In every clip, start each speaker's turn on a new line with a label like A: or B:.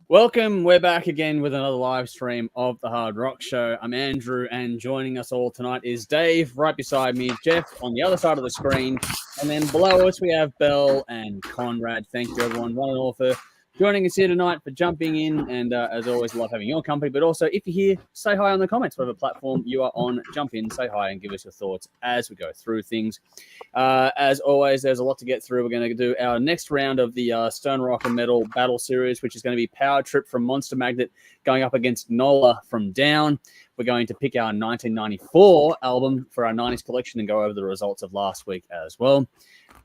A: Welcome. We're back again with another live stream of the Hard Rock Show. I'm Andrew, and joining us all tonight is Dave. Right beside me is Jeff on the other side of the screen. And then below us, we have Bell and Conrad. Thank you, everyone, one and all, for joining us here tonight, for jumping in. And as always, love having your company. But also, if you're here, say hi on the comments, whatever platform you are on. Jump in, say hi, and give us your thoughts as we go through things. As always, there's a lot to get through. We're going to do our next round of the Stone Rock and Metal Battle Series, which is going to be Powertrip from Monster Magnet going up against NOLA from Down. We're going to pick our 1994 album for our 90s collection and go over the results of last week as well.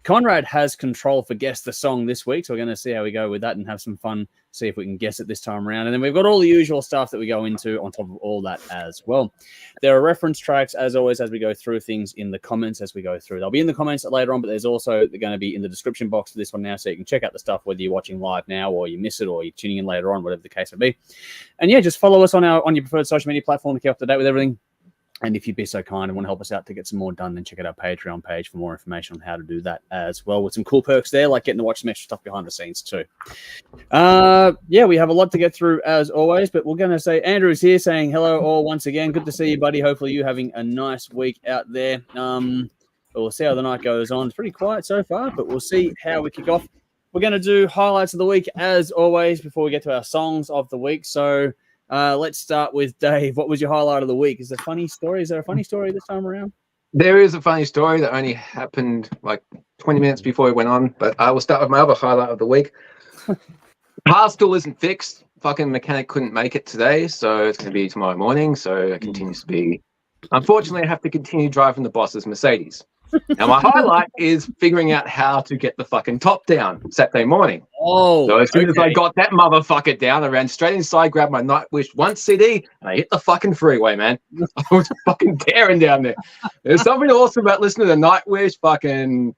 A: Conrad has control for Guess the Song this week, so we're going to see how we go with that and have some fun, see if we can guess it this time around. And then we've got all the usual stuff that we go into on top of all that as well. There are reference tracks, as always, as we go through things in the comments as we go through. They'll be in the comments later on, but there's also going to be in the description box for this one now, so you can check out the stuff whether you're watching live now or you miss it or you're tuning in later on, whatever the case may be. And yeah, just follow us on your preferred social media platform to keep up to date with everything. And if you'd be so kind and want to help us out to get some more done, then check out our Patreon page for more information on how to do that as well, with some cool perks there, like getting to watch some extra stuff behind the scenes too. Yeah, we have a lot to get through as always, but we're going to say Andrew's here saying hello all once again. Good to see you, buddy. Hopefully you're having a nice week out there. We'll see how the night goes on. It's pretty quiet so far, but we'll see how we kick off. We're going to do highlights of the week as always before we get to our songs of the week. So let's start with Dave. What was your highlight of the week? Is there a funny story? Is there a funny story this time around?
B: There is a funny story that only happened like 20 minutes before we went on, but I will start with my other highlight of the week. Car still isn't fixed. Fucking mechanic couldn't make it today, so it's going to be tomorrow morning. So it continues to be. Unfortunately, I have to continue driving the boss's Mercedes. Now, my highlight is figuring out how to get the fucking top down Saturday morning.
A: Oh,
B: so as soon as I got that motherfucker down, I ran straight inside, grabbed my Nightwish 1 CD, and I hit the fucking freeway, man. I was fucking tearing down there. There's something awesome about listening to Nightwish, fucking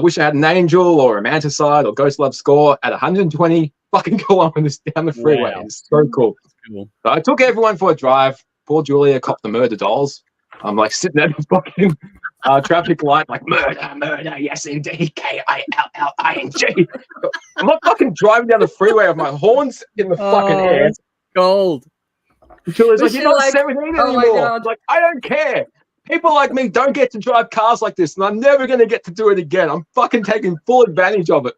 B: Wish I Had an Angel or Romanticide or Ghost Love Score at 120 fucking kilometers down the freeway. Wow. It's so cool. So I took everyone for a drive. Poor Julia copped the murder dolls. I'm like sitting at the fucking traffic light, like murder, yes indeed, KILLING. I'm not fucking driving down the freeway with my horns in the fucking air.
A: Gold.
B: Julia's like, you're not 17 anymore. Like, I don't care. People like me don't get to drive cars like this, and I'm never going to get to do it again. I'm fucking taking full advantage of it.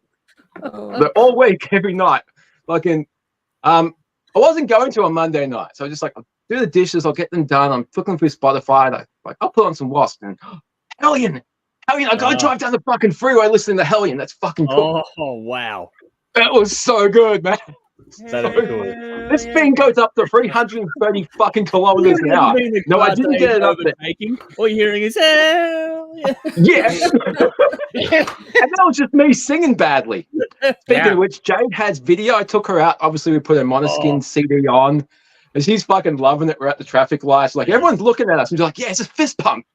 B: But all week, every night. Fucking, I wasn't going to on Monday night, so I was just like, I'll do the dishes, I'll get them done. I'm flicking through Spotify, I'll put on some Wasp, and Hellion, I gotta drive down the fucking freeway listening to Hellion. That's fucking cool.
A: Oh, wow.
B: That was so good, man.
A: That is cool.
B: This thing goes up to 330 fucking kilometers an hour. No, I didn't get it up there.
A: All you're hearing is hell.
B: Yeah. And that was just me singing badly. Speaking of which, Jade has video. I took her out. Obviously, we put her Monoskin CD on. And she's fucking loving it. We're at the traffic lights. Like, everyone's looking at us. And she's like, yeah, it's a fist pump.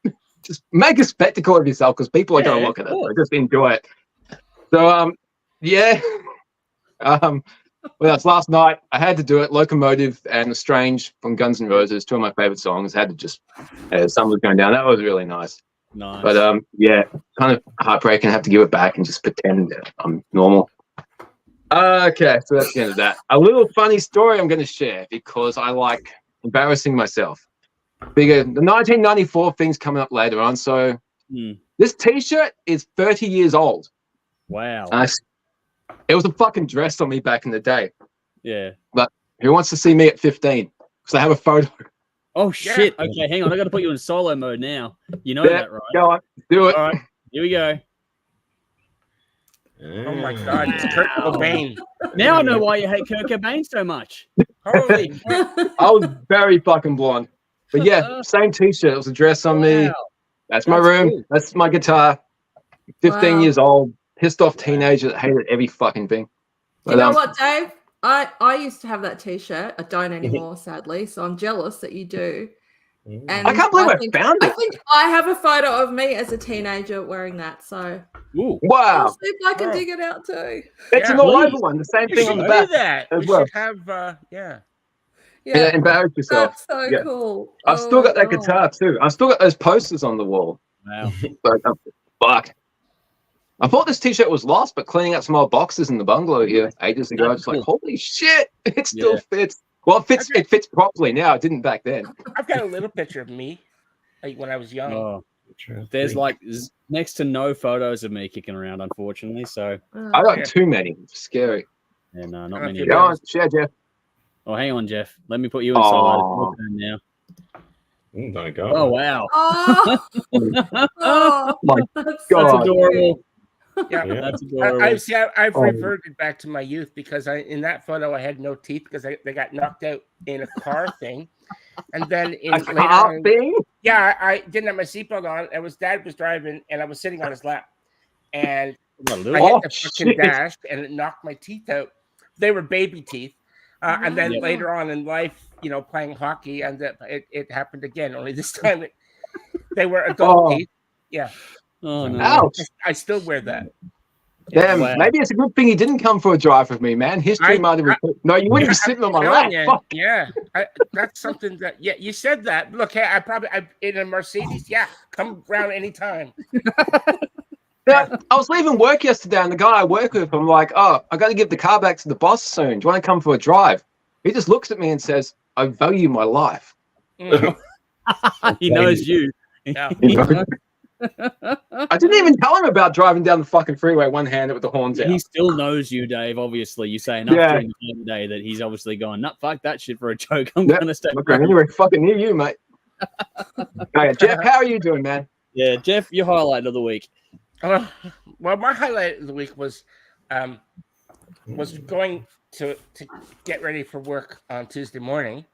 B: Just make a spectacle of yourself because people are going to look at it. So just enjoy it. So, yeah. Well, that's last night. I had to do it. Locomotive and Strange from Guns N' Roses, two of my favorite songs. I had to just, sun was going down. That was really nice.
A: Nice.
B: But, yeah, kind of heartbreaking. I have to give it back and just pretend that I'm normal. Okay, so that's the end of that. A little funny story I'm going to share because I like embarrassing myself. The 1994 thing's coming up later on. So this T-shirt is 30 years old.
A: Wow.
B: It was a fucking dress on me back in the day.
A: Yeah.
B: But who wants to see me at 15? Because I have a photo.
A: Oh, shit. Yeah. Okay, hang on. I got to put you in solo mode now. You know that, right?
B: Go on. Do it.
A: All right. Here we go.
C: Oh my God, it's Kurt Cobain.
A: Now I know why you hate Kurt Cobain so much.
C: Holy
B: I was very fucking blonde. But yeah, same T-shirt. It was a dress on me. That's my room. Cool. That's my guitar. 15 years old. Pissed off teenager that hated every fucking thing. But,
D: you know what, Dave? I used to have that T-shirt. I don't anymore, sadly. So I'm jealous that you do. And
B: I can't believe I found it.
D: I think I have a photo of me as a teenager wearing that. So
B: wow,
D: I'll see if I can dig it out too.
B: It's an all over one. The same thing on the back.
C: That.
B: As
C: we
B: well.
C: should have,
D: Yeah,
B: embarrass yourself.
D: That's so cool.
B: I've still got that guitar too. I've still got those posters on the wall.
A: Wow.
B: But, fuck. I thought this t-shirt was lost, but cleaning out some old boxes in the bungalow here ages ago, I was like, holy shit, it still fits. Well, it fits properly now. It didn't back then.
C: I've got a little picture of me like when I was young.
A: Oh, there's like next to no photos of me kicking around, unfortunately. So
B: I got too many. It's scary.
A: Yeah, no, not many.
B: Go on, share, Jeff.
A: Oh, hang on, Jeff. Let me put you in solo now.
E: Don't go.
A: Oh wow!
D: Oh,
B: my
D: that's
B: God.
A: That's adorable.
C: Yeah,
A: That's adorable.
C: I've reverted back to my youth because in that photo I had no teeth because they got knocked out in a car thing, and then later on, yeah, I didn't have my seatbelt on. Dad was driving, and I was sitting on his lap, and I hit the fucking dash, and it knocked my teeth out. They were baby teeth, and then later on in life, playing hockey, and it happened again. Only this time they were adult teeth. Yeah.
A: Oh no!
B: Ouch.
C: I still wear that.
B: Damn, maybe it's a good thing he didn't come for a drive with me, man. History might have. No, you wouldn't be sitting on my lap. Fuck.
C: Yeah, that's something that. Yeah, you said that. Look, hey, I in a Mercedes. Yeah, come around anytime.
B: Yeah, I was leaving work yesterday, and the guy I work with, I'm like, oh, I got to give the car back to the boss soon. Do you want to come for a drive? He just looks at me and says, I value my life.
A: He knows you.
C: Yeah.
B: I didn't even tell him about driving down the fucking freeway one-handed with the horns out.
A: He still knows you, Dave. Obviously, you say enough during the day that he's obviously going, "Nah, fuck that shit for a joke. I'm gonna stay."
B: Look, anywhere fucking near you, mate. Okay, Jeff, how are you doing, man?
A: Yeah, Jeff, your highlight of the week.
C: Well, my highlight of the week was going to get ready for work on Tuesday morning.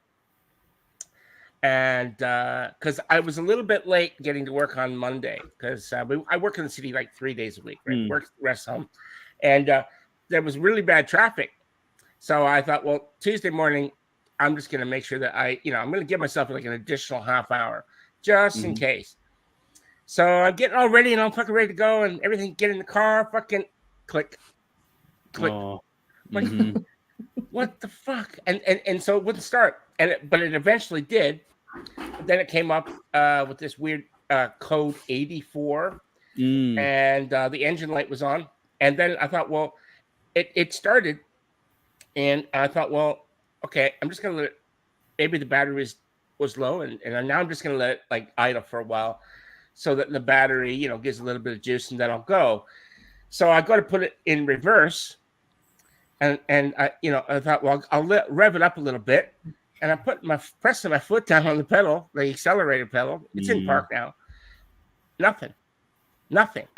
C: And because I was a little bit late getting to work on Monday, because I work in the city like 3 days a week, right? Work, rest home. And there was really bad traffic. So I thought, well, Tuesday morning, I'm just going to make sure that I'm going to give myself like an additional half hour just in case. So I'm getting all ready and I'm fucking ready to go and everything. Get in the car, fucking click.
A: Oh.
C: Like, what the fuck? And so it wouldn't start. But it eventually did. Then it came up with this weird code 84, and the engine light was on. And then I thought, well, it started, and I thought, well, okay, I'm just gonna let it. Maybe the battery was low, and now I'm just gonna let it like idle for a while, so that the battery, gives a little bit of juice, and then I'll go. So I got to put it in reverse, and I thought, well, I'll rev it up a little bit. And I pressing my foot down on the pedal, the accelerator pedal. It's in park now. Nothing.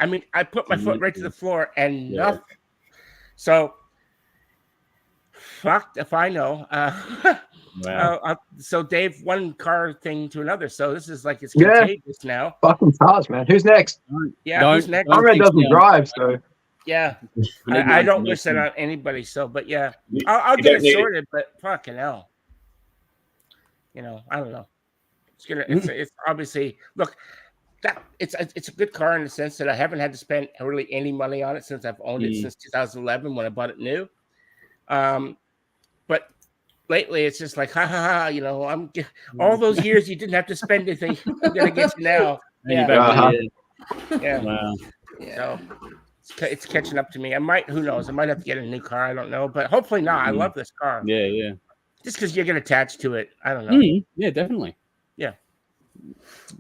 C: I mean, I put my foot right to the floor and nothing. So, fucked if I know.
A: Wow.
C: So Dave, one car thing to another. So this is like it's contagious now.
B: Fucking cars, man. Who's next?
C: Who's next?
B: Conrad doesn't drive, so.
C: Yeah, I don't wish that on anybody. So, but yeah, I'll get it sorted. But fucking hell. I don't know. It's obviously look that it's a good car in the sense that I haven't had to spend really any money on it since I've owned it since 2011 when I bought it new. But lately it's just like I'm all those years you didn't have to spend anything. I'm gonna get you now. Yeah.
A: Wow.
C: So it's catching up to me. Who knows? I might have to get a new car. I don't know, but hopefully not. I love this car.
A: Yeah.
C: Just because you get attached to it. I don't know.
A: Yeah, definitely.
C: Yeah.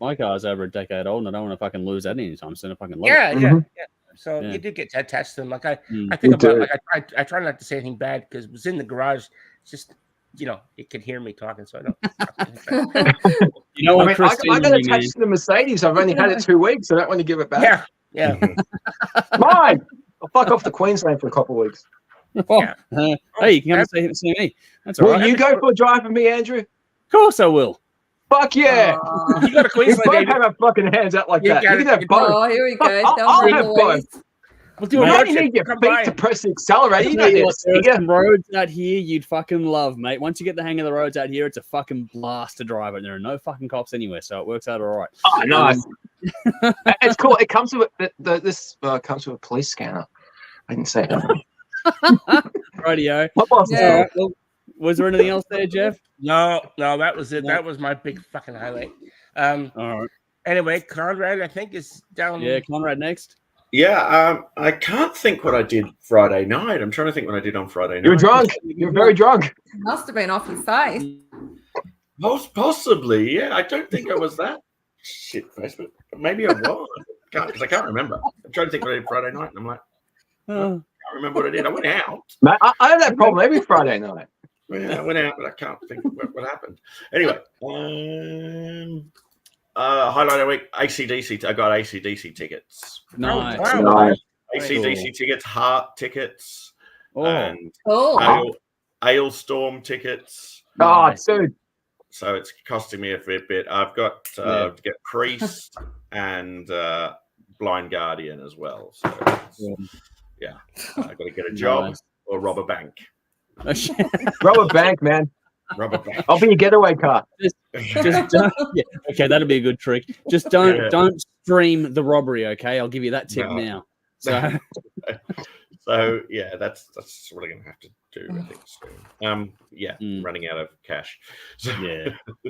A: My car's over a decade old, and I don't want to fucking lose that anytime soon if I can love
C: it.
A: Yeah.
C: So you do get attached to them. Like I think about like I try not to say anything bad because it was in the garage. It's just it could hear me talking, so I don't.
B: I got attached to the Mercedes. I've only had it 2 weeks. So I don't want to give it back.
C: Yeah.
B: Mine. I'll fuck off to Queensland for a couple of weeks.
A: Hey, you can come and see me. That's all right.
B: Will you go for a drive with me, Andrew?
A: Of course I will.
B: Fuck yeah.
C: You got a Queensland,
B: we
C: David.
B: both have our fucking hands out like that. You can have both.
D: Oh, here we go.
B: I'll have both.
C: We'll do a
B: road trip. You need your feet to press the accelerator. You
A: There are some roads out here you'd fucking love, mate. Once you get the hang of the roads out here, it's a fucking blast to drive it. There are no fucking cops anywhere, so it works out all right.
B: Oh, nice. It's cool. It comes with this comes with a police scanner. I didn't say that.
A: Radio.
B: Yeah.
A: Well, was there anything else there, Jeff?
C: No, that was it. That was my big fucking highlight.
A: All right.
C: Anyway, Conrad, I think is down.
A: Yeah, Conrad next.
E: Yeah, I can't think what I did Friday night. I'm trying to think what I did on Friday night.
B: You were drunk. You were very drunk.
D: Must have been off your face.
E: Possibly, yeah. I don't think I was that shit faced, but maybe I was. Because I can't remember. I'm trying to think what I did Friday night, and I'm like, I can't remember what I did. I went out.
B: Man, I have that problem every Friday night.
E: Yeah, I went out, but I can't think what happened. Anyway, highlight of the week, ACDC. I got ACDC tickets.
A: Nice.
C: Wow.
B: Nice.
E: ACDC tickets, Heart tickets,
A: Oh,
E: and
D: Oh,
E: Hailstorm tickets.
B: Oh,
A: nice.
B: dude.
E: So it's costing me a fair bit. I've got to get Priest and Blind Guardian as well. So I've got to get a job or rob a bank.
B: Rob a bank, man.
E: Rob a bank.
B: I'll be your getaway car.
A: Just don't, okay, that'd be a good trick. Just don't stream the robbery, okay? I'll give you that tip now. So
E: So yeah, that's what I'm gonna have to do, I think, soon. Running out of cash. So,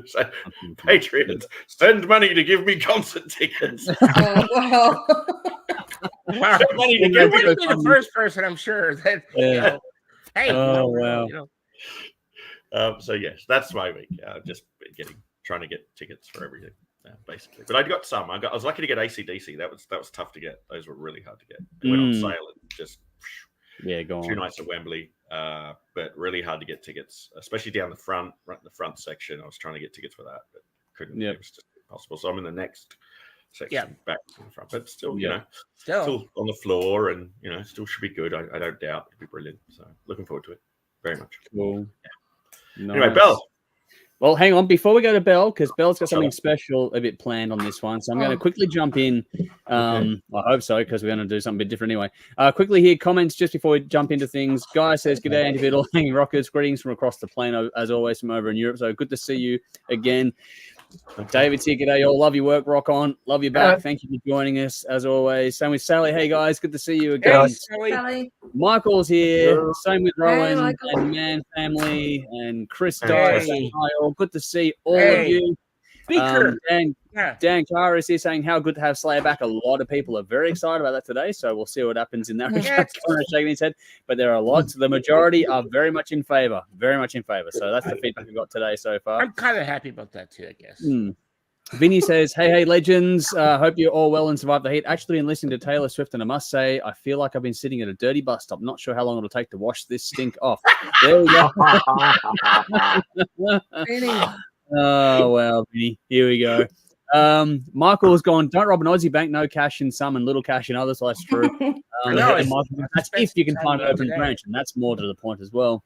E: so Patriots, send money to give me concert tickets.
D: wow.
C: Wow.
E: Send money to
C: You
E: give me
C: wouldn't be the first person, I'm sure. That, hey.
A: Oh, wow.
E: So yes, that's my week. Just trying to get tickets for everything, basically. But I got some. I was lucky to get ACDC. That was tough to get. Those were really hard to get. They went on sale and just
A: go on.
E: 2 nights at Wembley. But really hard to get tickets, especially down the front, right in the front section. I was trying to get tickets for that, but couldn't. It was just impossible. So I'm in the next section back in the front, but still, still on the floor, and still should be good. I don't doubt it'll be brilliant. So looking forward to it very much.
A: Cool.
E: Nice. Anyway, Bell.
A: Well, hang on. Before we go to Bell, because Bell's got something special a bit planned on this one. So I'm going to quickly jump in. I hope so, because we're going to do something a bit different anyway. Quickly here, comments just before we jump into things. Guy says, "G'day, individual hanging rockers. Greetings from across the plane, as always, from over in Europe. So good to see you again." David's here. G'day, y'all. Love your work. Rock on. Love you back. Thank you for joining us, as always. Same with Sally. Hey, guys. Good to see you again.
C: Hey,
D: Sally.
A: Michael's here. Same with Rowan and Man Family and Chris Dyer. Hi, all. Good to see all of you. Dan Carr is here saying how good to have Slayer back. A lot of people are very excited about that today, so we'll see what happens in that regard. Shaking his head, but there are lots. The majority are very much in favor. Very much in favor. So that's the feedback we got today so far.
C: I'm kind of happy about that too, I guess.
A: Vinny says, hey, legends. Hope you're all well and survived the heat. Actually been listening to Taylor Swift, and I must say, I feel like I've been sitting at a dirty bus stop. Not sure how long it'll take to wash this stink off. There we go. Oh, well, Vinny. Here we go. Michael's gone, don't rob an Aussie bank, no cash in some and little cash in others. So that's true. That's if you can find an open branch, and that's more to the point as well.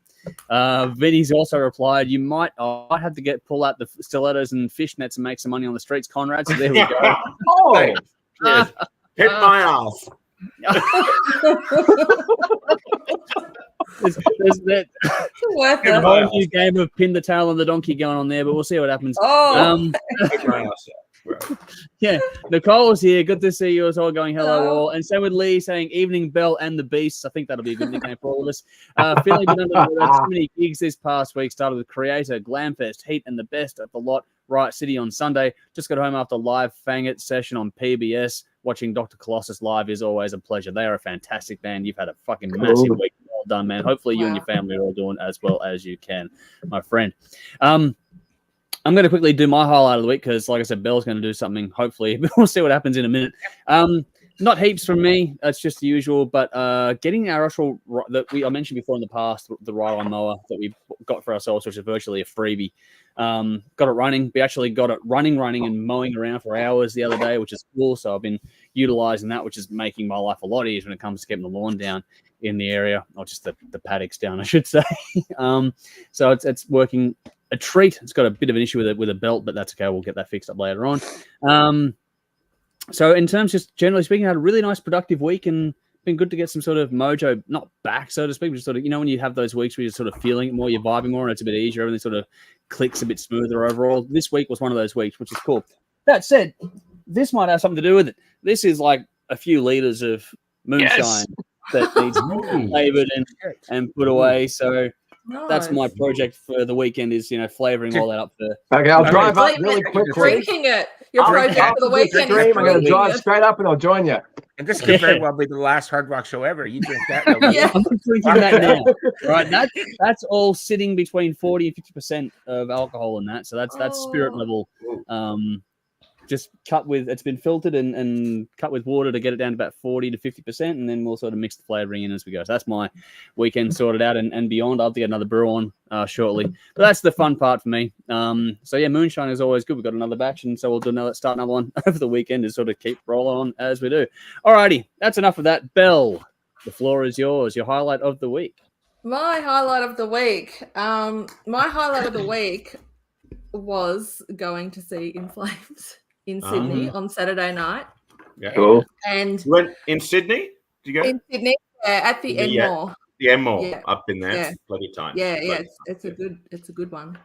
A: Vinny's also replied, you might have to pull out the stilettos and fishnets and make some money on the streets, Conrad. So there we go.
E: Hit my ass.
A: There's that whole new game of pin the tail on the donkey going on there, but we'll see what happens. Yeah, Nicole's here. Good to see you as well. Going hello all, and same with Lee saying evening Bell and the Beasts. I think that'll be a good nickname for all of us. Feeling too many gigs this past week. Started with Creator, Glamfest, Heat, and the best at the lot. Riot City on Sunday. Just got home after live Fang It session on PBS. Watching Dr. Colossus live is always a pleasure. They are a fantastic band. You've had a fucking massive week. Well done, man. Hopefully you and your family are all doing as well as you can, my friend. I'm going to quickly do my highlight of the week because, like I said, Bell's going to do something. Hopefully, we'll see what happens in a minute. Not heaps from me. It's just the usual. But getting our actual that I mentioned before in the past, the ride-on mower that we got for ourselves, which is virtually a freebie. Got it running. We actually got it running and mowing around for hours the other day, which is cool. So I've been utilizing that, which is making my life a lot easier when it comes to getting the lawn down in the area, or just the paddocks down, I should say. So it's working a treat. It's got a bit of an issue with a belt, but that's okay. We'll get that fixed up later on. So in terms, just generally speaking, I had a really nice productive week and been good to get some sort of mojo, not back, so to speak, but just sort of, when you have those weeks where you're sort of feeling it more, you're vibing more, and it's a bit easier, everything sort of clicks a bit smoother overall. This week was one of those weeks, which is cool. That said, this might have something to do with it. This is like a few liters of moonshine that needs to be flavored and put away. So that's my project for the weekend is, flavoring all that up for.
B: Okay, I'll drive up really quickly.
D: Drinking it. Your project for the weekend.
B: I'm going to drive straight up and I'll join you.
C: And this could very well be the last Hard Rock show ever. You drink that.
D: Yeah.
A: I'm drinking that now. Right, that's all sitting between 40 and 50% of alcohol in that. So that's spirit level. Just cut with, it's been filtered and cut with water to get it down to about 40 to 50%, and then we'll sort of mix the flavoring in as we go. So that's my weekend sorted out and beyond. I'll have to get another brew on shortly. But that's the fun part for me. So yeah, moonshine is always good. We've got another batch, and so we'll start another one over the weekend to sort of keep rolling on as we do. Alrighty, that's enough of that. Belle, the floor is yours. Your highlight of the week.
D: My highlight of the week. My highlight of the week was going to see In Flames in Sydney on Saturday night.
E: Yeah.
B: Cool.
D: And
E: You went in Sydney? Did you go?
D: in Sydney, at the Enmore.
E: The Enmore.
D: Yeah.
E: I've been there
D: Yeah.
E: plenty of times.
D: Yeah,
E: Plenty
D: it's a good one.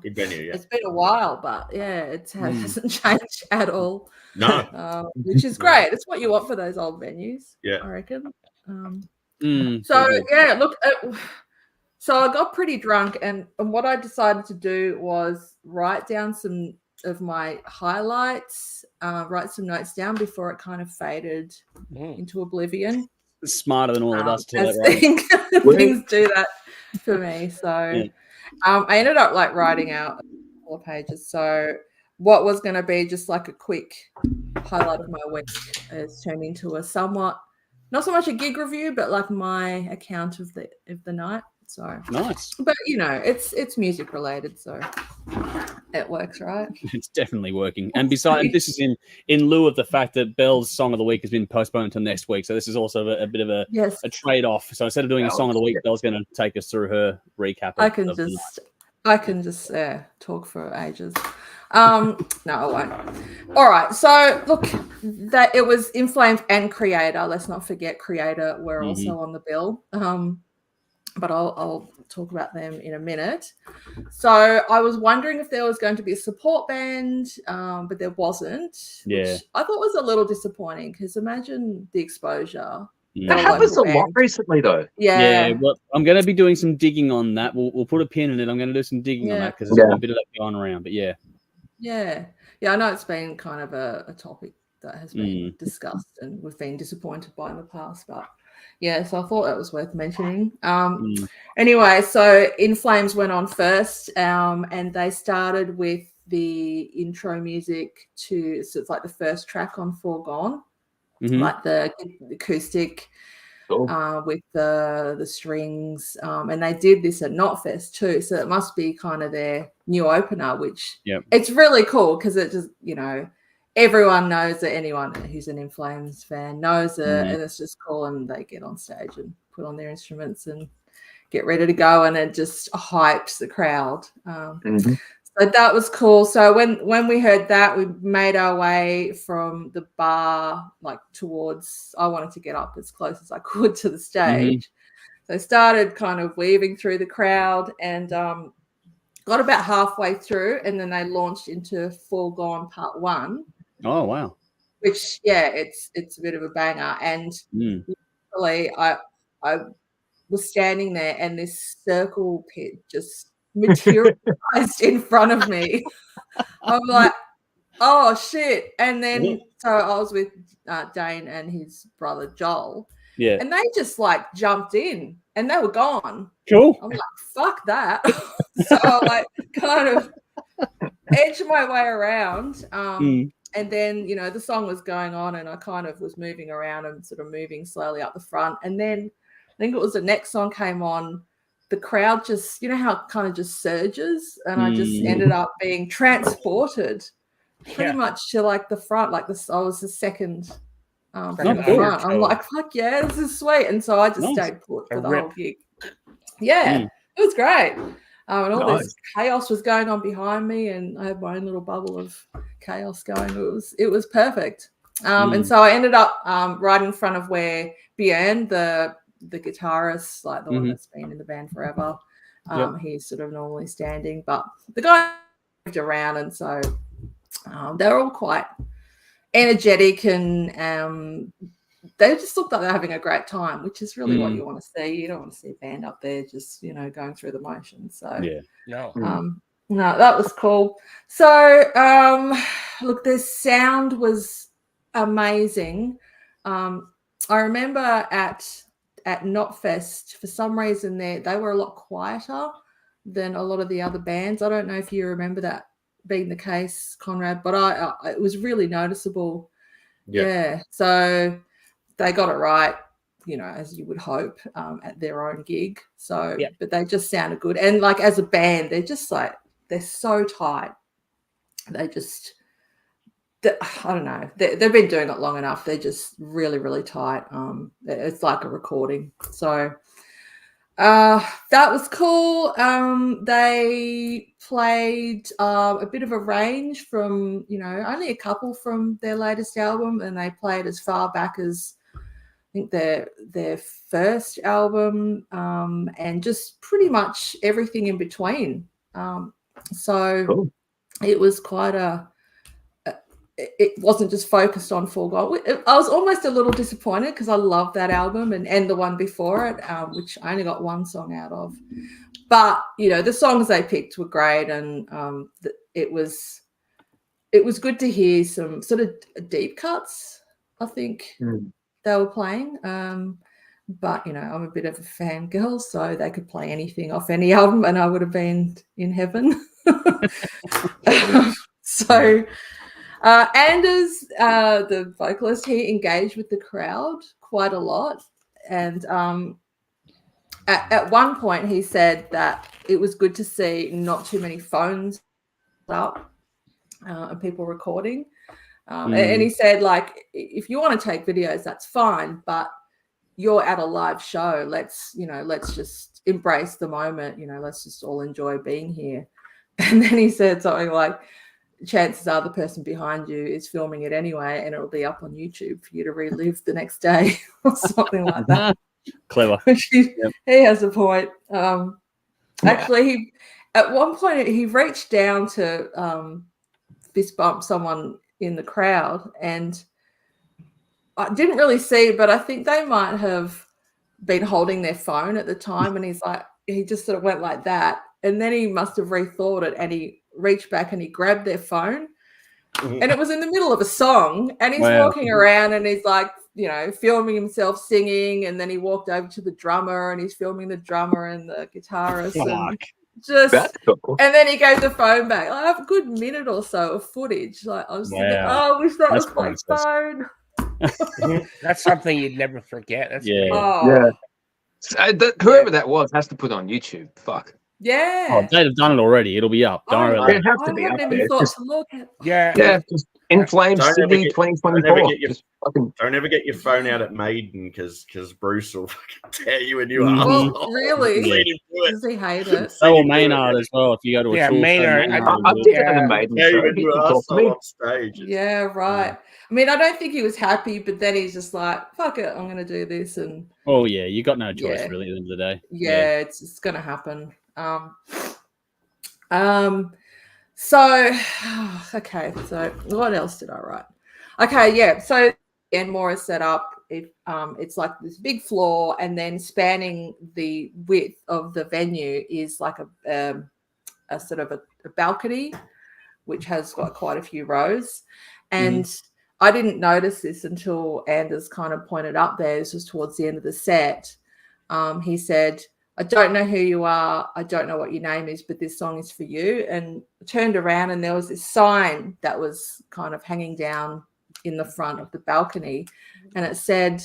E: good venue, yeah.
D: It's been a while, but yeah, it hasn't changed at all.
E: No.
D: Which is great. It's what you want for those old venues.
E: Yeah.
D: I reckon.
A: So
D: yeah, look. So I got pretty drunk, and what I decided to do was write down some of my highlights, write some notes down before it kind of faded into oblivion.
A: Smarter than all of us,
D: as
A: right?
D: things do that for me. So I ended up like writing out a couple of pages. So what was going to be just like a quick highlight of my week has turned into a somewhat, not so much a gig review, but like my account of the night. So
A: nice,
D: but you know, it's music related, so it works, right?
A: It's definitely working. And besides, this is in lieu of the fact that Belle's song of the week has been postponed until next week, so this is also a bit of a trade off. So instead of doing a song of the week, Belle's going to take us through her recap.
D: I can just talk for ages. No, I won't. All right. So look, that it was In Flames and Creator. Let's not forget Creator were also on the bill. But I'll talk about them in a minute. So I was wondering if there was going to be a support band, but there wasn't.
A: Yeah.
D: Which I thought was a little disappointing because imagine the exposure.
B: That happens a lot recently, though.
D: Yeah.
A: Well, I'm going to be doing some digging on that. We'll put a pin in it. I'm going to do some digging on that because there's a bit of that going around. But yeah.
D: I know it's been kind of a topic that has been discussed and we've been disappointed by in the past, but yeah, so I thought that was worth mentioning. Anyway, so In Flames went on first, and they started with the intro music so it's like the first track on Foregone, like the acoustic with the strings, and they did this at Knotfest too, so it must be kind of their new opener, which it's really cool because it just, you know, everyone knows it. Anyone who's an In Flames fan knows it, and it's just cool. And they get on stage and put on their instruments and get ready to go, and it just hypes the crowd. So that was cool. So when we heard that, we made our way from the bar like towards. I wanted to get up as close as I could to the stage, so I started kind of weaving through the crowd and got about halfway through, and then they launched into Foregone Part 1.
A: Oh wow!
D: Which it's a bit of a banger, and literally I was standing there, and this circle pit just materialized in front of me. I'm like, oh shit! And then so I was with Dane and his brother Joel, and they just like jumped in, and they were gone.
A: Cool.
D: I'm like, fuck that. So I like kind of edged my way around. And then, you know, the song was going on and I kind of was moving around and sort of moving slowly up the front. And then I think it was the next song came on. The crowd just, you know how it kind of just surges, and I just ended up being transported pretty much to like the front, like this. I was the second from the front. I'm like, fuck yeah, this is sweet. And so I just stayed put for the whole gig. Yeah, it was great. And all this chaos was going on behind me, and I had my own little bubble of chaos going. It was perfect. And so I ended up right in front of where B.D.E, the guitarist, like the one that's been in the band forever, he's sort of normally standing, but the guy moved around, and so they're all quite energetic, and they just looked like they're having a great time, which is really what you want to see. You don't want to see a band up there just, you know, going through the motions. So no, that was cool. So look, their sound was amazing. I remember at Knotfest, for some reason they were a lot quieter than a lot of the other bands. I don't know if you remember that being the case, Conrad, but it was really noticeable. Yeah. So they got it right, as you would hope, at their own gig. So, but they just sounded good. And like as a band, they're just like, they're so tight. They just, I don't know. They've been doing it long enough. They're just really, really tight. It's like a recording. So that was cool. They played a bit of a range from, only a couple from their latest album, and they played as far back as I think their first album, and just pretty much everything in between. So cool. It was quite it wasn't just focused on Fall Gold. I was almost a little disappointed because I love that album and the one before it, which I only got one song out of. But, the songs they picked were great, and it was good to hear some sort of deep cuts, I think, they were playing. But, I'm a bit of a fangirl, so they could play anything off any album and I would have been in heaven. So... Anders, the vocalist, he engaged with the crowd quite a lot. And at one point he said that it was good to see not too many phones up and people recording. And he said, like, if you want to take videos, that's fine, but you're at a live show. Let's just embrace the moment. Let's just all enjoy being here. And then he said something like, chances are the person behind you is filming it anyway, and it'll be up on YouTube for you to relive the next day or something like that.
A: Clever.
D: He has a point. Actually, at one point he reached down to fist bump someone in the crowd, and I didn't really see, but I think they might have been holding their phone at the time, and he just sort of went like that, and then he must have rethought it, and he reached back and he grabbed their phone, and it was in the middle of a song, and he's walking around and he's like, filming himself singing, and then he walked over to the drummer and he's filming the drummer and the guitarist, and cool. And then he gave the phone back. I have a good minute or so of footage. Like I was thinking, I wish that was my phone.
C: That's something you'd never forget. That's
B: whoever that was has to put on YouTube. Fuck.
D: Yeah.
A: Oh, they'd have done it already. It'll be up. Don't worry.
B: It has to be up there. Just In Flames Sydney 2024.
E: Don't ever get your phone out at Maiden because Bruce will fucking tear you a new arm.
D: Well, really? Does he hate it?
A: Or Maynard as well. If you go to a tour.
C: Maynard.
B: I did it at Maiden.
E: On stage.
D: Yeah, right. I mean, I don't think he was happy, but then he's just like, fuck it, I'm going to do this. And
A: oh, yeah, you got no choice really at the end of the day.
D: Yeah, it's going to happen. So, okay, so what else did I write? Okay, yeah, so Enmore is set up. It's like this big floor, and then spanning the width of the venue is like a sort of a balcony, which has got quite a few rows. And I didn't notice this until Anders kind of pointed up there. This was towards the end of the set. He said, I don't know who you are. I don't know what your name is, but this song is for you. And I turned around and there was this sign that was kind of hanging down in the front of the balcony. And it said,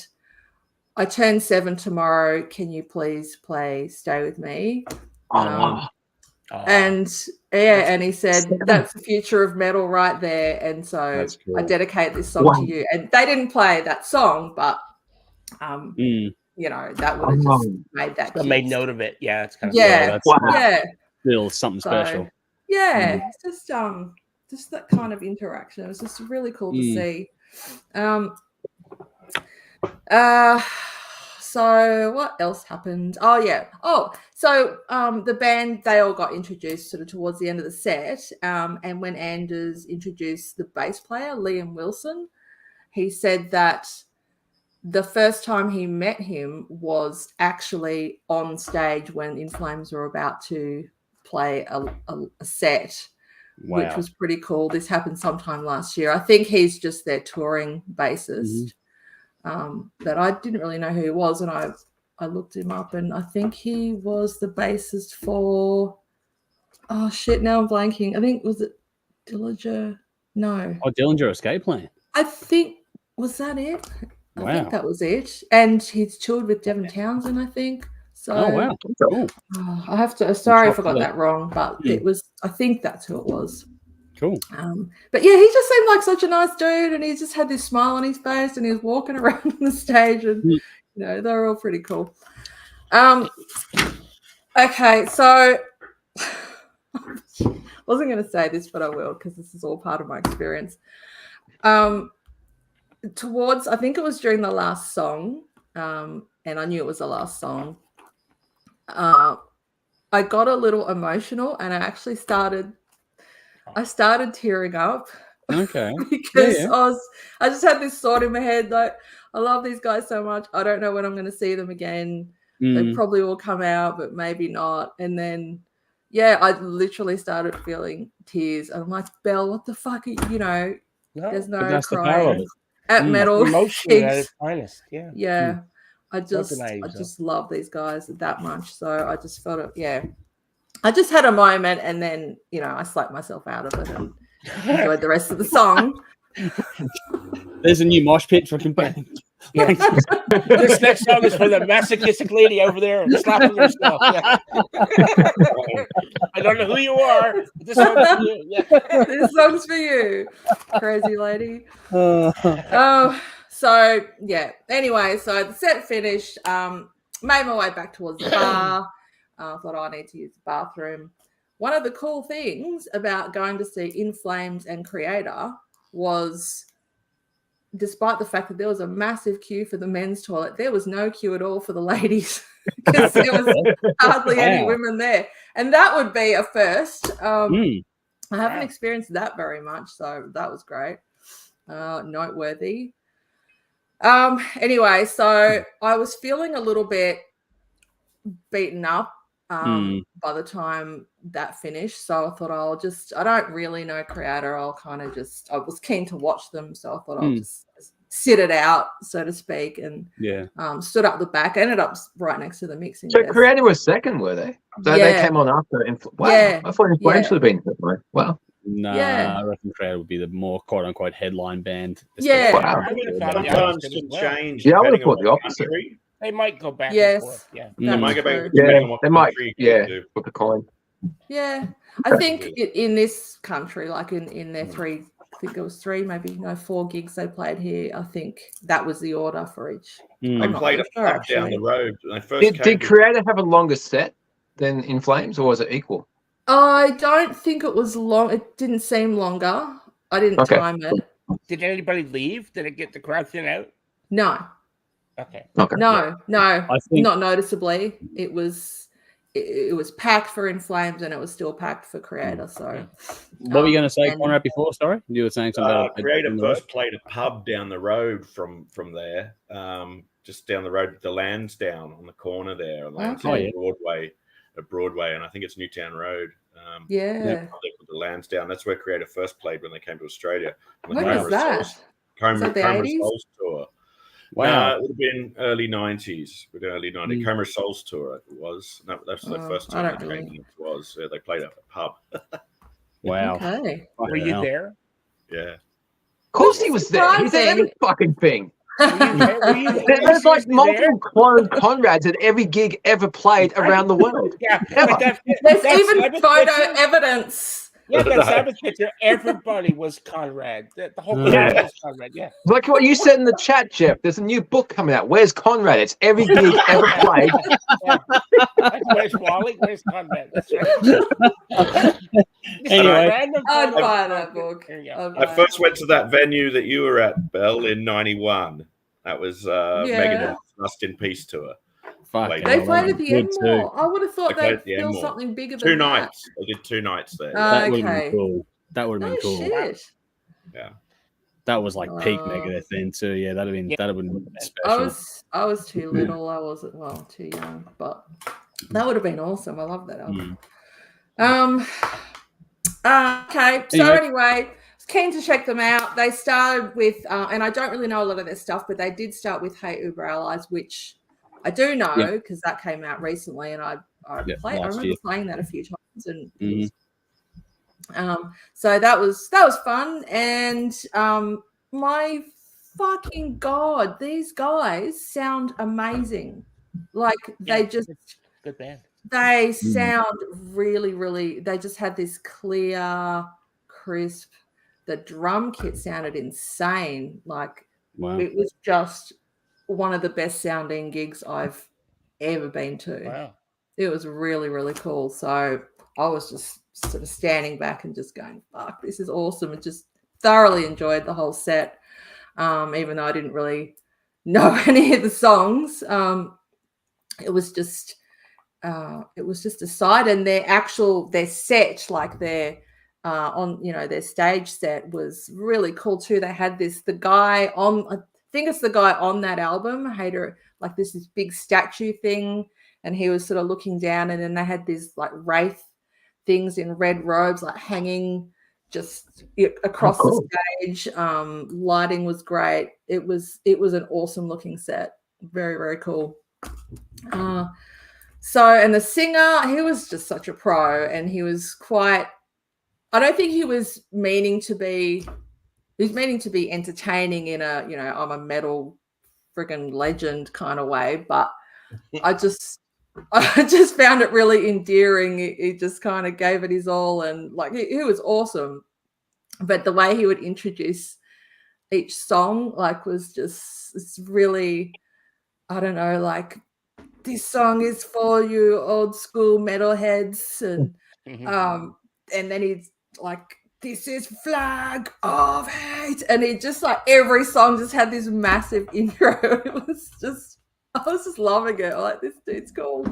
D: I turn 7 tomorrow. Can you please play Stay With Me? And and he said, that's the future of metal right there. And so cool. I dedicate this song to you. And they didn't play that song, but that would have just made that.
C: I made note of it. Yeah, it's kind of
A: still something special.
D: Yeah, it's just that kind of interaction. It was just really cool to see. So what else happened? So the band, they all got introduced sort of towards the end of the set. And when Anders introduced the bass player, Liam Wilson, he said that the first time he met him was actually on stage when In Flames were about to play a set, which was pretty cool. This happened sometime last year. I think he's just their touring bassist. that I didn't really know who he was, and I looked him up, and I think he was the bassist for. Oh shit! Now I'm blanking. I think was it Dillinger? No.
A: Oh, Dillinger Escape Plan.
D: I think was that it.
A: Wow.
D: I think that was it. And he's toured with Devin Townsend, I think. So.
A: Oh wow. Cool.
D: I have to. Sorry, if I got that wrong, but it was. I think that's who it was.
A: Cool.
D: But yeah, he just seemed like such a nice dude, and he just had this smile on his face, and he was walking around on the stage, and you know they were all pretty cool. Okay, so wasn't going to say this, but I will because this is all part of my experience. Towards, I think it was during the last song, and I knew it was the last song. I got a little emotional, and I actually started tearing up.
A: Okay.
D: Because I just had this thought in my head, like, I love these guys so much. I don't know when I'm going to see them again. They probably will come out, but maybe not. And then, yeah, I literally started feeling tears. And I'm like, Belle, what the fuck? There's no crying at metal.
C: Emotion at its finest. Yeah.
D: Yeah. I just love these guys that much. So I just felt it. Yeah. I just had a moment, and then, I slapped myself out of it and enjoyed the rest of the song.
A: There's a new mosh pit for band.
C: Yeah. This next song is for the masochistic lady over there slapping herself. Yeah. I don't know who you are, but this song's for you. Yeah.
D: This song's for you, crazy lady. So yeah. Anyway, so the set finished. Made my way back towards the bar. Thought I need to use the bathroom. One of the cool things about going to see In Flames and Creator was, despite the fact that there was a massive queue for the men's toilet, there was no queue at all for the ladies because there was hardly any women there. And that would be a first. I haven't experienced that very much, so that was great. Noteworthy. Anyway, so I was feeling a little bit beaten up by the time that finished, so I thought I don't really know Creator. I was keen to watch them, so I thought I'll just sit it out, so to speak, and stood up the back. I ended up right next to the mixing
B: So
D: desk.
B: Creator was second, were they? So they came on after. Wow, I thought In Flames would have been that way. Wow.
A: I reckon Creator would be the more quote unquote headline band.
D: Yeah.
B: Wow.
E: Sometimes can change.
B: Yeah, I would have thought
E: depending
B: the
E: on
B: opposite.
E: country.
C: They might go back
D: Yes.
C: and forth. Yeah.
E: They might go back.
B: They might. Yeah, with the coin.
D: Yeah, I think in this country, like in their maybe 4 gigs they played here, I think that was the order for each.
E: They played a pub down the road. When they first
B: Did Creator have a longer set than In Flames, or was it equal?
D: I don't think it was long. It didn't seem longer. I didn't time it.
C: Did anybody leave? Did it get the crowd thin out?
D: No.
C: Okay.
D: No,
A: I think
D: not noticeably. It was packed for In Flames, and it was still packed for Creator. So,
A: what were you going to say, Conrad? Before, sorry, you were saying something about
E: Creator first played a pub down the road from there, just down the road, the Lansdowne on the corner there, Broadway, and I think it's Newtown Road. The Lansdowne. That's where Creator first played when they came to Australia.
D: When was that?
E: Coma
D: the 80s?
E: Souls tour.
A: Wow.
E: It would have been early 90s. Coma Souls tour, it was. That's the first time they came. It was. They played at a pub.
A: Wow.
D: Okay.
C: Were you there?
E: Yeah.
B: Of course he was there. He's at every fucking thing.
C: Were you there?
B: There's like multiple cloned Conrads at every gig ever played around the world.
C: Yeah.
D: There's even photo evidence.
C: Yeah, that Sabbath picture, everybody was Conrad. The whole crowd was Conrad, yeah.
B: Like what you said in the chat, Jeff, there's a new book coming out. Where's Conrad? It's every gig ever played.
C: Where's Wally? Where's Conrad? That's right.
A: Anyway,
D: I'd buy that book.
E: I first went to that venue that you were at, Belle, in 91. That was Megadeth's Rust in Peace tour.
D: They played at the Enmore. I would have thought they'd feel something bigger than
E: 2 nights. They did 2 nights there.
A: That would have been cool. That would have been cool.
D: Shit.
E: Yeah.
A: That was like peak Megadeth then too. Yeah, that'd have been special.
D: I was too little. I wasn't too young, but that would have been awesome. I love that album. Okay. So anyway, keen to check them out. They started with, and I don't really know a lot of their stuff, but they did start with Hey Uber Allies, which I do know because that came out recently, and I remember playing that a few times, and so that was fun. And my fucking God, these guys sound amazing. Like they just
C: good band.
D: They sound really, really. They just had this clear, crisp. The drum kit sounded insane. Like it was just one of the best sounding gigs I've ever been to.
C: Wow.
D: It was really, really cool. So I was just sort of standing back and just going, fuck, this is awesome. And just thoroughly enjoyed the whole set. Even though I didn't really know any of the songs. It was just a sight, and their set, like their their stage set was really cool too. They had the guy on, I think it's the guy on that album, Hater, like this big statue thing, and he was sort of looking down, and then they had these like wraith things in red robes like hanging just across the stage. Lighting was great. It was an awesome looking set. Very, very cool. So, and the singer, he was just such a pro, and he was quite, I don't think he was meaning to be entertaining in a, I'm a metal friggin' legend kind of way, but I just found it really endearing. He just kind of gave it his all, and like he was awesome. But the way he would introduce each song, like, was just, it's really, I don't know, like, this song is for you old school metalheads, and then he's like, this is Flag of Hate, and he just like every song just had this massive intro. I was just loving it. Like, this dude's cool.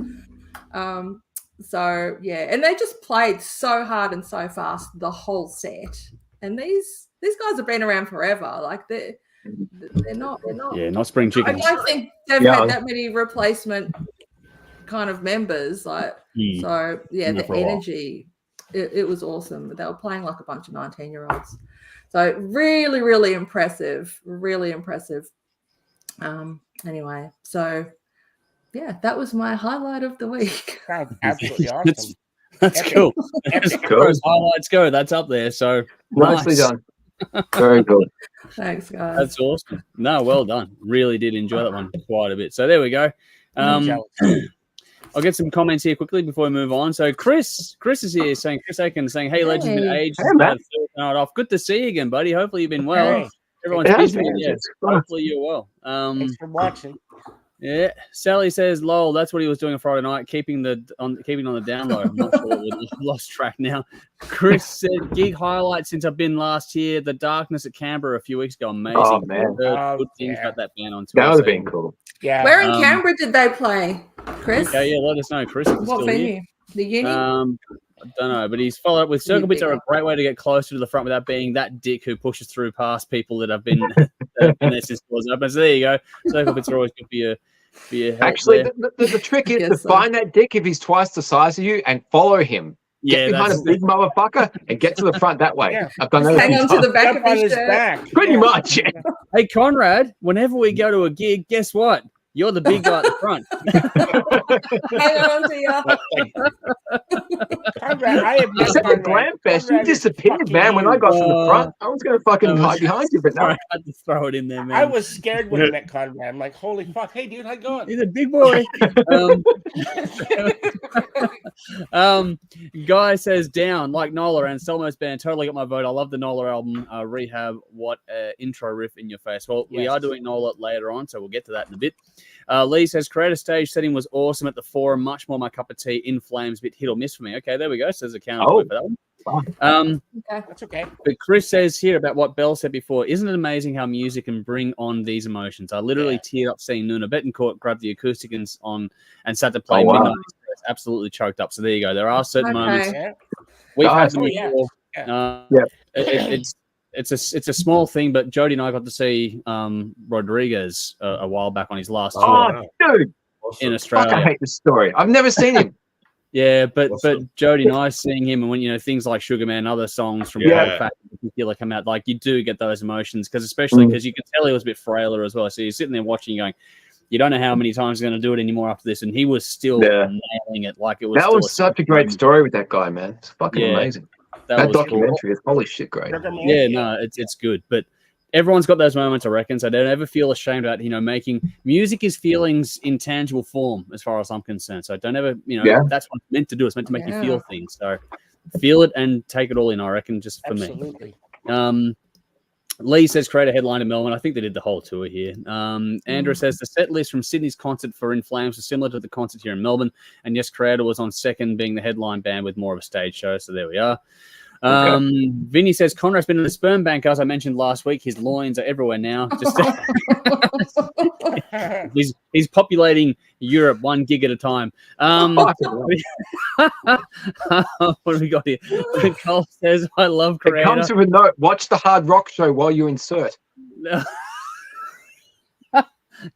D: So yeah, and they just played so hard and so fast the whole set. And these guys have been around forever. Like they're not
A: not spring chickens.
D: I don't think they've had that many replacement kind of members. Like so yeah, the energy, it was awesome. They were playing like a bunch of 19-year-olds. So really, really impressive. Really impressive. Anyway, so yeah, that was my highlight of the week.
C: Sounds absolutely awesome.
A: That's cool. As far as highlights go, that's up there. So
B: nicely done. Very good.
D: Thanks, guys.
A: That's awesome. No, well done. Really did enjoy that one quite a bit. So there we go. I'll get some comments here quickly before we move on. So Chris is here saying, Chris Aiken saying, hey, Legend been aged. Night off. Good to see you again, buddy. Hopefully you've been well. Hey. Everyone's busy. Yeah. Hopefully you're well.
C: Thanks for watching.
A: Yeah, Sally says, "Lol, that's what he was doing on Friday night, keeping on the down low." I'm not sure, we've lost track now. Chris said, "Gig highlights since I've been last year. The Darkness at Canberra a few weeks ago, amazing.
B: Oh man,
A: good things about that band on tour.
B: That would have been cool.
C: Yeah.
D: Where in Canberra did they play, Chris?
A: Okay, yeah, let us know, Chris.
D: What venue? The uni?
A: I don't know, but he's followed up with circle pits are a great way to get closer to the front without being that dick who pushes through past people that have been there since doors open. So there you go. Circle pits are always good for you.
B: Actually, the trick is to find that dick if he's twice the size of you and follow him. Get behind a big motherfucker and get to the front that way.
C: Yeah.
B: I've done that.
D: Hang on to the back of his shirt.
B: Pretty much. Yeah.
A: Hey, Conrad, whenever we go to a gig, guess what? You're the big guy at the front.
D: Hang on to you.
C: Conrad, I have
B: except at Glam Fest, you disappeared, man. When I got to the front, I was going to fucking hide behind you, but no.
A: I had to throw it in there, man.
C: I was scared when I met Conrad. I'm like, holy fuck. Hey, dude, how you going?
A: He's a big boy. Guy says, down, like Nola and Selmo's band. Totally got my vote. I love the Nola album. Rehab, what intro riff in your face. Well, we are doing Nola later on, so we'll get to that in a bit. Lee says, creative stage setting was awesome at the Forum. Much more my cup of tea. In Flames, bit hit or miss for me. Okay, there we go. So there's a counter for that one.
C: Okay. That's okay.
A: But Chris says here about what Belle said before. Isn't it amazing how music can bring on these emotions? I literally teared up seeing Nuna Betancourt grab the acoustic and start to play Midnight Express. Absolutely choked up. So there you go. There are certain moments. We've had them before. It's a small thing, but Jody and I got to see Rodriguez a while back on his last tour
B: dude,
A: in Australia.
B: Fuck, I hate this story. I've never seen him.
A: Yeah, but
E: Awesome.
A: Jody and I seeing him, and when things like Sugar Man, other songs from
E: Yeah.
A: Fact in particular come out, like you do get those emotions especially because you can tell he was a bit frailer as well. So you're sitting there watching, going, you don't know how many times he's going to do it anymore after this, and he was still nailing it. Like it was.
B: That was such a great story with that guy, man. It's fucking amazing. That
A: was
B: documentary is holy shit great.
A: Yeah, no, it's good, but. Everyone's got those moments, I reckon, so don't ever feel ashamed about, making music is feelings in tangible form, as far as I'm concerned. So don't ever, that's what it's meant to do. It's meant to make you feel things. So feel it and take it all in, I reckon, just for
C: Absolutely.
A: me. Lee says, create a headline in Melbourne. I think they did the whole tour here. Andrew says, the set list from Sydney's concert for In Flames was similar to the concert here in Melbourne. And yes, Creator was on second, being the headline band with more of a stage show. So there we are. Vinny says Conrad's been in the sperm bank, as I mentioned last week. His loins are everywhere now. Just he's populating Europe 1 gig at a time. What have we got here? Cole says, I love Creator.
B: It comes with a note. Watch the Hard Rock Show while you insert.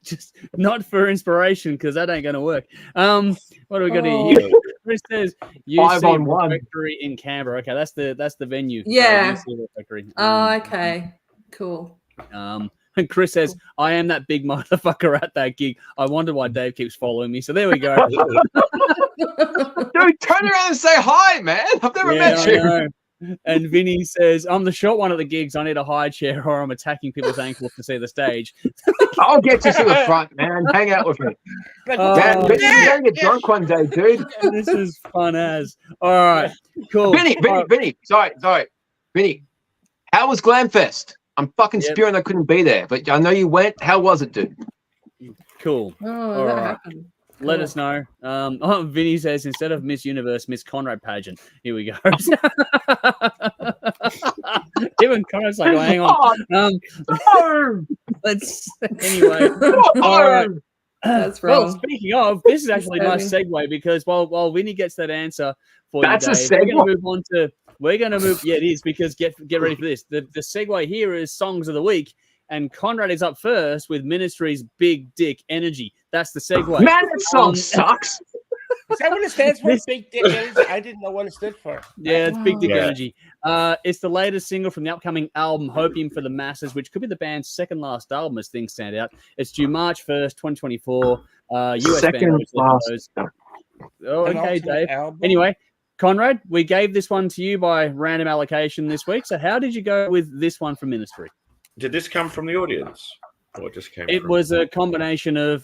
A: Just not for inspiration, because that ain't going to work. What do we got here? Chris says UC Refectory in Canberra. Okay, that's the venue.
D: Yeah.
A: Refectory.
D: Okay. Cool.
A: And Chris says, I am that big motherfucker at that gig. I wonder why Dave keeps following me. So there we go.
B: Dude, turn around and say hi, man. I've never met you.
A: And Vinny says, I'm the short one at the gigs. I need a high chair or I'm attacking people's ankles to see the stage.
B: I'll get you to the front, man. Hang out with me. Man, you're going to get drunk one day, dude.
A: This is fun as. All right, cool.
B: Vinny. Sorry. Vinny, how was Glamfest? I'm fucking spewing I couldn't be there, but I know you went. How was it, dude?
A: Cool.
D: All right. Happened.
A: Let us know. Vinny says, instead of Miss Universe, Miss Conrad pageant. Here we go. Even Conrad's like, hang on. Let's anyway. All right.
D: That's wrong.
A: Well, speaking of, this is actually a nice segue because while Vinny gets that answer for you, Dave,
B: we're going to
A: move on to. We're going to move. Yeah, it is, because get ready for this. The segue here is songs of the week. And Conrad is up first with Ministry's Big Dick Energy. That's the segue.
B: Man, that song sucks.
C: Is that what it stands for? Big Dick Energy? I didn't know what it stood for.
A: Yeah, it's Big Dick Energy. It's the latest single from the upcoming album, Hopium for the Masses, which could be the band's second last album as things stand out. It's due March 1st, 2024. US
B: second last.
A: Oh, okay, Dave. Album? Anyway, Conrad, we gave this one to you by random allocation this week. So how did you go with this one from Ministry?
E: Did this come from the audience? Or it just came
A: It
E: from...
A: was a combination of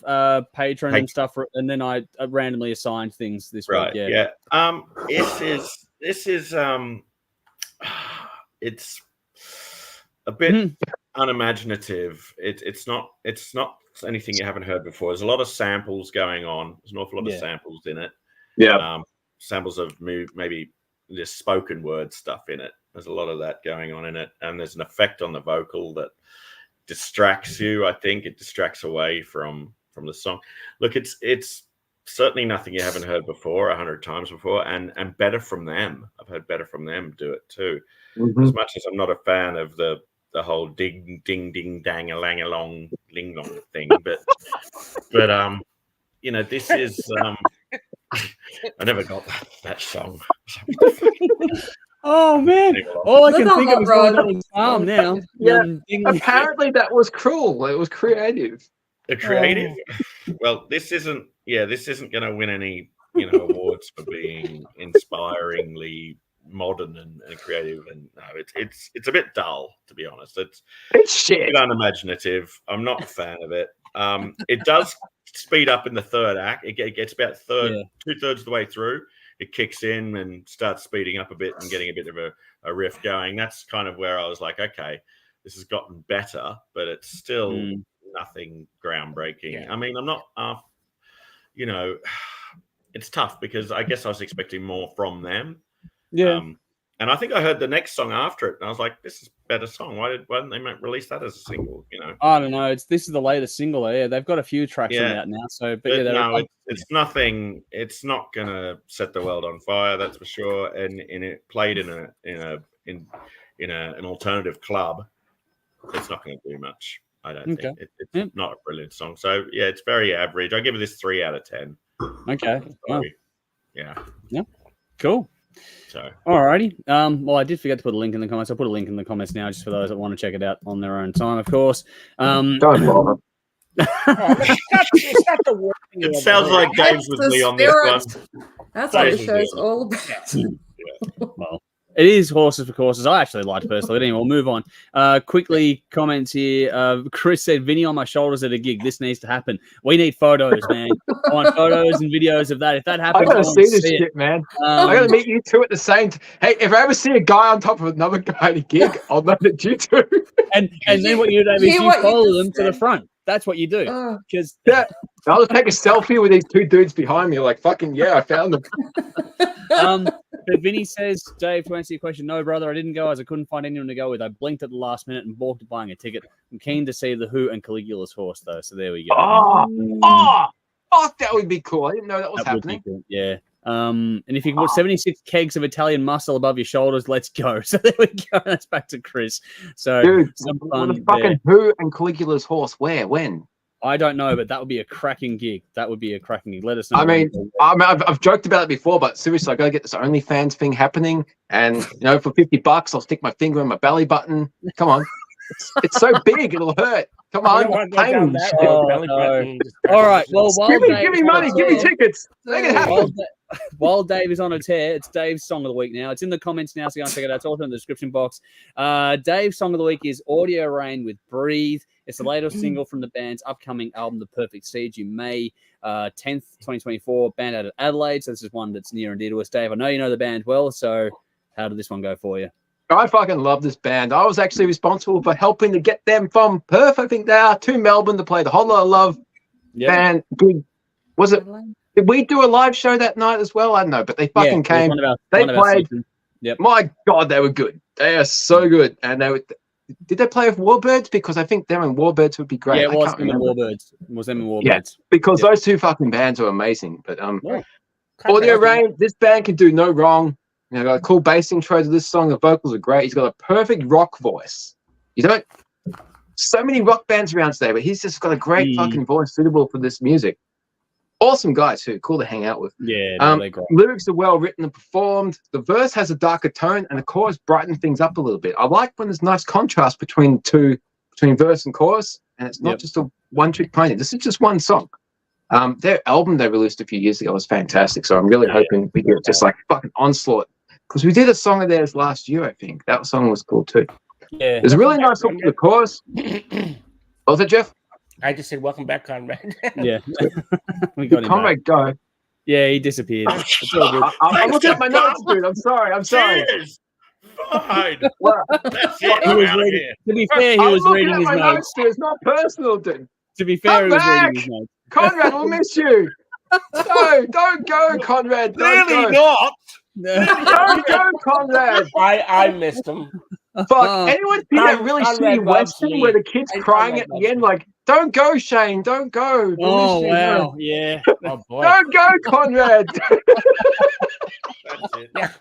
A: Patreon and stuff, and then I randomly assigned things this week. Yeah. This is it's a bit unimaginative. It's not anything you haven't heard before. There's a lot of samples going on. There's an awful lot of samples in it.
B: Yeah.
E: Samples of maybe this spoken word stuff in it. There's a lot of that going on in it, and there's an effect on the vocal that distracts you. I think it distracts away from the song. Look, it's certainly nothing you haven't heard before 100 times before, and better from them. I've heard better from them do it too. Mm-hmm. As much as I'm not a fan of the whole ding ding ding dang a lang along ling long thing, but this is I never got that song.
A: Oh man! All I can think of is $1 Palm now.
B: Yeah. Apparently that was cruel. It was creative.
E: Creative. Well, this isn't going to win any awards for being inspiringly modern and creative. And no, it's a bit dull, to be honest. It's
B: shit.
E: A bit unimaginative. I'm not a fan of it. It does speed up in the third act. It gets about 2/3 of the way through. It kicks in and starts speeding up a bit and getting a bit of a riff going. That's kind of where I was like, okay, this has gotten better, but it's still nothing groundbreaking. Yeah. I mean, I'm not, it's tough because I guess I was expecting more from them.
A: Yeah.
E: And I think I heard the next song after it, and I was like, "This is a better song. Why didn't they release that as a single?"
A: I don't know. This is the latest single. Yeah, they've got a few tracks on out now. So, but
E: it's nothing. It's not gonna set the world on fire, that's for sure. And it played in an alternative club. It's not going to do much. I don't think it's not a brilliant song. So yeah, it's very average. I give it this 3 out of 10.
A: Okay.
E: Yeah.
A: Cool.
E: So.
A: Alrighty. Well, I did forget to put a link in the comments. I'll put a link in the comments now, just for those that want to check it out on their own time, of course.
B: Don't bother.
C: It's not the worst thing
E: It sounds like Dave's with me on this one.
D: That's what the show's all about.
A: Well, it is horses for courses. I actually liked it personally. But anyway, we'll move on. Quickly, comments here. Chris said, Vinny on my shoulders at a gig. This needs to happen. We need photos, man. I want photos and videos of that. If that happens,
B: I gotta see this shit, man. I gotta meet you two at the same time. Hey, if I ever see a guy on top of another guy at a gig, I'll know that you two.
A: And then what you do, Dave, is you follow them to the front. That's what you do. Because
B: I'll just take a selfie with these two dudes behind me, like fucking I found them.
A: But Vinny says, Dave, to answer your question, no, brother, I didn't go as I couldn't find anyone to go with. I blinked at the last minute and balked at buying a ticket. I'm keen to see the Who and Caligula's horse, though. So there we go.
B: Fuck, that would be cool. I didn't know that was happening.
A: Cool. Yeah. And if you can put 76 kegs of Italian muscle above your shoulders, let's go. So there we go. That's back to Chris. So
B: dude,
A: some fun
B: the fucking Who and Caligula's horse, where, when?
A: I don't know, but that would be a cracking gig. That would be a cracking gig. Let us know.
B: I mean, I've joked about it before, but seriously, I got to get this OnlyFans thing happening. And, for $50, I'll stick my finger in my belly button. Come on. It's so big, it'll hurt. Come on. Pain.
A: All right. Well,
B: give me money. Give me tickets. Make it happen.
A: While Dave is on a tear, it's Dave's song of the week now. It's in the comments now, so go and check it out. It's also in the description box. Dave's song of the week is Audio Rain with Breathe. It's the latest single from the band's upcoming album, The Perfect Siege, in May 10th, 2024. Band out of Adelaide, so this is one that's near and dear to us. Dave, I know you know the band well, so how did this one go for you?
B: I fucking love this band. I was actually responsible for helping to get them from Perth, I think they are, to Melbourne to play the Whole Lot of Love band. Was it? Did we do a live show that night as well? I don't know, but they fucking came. They played.
A: Yep.
B: My God, they were good. They are so good. And they were. Did they play with Warbirds? Because I think them and Warbirds would be great.
A: Yeah, it was them and Warbirds. It was them and Warbirds.
B: Yeah, because those two fucking bands are amazing. But Audio Rain, this band can do no wrong. Got a cool bass intro to this song. The vocals are great. He's got a perfect rock voice. So many rock bands around today, but he's just got a great fucking voice suitable for this music. Awesome guy too. Cool to hang out with.
A: Yeah, they're great.
B: Lyrics are well written and performed. The verse has a darker tone, and the chorus brightens things up a little bit. I like when there's nice contrast between verse and chorus, and it's not just a one-trick pony. This is just one song. Their album they released a few years ago was fantastic, so I'm really hoping we get just like fucking onslaught. Because we did a song of theirs last year, I think. That song was cool too.
A: Yeah.
B: There's a really nice hook to the chorus. What was it, Jeff?
C: I just said, welcome back, Conrad.
A: Yeah. We got him
B: Conrad
A: back. Yeah, he disappeared. It's all good.
B: I'm looking at my notes, dude. I'm sorry.
E: Cheers. Fine.
B: Well,
E: that's it.
A: To be fair, he was reading his notes.
B: It's not personal, dude.
A: To be fair, he was reading his notes.
B: Conrad, we'll miss you. No, don't go, Conrad.
E: Really not.
B: Don't go, Conrad.
C: I missed him.
B: Fuck. Anyone see that really shitty Western where the kid's crying at the end? Like, don't go, Shane. Don't go.
A: Oh, wow. Yeah.
C: Oh, boy.
B: Don't go, Conrad.
E: That's it.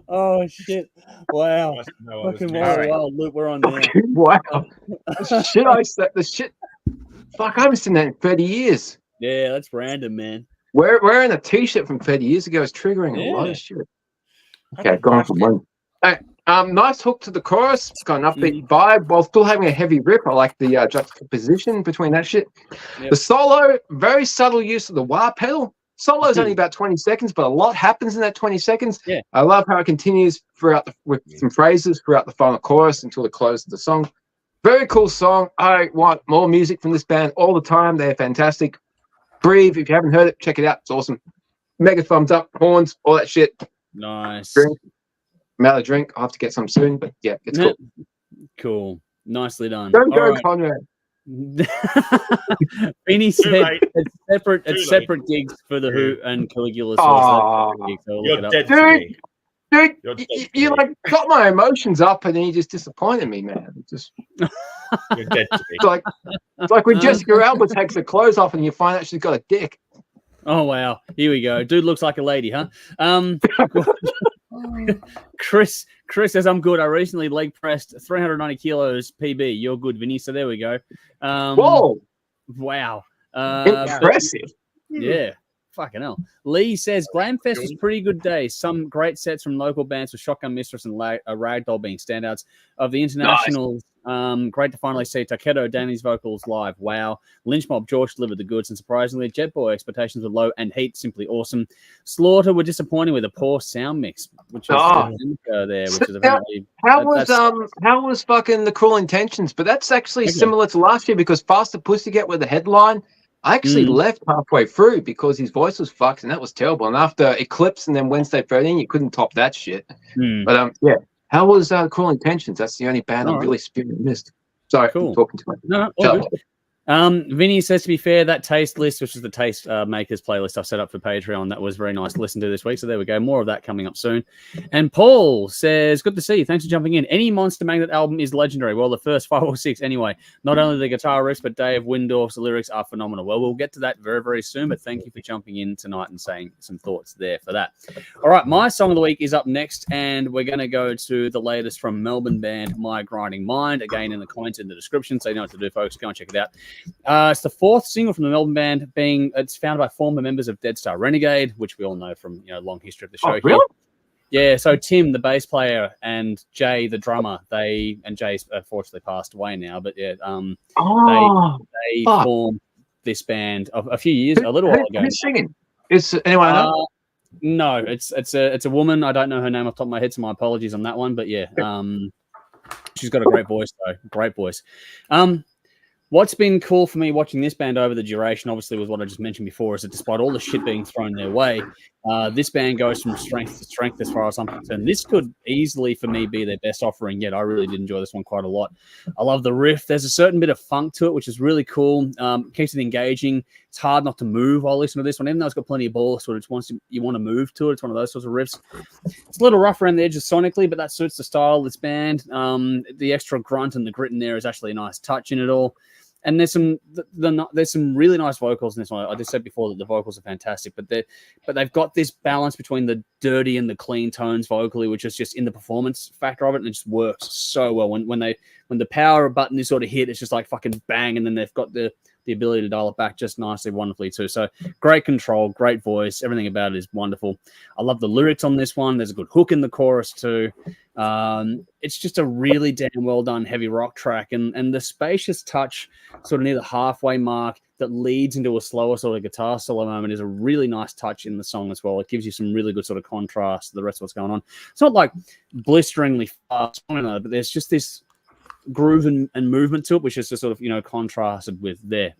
A: Oh, shit. Wow. Fucking wild loop we're on now.
B: Wow. The shit. Fuck, I haven't seen that in 30 years.
A: Yeah, that's random, man.
B: Wearing a t-shirt from 30 years ago is triggering a lot of shit. Okay, gone for one. Nice hook to the chorus. It's got an upbeat vibe while still having a heavy rip. I like the juxtaposition between that shit. Yep. The solo, very subtle use of the wah pedal. Solo is only about 20 seconds, but a lot happens in that 20 seconds.
A: Yeah.
B: I love how it continues with some phrases throughout the final chorus until the close of the song. Very cool song. I want more music from this band all the time. They're fantastic. Breathe. If you haven't heard it, check it out. It's awesome. Mega thumbs up, horns, all that shit.
A: Nice.
B: I'm out of drink. I'll have to get some soon, but yeah, it's cool.
A: Cool. Nicely done.
B: Don't go, Conrad.
A: Benny said it's separate gigs for the Who and Caligula.
E: You're dead to me.
B: Dude, you like got my emotions up and then you just disappointed me, man.
E: You're dead to me.
B: It's like when Jessica Alba takes her clothes off and you find out she's got a dick.
A: Oh wow, here we go. Dude looks like a lady, huh? Chris says I'm good. I recently leg pressed 390 kilos PB. You're good, Vinny. So there we go.
B: Whoa!
A: Wow.
B: Impressive.
A: Yeah. Fucking hell. Lee says, Glamfest was a pretty good day. Some great sets from local bands with Shotgun Mistress and Ragdoll being standouts. Of the internationals, great to finally see Takedo Danny's vocals live. Wow. Lynch Mob, George delivered the goods, and surprisingly, Jet Boy expectations were low and Heat simply awesome. Slaughter were disappointing with a poor sound mix, which was there, which is apparently
B: how was fucking The Cruel Intentions? But that's actually similar to last year because Faster Pussycat with the headline. I actually left halfway through because his voice was fucked and that was terrible. And after Eclipse and then Wednesday 13, you couldn't top that shit. But yeah. How was Cruel Intentions? That's the only band I'm really missed. Sorry, I'm talking to my.
A: No, Vinny says, to be fair, that taste list, which is the taste makers playlist I've set up for Patreon, that was very nice to listen to this week. So there we go. More of that coming up soon. And Paul says, good to see you. Thanks for jumping in. Any Monster Magnet album is legendary. Well, the first 5 or 6 anyway. Not only the guitar riffs, but Dave Windorf's lyrics are phenomenal. Well, we'll get to that very, very soon. But thank you for jumping in tonight and saying some thoughts there for that. All right, my song of the week is up next. And we're going to go to the latest from Melbourne band My Grinding Mind. Again, in the comments in the description. So you know what to do, folks. Go and check it out. It's the 4th single from the Melbourne band, it's founded by former members of Dead Star Renegade, which we all know from long history of the show.
B: Really?
A: Yeah, so Tim, the bass player, and Jay, the drummer, Jay's unfortunately passed away now, but yeah, they formed this band a few years, a little while ago.
B: Who's singing? Is anyone know?
A: No, it's a woman. I don't know her name off the top of my head, so my apologies on that one. But yeah, she's got a great voice though, great voice. What's been cool for me watching this band over the duration, obviously, was what I just mentioned before, is that despite all the shit being thrown their way, this band goes from strength to strength as far as I'm concerned. This could easily, for me, be their best offering yet. I really did enjoy this one quite a lot. I love the riff. There's a certain bit of funk to it, which is really cool. Keeps it engaging. It's hard not to move while listening to this one, even though it's got plenty of balls to it. You want to move to it. It's one of those sorts of riffs. It's a little rough around the edges sonically, but that suits the style of this band. The extra grunt and the grit in there is actually a nice touch in it all. And there's some really nice vocals in this one. I just said before that the vocals are fantastic, but they've got this balance between the dirty and the clean tones vocally, which is just in the performance factor of it, and it just works so well. When the power button is sort of hit, it's just like fucking bang, and then they've got the ability to dial it back just nicely, wonderfully too. So great control, great voice, everything about it is wonderful. I love the lyrics on this one. There's a good hook in the chorus too. It's just a really damn well done heavy rock track, and the spacious touch sort of near the halfway mark that leads into a slower sort of guitar solo moment is a really nice touch in the song as well. It gives you some really good sort of contrast to the rest of what's going on. It's not like blisteringly fast, but there's just this groove and movement to it, which is just sort of contrasted with there.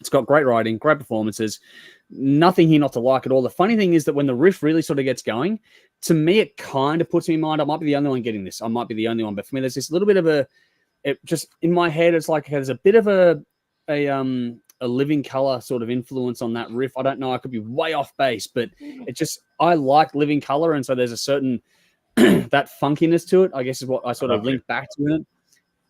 A: It's got great writing, great performances, nothing here not to like at all. The funny thing is that when the riff really sort of gets going, to me it kind of puts me in mind I might be the only one getting this. I might be the only one, but for me there's this little bit of it just in my head. It's like there's a bit of a Living Colour sort of influence on that riff. I don't know, I could be way off base, but I like Living Colour, and so there's a certain that funkiness to it, I guess, is what I sort of link back to it.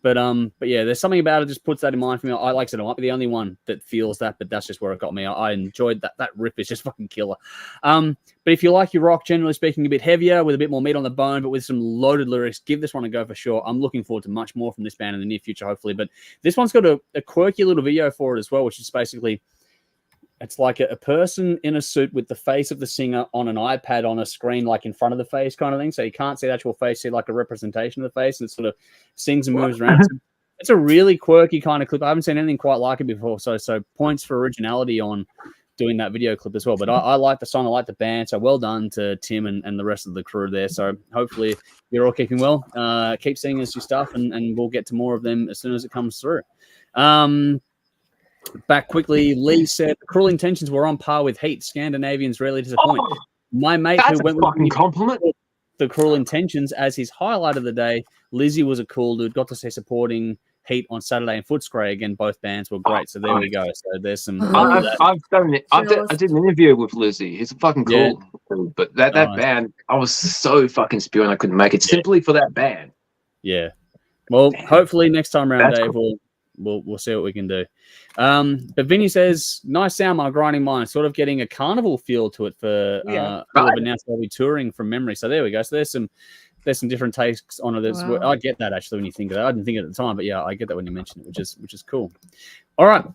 A: But yeah, there's something about it just puts that in mind for me. I like I said, I might be the only one that feels that, but that's just where it got me. I enjoyed that. That riff is just fucking killer. But if you like your rock, generally speaking, a bit heavier with a bit more meat on the bone, but with some loaded lyrics, give this one a go for sure. I'm looking forward to much more from this band in the near future, hopefully. But this one's got a quirky little video for it as well, which is basically it's like a person in a suit with the face of the singer on an iPad on a screen, like in front of the face kind of thing. So you can't see the actual face, see like a representation of the face, and it sort of sings and moves around. It's a really quirky kind of clip. I haven't seen anything quite like it before. So points for originality on doing that video clip as well. But I like the song. I like the band. So well done to Tim and the rest of the crew there. So hopefully you're all keeping well. Keep sending us your stuff, and we'll get to more of them as soon as it comes through. Back quickly, Lee said, Cruel Intentions were on par with Heat. Scandinavians rarely disappoint. My mate who went with me
B: compliment.
A: The Cruel Intentions as his highlight of the day, Lizzie was a cool dude. Got to see supporting Heat on Saturday in Footscray. Again, both bands were great. So there we go. So there's some.
B: I did an interview with Lizzie. He's a fucking cool. Yeah. But that band, I was so fucking spewing I couldn't make it simply for that band.
A: Yeah. Well, hopefully next time around, Dave, we'll see what we can do. But Vinny says, nice sound, My Grinding Mind, sort of getting a carnival feel to it for but now they'll be touring from memory. So there we go. So there's some different takes on it. Wow. I get that actually when you think of that. I didn't think of it at the time, but yeah, I get that when you mention it, which is cool. All right.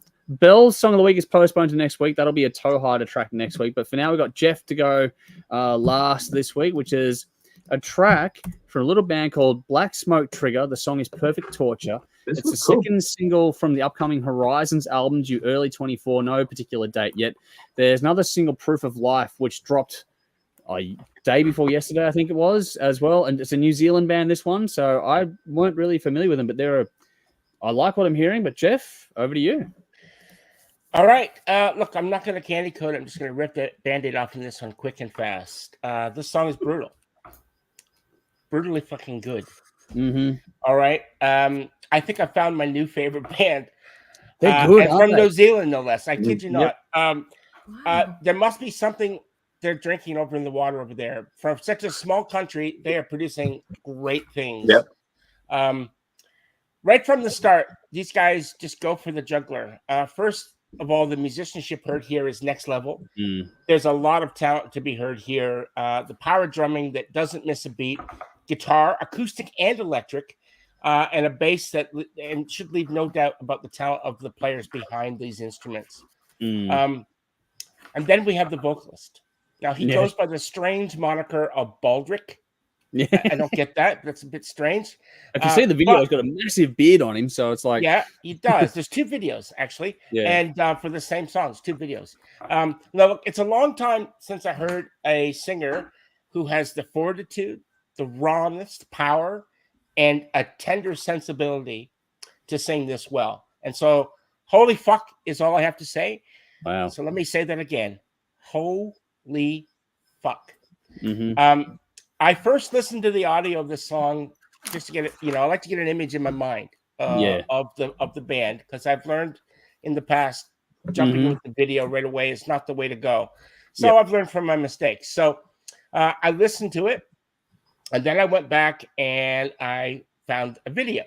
A: Bell's Song of the Week is postponed to next week. That'll be a toe harder track next week. But for now, we've got Jeff to go last this week, which is a track from a little band called Black Smoke Trigger. The song is Perfect Torture. It's the second single from the upcoming Horizons album due early 24, no particular date yet. There's another single, Proof of Life, which dropped a day before yesterday, I think it was, as well. And it's a New Zealand band, this one. So I weren't really familiar with them, but I like what I'm hearing. But Jeff, over to you.
C: All right. Look, I'm not going to candy coat it. I'm just going to rip the Band-Aid off from this one quick and fast. This song is brutal. Brutally fucking good.
A: Mm-hmm.
C: All right. I think I found my new favorite band.
A: They're good,
C: and from New Zealand, no less. I kid you not.
D: Wow.
C: There must be something they're drinking over in the water over there. From such a small country, they are producing great things.
B: Yep.
C: Right from the start, these guys just go for the juggler. First of all, the musicianship heard here is next level. There's a lot of talent to be heard here. The power drumming that doesn't miss a beat, guitar, acoustic and electric, and a bass that should leave no doubt about the talent of the players behind these instruments. And then we have the vocalist. Now, he goes by the strange moniker of Baldrick.
A: Yeah.
C: I don't get that. That's a bit strange.
A: If you see the video, he's got a massive beard on him, so it's like...
C: Yeah, he does. There's 2 videos, actually.
A: Yeah.
C: And for the same songs, 2 videos. Now, look, it's a long time since I heard a singer who has the fortitude, the rawness, the power, and a tender sensibility to sing this well. And so, holy fuck is all I have to say.
A: Wow.
C: So let me say that again. Holy fuck.
A: Mm-hmm.
C: I first listened to the audio of this song just to get it, I like to get an image in my mind of the band, because I've learned in the past jumping with the video right away is not the way to go. So I've learned from my mistakes. So I listened to it, and then I went back and I found a video,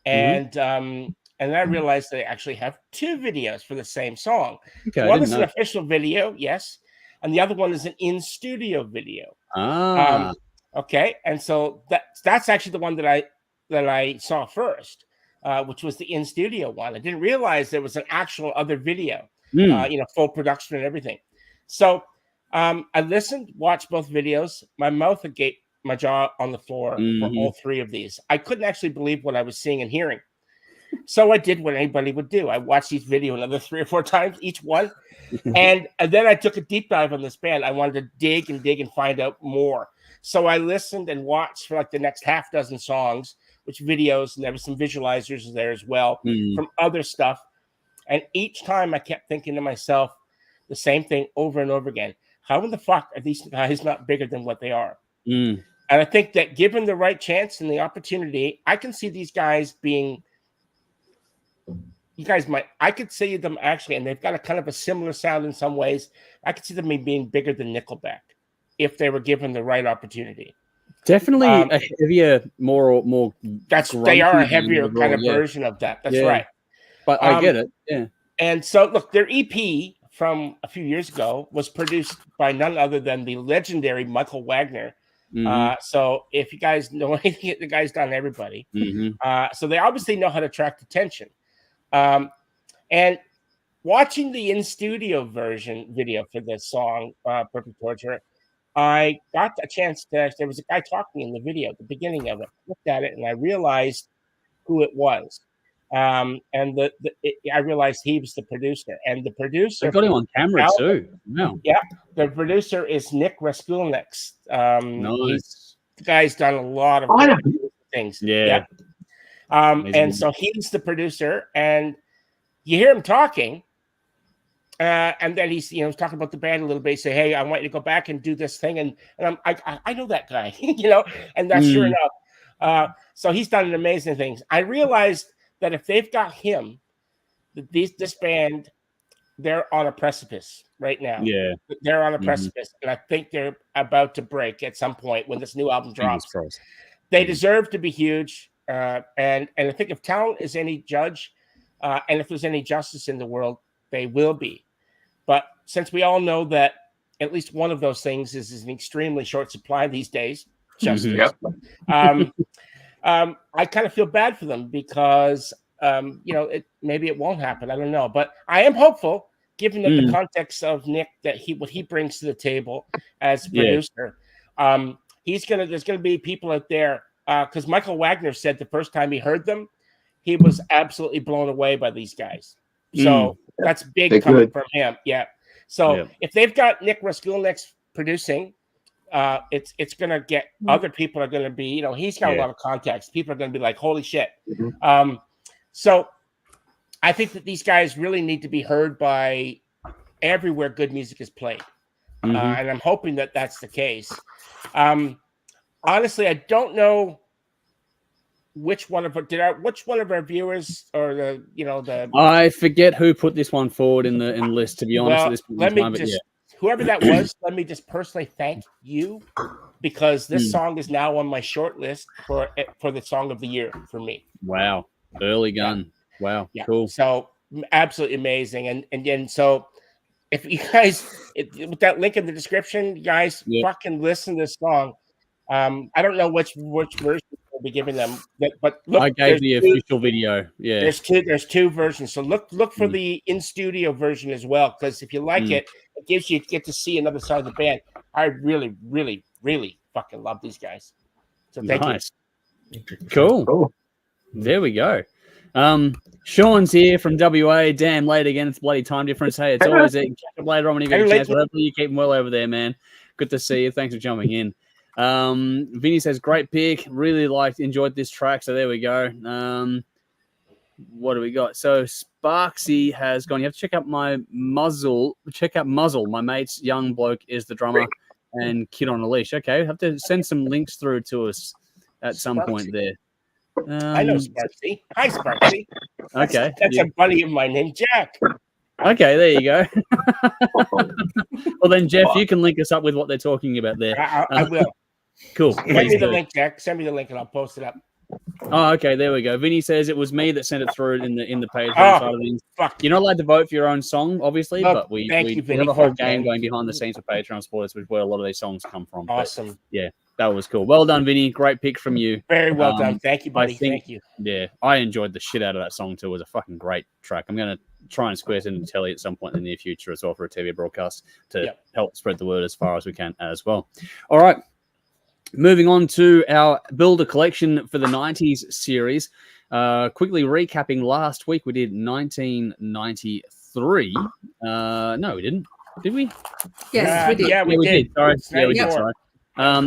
C: and then I realized they actually have 2 videos for the same song.
A: Okay,
C: one is an official video, yes, and the other one is an in-studio video. Okay, and so that's actually the one that I saw first, which was the in-studio one. I didn't realize there was an actual other video, full production and everything. So I listened, watched both videos. My mouth agape, my jaw on the floor for all 3 of these. I couldn't actually believe what I was seeing and hearing. So I did what anybody would do. I watched each video another 3 or 4 times, each one. and then I took a deep dive on this band. I wanted to dig and find out more. So I listened and watched for like the next half dozen songs, which videos, and there was some visualizers there as well from other stuff. And each time I kept thinking to myself the same thing over and over again. How in the fuck are these guys not bigger than what they are? And I think that given the right chance and the opportunity, I can see these guys being... I could see them actually, and they've got a kind of a similar sound in some ways. I could see them being bigger than Nickelback if they were given the right opportunity.
A: Definitely a heavier, more.
C: They are a heavier kind of version of that. That's right.
A: But I get it. Yeah.
C: And so, look, their EP from a few years ago was produced by none other than the legendary Michael Wagner. So if you guys know anything, the guy's done everybody. So they obviously know how to attract attention. And watching the in-studio version video for this song, Perfect Torture, I got a chance to, there was a guy talking in the video at the beginning of it. I looked at it and I realized who it was. And I realized he was the producer. And the producer...
A: I got him on camera too. Wow.
C: Yeah. The producer is Nick Raskulniks.
A: Nice.
C: The guy's done a lot of things.
A: Yeah.
C: And so he's the producer, and you hear him talking, and then he's talking about the band a little bit. He say, "Hey, I want you to go back and do this thing," and I know that guy, and that's sure enough. So he's done amazing things. I realized that if they've got him, this band, they're on a precipice right now. Yeah, they're on a precipice, and I think they're about to break at some point when this new album drops. They deserve to be huge. And I think if talent is any judge, and if there's any justice in the world, they will be. But since we all know that at least one of those things is an extremely short supply these days, justice, I kind of feel bad for them because maybe it won't happen. I don't know, but I am hopeful, given that the context of Nick, that what he brings to the table as a producer. There's gonna be people out there, because Michael Wagner said the first time he heard them, he was absolutely blown away by these guys. So that's big coming from him. Yeah. So if they've got Nick Raskulnik producing, it's gonna get other people are gonna be, he's got a lot of contacts. People are gonna be like, holy shit. So I think that these guys really need to be heard by everywhere good music is played. And I'm hoping that that's the case. Honestly, I don't know which one of our viewers or the
A: I forget who put this one forward in the list, to be honest. At this point
C: whoever that was, let me just personally thank you, because this song is now on my short list for the song of the year for me.
A: Wow, early gun. Wow, cool.
C: So absolutely amazing, and so if you guys, with that link in the description, you guys fucking listen to this song. I don't know which version we'll be giving them, but look,
A: I gave the official video. Yeah,
C: there's two versions. So look for the in studio version as well, because if you like it gives you get to see another side of the band. I really, really, really fucking love these guys. So thank you.
A: Cool. There we go. Sean's here from WA. Damn late again. It's bloody time difference. Hey, it's always catch up later on when you get a chance. Hopefully you keep them well over there, man. Good to see you. Thanks for jumping in. Vinny says, great pick. Really enjoyed this track. So there we go. What do we got? So Sparksy has gone, you have to check out Muzzle. My mate's young bloke is the drummer and Kid on a Leash. Okay. Have to send some links through to us at some point there.
C: I know Sparksy. Hi, Sparksy.
A: Okay.
C: That's a buddy of mine named Jack.
A: Okay, there you go. Well, then, Jeff, you can link us up with what they're talking about there.
C: I will.
A: Cool.
C: Send me the link, Jack. Send me the link, and I'll post it up.
A: Oh, okay. There we go. Vinny says it was me that sent it through in the page. Side of things.
C: Fuck.
A: You're not allowed to vote for your own song, obviously, but we have a whole game going behind the scenes for Patreon supporters, which is where a lot of these songs come from.
C: Awesome.
A: But, yeah, that was cool. Well done, Vinny. Great pick from you.
C: Very well done. Thank you, buddy. Thank you.
A: Yeah, I enjoyed the shit out of that song too. It was a fucking great track. I'm going to try and square it into telly at some point in the near future as well for a TV broadcast to help spread the word as far as we can as well. All right. Moving on to our Builder collection for the 90s series. Quickly recapping, last week we did 1993. No, we didn't. Did we?
D: Yes, we did.
C: Yeah, we did.
A: Sorry. Yeah, we did. Sorry.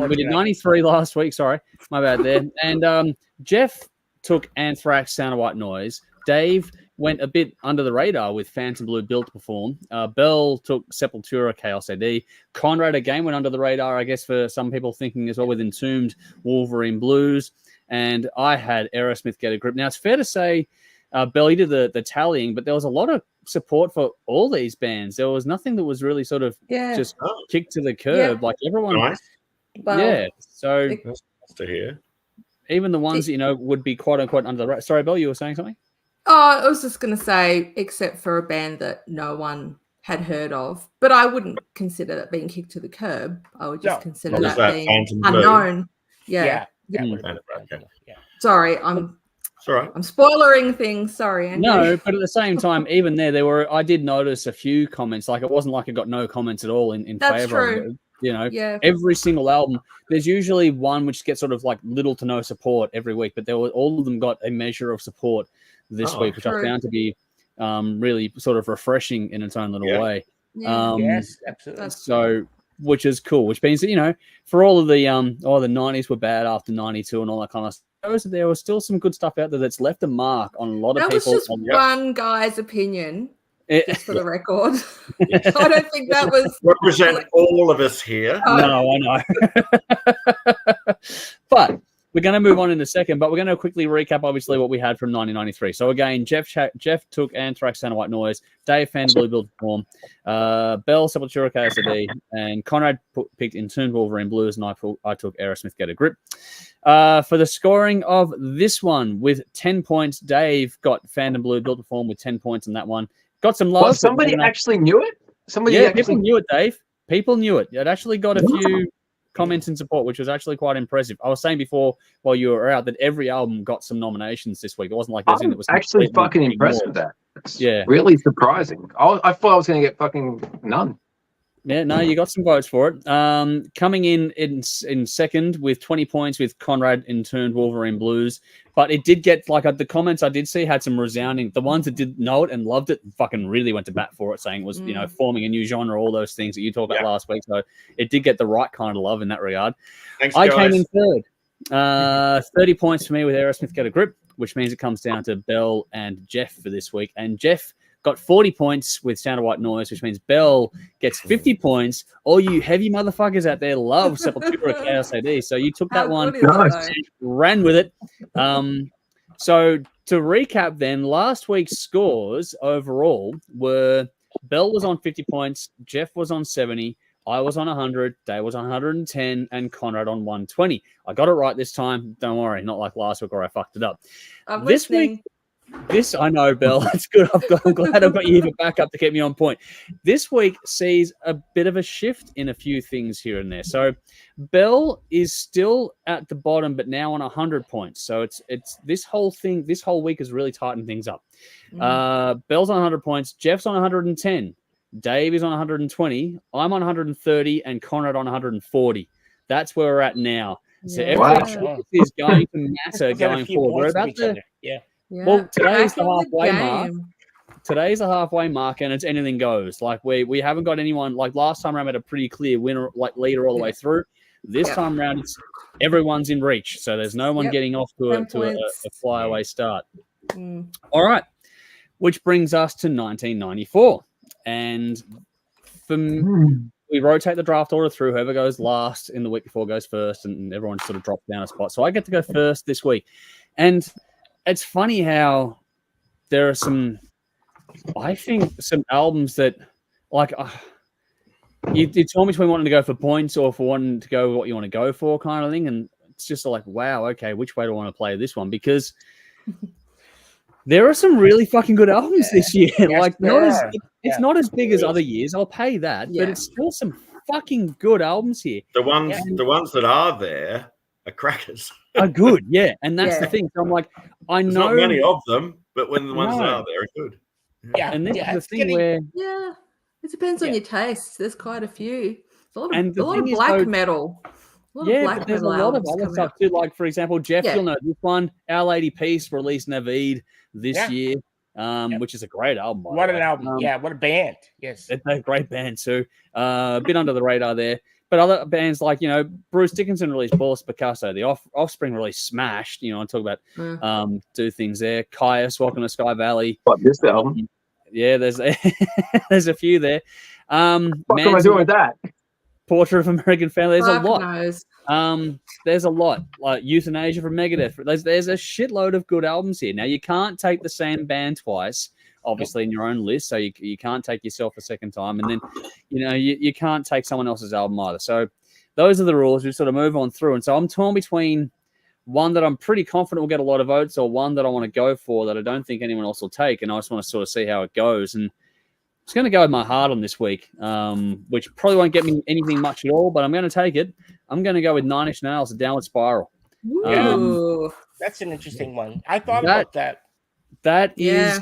A: We did 93 last week. Sorry. My bad there. And Jeff took Anthrax, Sound of White Noise. Dave went a bit under the radar with Phantom Blue Built to Perform. Bell took Sepultura, Chaos AD. Conrad again went under the radar, I guess, for some people thinking as well, with Entombed, Wolverine Blues. And I had Aerosmith, Get a Grip. Now, it's fair to say, Bell, you did the tallying, but there was a lot of support for all these bands. There was nothing that was really sort of just kicked to the curb. Like everyone.
E: Nice.
D: Well,
A: yeah. So
E: that's nice to hear.
A: Even the ones that, would be quote unquote under the radar. Sorry, Bell, you were saying something?
D: Oh, I was just going to say, except for a band that no one had heard of, but I wouldn't consider that being kicked to the curb. I would just consider that being unknown. Yeah. Sorry, I'm spoilering things. Sorry, Andrew.
A: No, but at the same time, even I did notice a few comments. Like it wasn't like I got no comments at all in favor of it. Every single album, there's usually one which gets sort of like little to no support every week, but all of them got a measure of support this week, which I found to be really sort of refreshing in its own little way.
C: Yes, absolutely.
A: So, which is cool, which means that, for all of the 90s were bad after 92 and all that kind of stuff, there was still some good stuff out there that's left a mark on a lot of people.
D: That was just one guy's opinion, just for the record. I don't think that was...
E: Represent all of us here.
A: No, I know. But... we're going to move on in a second, but we're going to quickly recap, obviously, what we had from 1993. So, again, Jeff took Anthrax, Sound of White Noise, Dave Phantom Blue Built to Perform, Bell, Sepultura, KSD, and Conrad picked Entombed, Wolverine Blues, and I took Aerosmith, Get a Grip. For the scoring of this one, with 10 points, Dave got Phantom Blue Built to Perform with 10 points on that one. Got some love.
B: Well, somebody actually knew it?
A: People knew it, Dave. People knew it. It actually got a few comments in support, which was actually quite impressive. I was saying before while you were out that every album got some nominations this week. It wasn't like there's
B: I'm
A: that was
B: actually fucking
A: ignored.
B: impressed with that. It's really surprising. I thought I was going to get fucking none.
A: Yeah, no, you got some votes for it. Coming in second with 20 points with Conrad in Turned Wolverine Blues. But it did get, like, the comments I did see had some resounding. The ones that did know it and loved it fucking really went to bat for it, saying it was, you know, forming a new genre, all those things that you talked about last week. So it did get the right kind of love in that regard.
E: Thanks,
A: I
E: guys.
A: came in third. 30 points for me with Aerosmith Get a Grip, which means it comes down to Bell and Jeff for this week. And Jeff got 40 points with Sound of White Noise, which means Bell gets 50 points. All you heavy motherfuckers out there love Sepultura Chaos AD. So you took that one, ran with it. So to recap then, last week's scores overall were Bell was on 50 points, Jeff was on 70, I was on 100, Dave was on 110, and Conrad on 120. I got it right this time. Don't worry, not like last week where I fucked it up.
D: I'm
A: this
D: listening.
A: week, I know, Bell. That's good. I'm glad I've got you even back up to keep me on point. This week sees a bit of a shift in a few things here and there. So Bell is still at the bottom, but now on 100 points. So it's this whole week has really tightened things up. Bell's on 100 points. Jeff's on 110. Dave is on 120. I'm on 130, and Conrad on 140. That's where we're at now. So every shift is going to matter going forward. We're about to.
C: Yeah.
A: Well, today's the halfway mark. Today's the halfway mark, and it's anything goes. Like we haven't got anyone like last time around. We had a pretty clear winner, like leader all the way through. This time around, it's everyone's in reach, so there's no one getting off to a flyaway start. All right, which brings us to 1994, and we rotate the draft order through. Whoever goes last in the week before goes first, and everyone sort of drops down a spot. So I get to go first this week, and it's funny how there are some albums that, like, you told me between wanting to go for points or for wanting to go what you want to go for kind of thing. And it's just like, wow, okay, which way do I want to play this one? Because there are some really fucking good albums this year. Yes, like, it's not as big as other years. I'll pay that, but it's still some fucking good albums here.
E: The ones that are there are crackers.
A: Are good, and that's the thing. So I'm like, There's
E: not many of them, but when the ones that are there are good.
A: And this is the thing where
D: it depends on your tastes. There's quite a few. There's a lot of
A: black
D: metal.
A: But there's a lot of other stuff too. Like, for example, Jeff, you'll know this one. Our Lady Peace released Naveed this year, which is a great album.
C: What an album! What a band! Yes,
A: they're a great band too. A bit under the radar there. But other bands like, Bruce Dickinson released Boris Picasso. The Offspring released Smashed. I talk about do things there. Caius, Welcome to Sky Valley.
B: What, this album?
A: There's there's a few there.
B: What am I doing with that?
A: Portrait of American Family. There's a lot. There's a lot. Like Euthanasia from Megadeth. There's a shitload of good albums here. Now, you can't take the same band twice, obviously, in your own list, so you can't take yourself a second time, and then you can't take someone else's album either. So those are the rules. We sort of move on through, and so I'm torn between one that I'm pretty confident will get a lot of votes, or one that I want to go for that I don't think anyone else will take, and I just want to sort of see how it goes. And I'm just going to go with my heart on this week, which probably won't get me anything much at all, but I'm going to take it. I'm going to go with Nine Inch Nails, A Downward Spiral.
C: That's an interesting one. I thought about that.
A: That is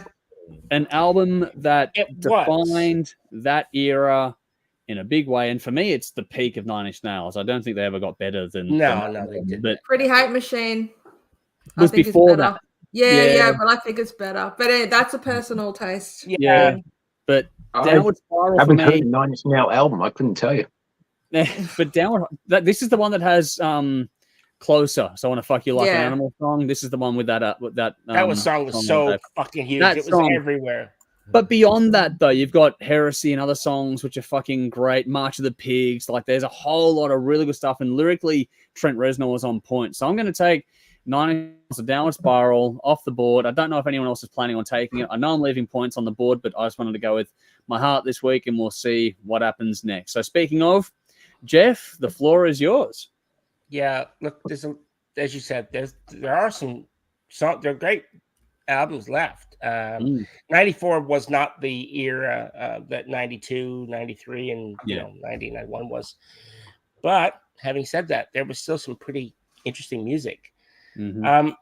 A: an album that defined that era in a big way, and for me, it's the peak of Nine Inch Nails. I don't think they ever got better than
C: they didn't.
A: But
D: Pretty Hate Machine
A: was before that.
D: But I think it's better. But that's a personal taste.
A: But Downward Spiral.
B: I haven't heard a Nine Inch Nails album. I couldn't tell you.
A: But this is the one that has Closer. So I Want to Fuck You Like an Animal song. This is the one with that. That
C: song was so fucking huge. It was everywhere.
A: But beyond that, though, you've got Heresy and other songs which are fucking great. March of the Pigs. Like, there's a whole lot of really good stuff. And lyrically, Trent Reznor was on point. So I'm going to take Nine Inch Nails, A Downward Spiral off the board. I don't know if anyone else is planning on taking it. I know I'm leaving points on the board, but I just wanted to go with my heart this week, and we'll see what happens next. So speaking of, Jeff, the floor is yours.
C: Yeah, look, as you said, there are some there are great albums left. 94 was not the era that 92, 93, and 90, 91 was. But having said that, there was still some pretty interesting music.
A: Mhm.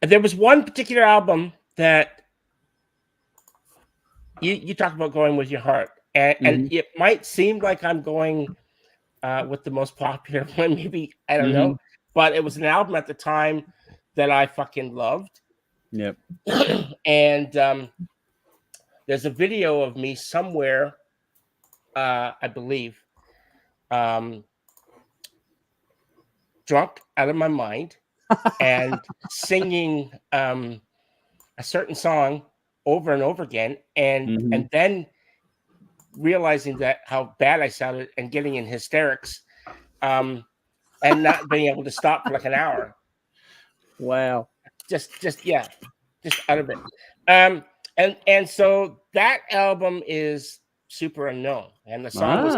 C: There was one particular album that you talk about going with your heart, and it might seem like I'm going with the most popular one, maybe, I don't know, but it was an album at the time that I fucking loved.
A: Yep.
C: And there's a video of me somewhere, I believe, drunk out of my mind and singing a certain song over and over again, and then realizing that how bad I sounded and getting in hysterics, and not being able to stop for like an hour.
A: Wow.
C: Just out of it. And so that album is Super Unknown, and the song was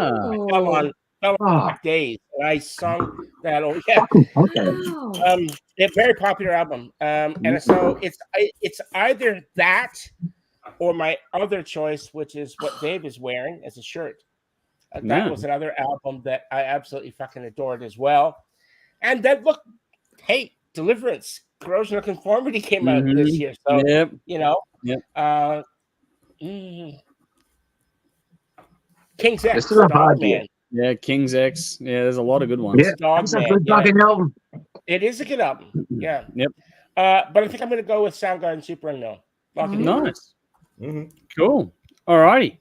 C: fell on days, and I sung that. Oh yeah, a very popular album. And so it's either that or my other choice, which is what Dave is wearing as a shirt. That was another album that I absolutely fucking adored as well. And then look, hey, Deliverance, Corrosion of Conformity came out this year, so you know, King's X, Dogman.
A: Yeah, King's X. Yeah, there's a lot of good ones.
B: Yeah, that's a good fucking album.
C: It is a good album. Yeah.
A: Yep.
C: But I think I'm going to go with Soundgarden Super Unknown.
A: Nice. Cool. All righty.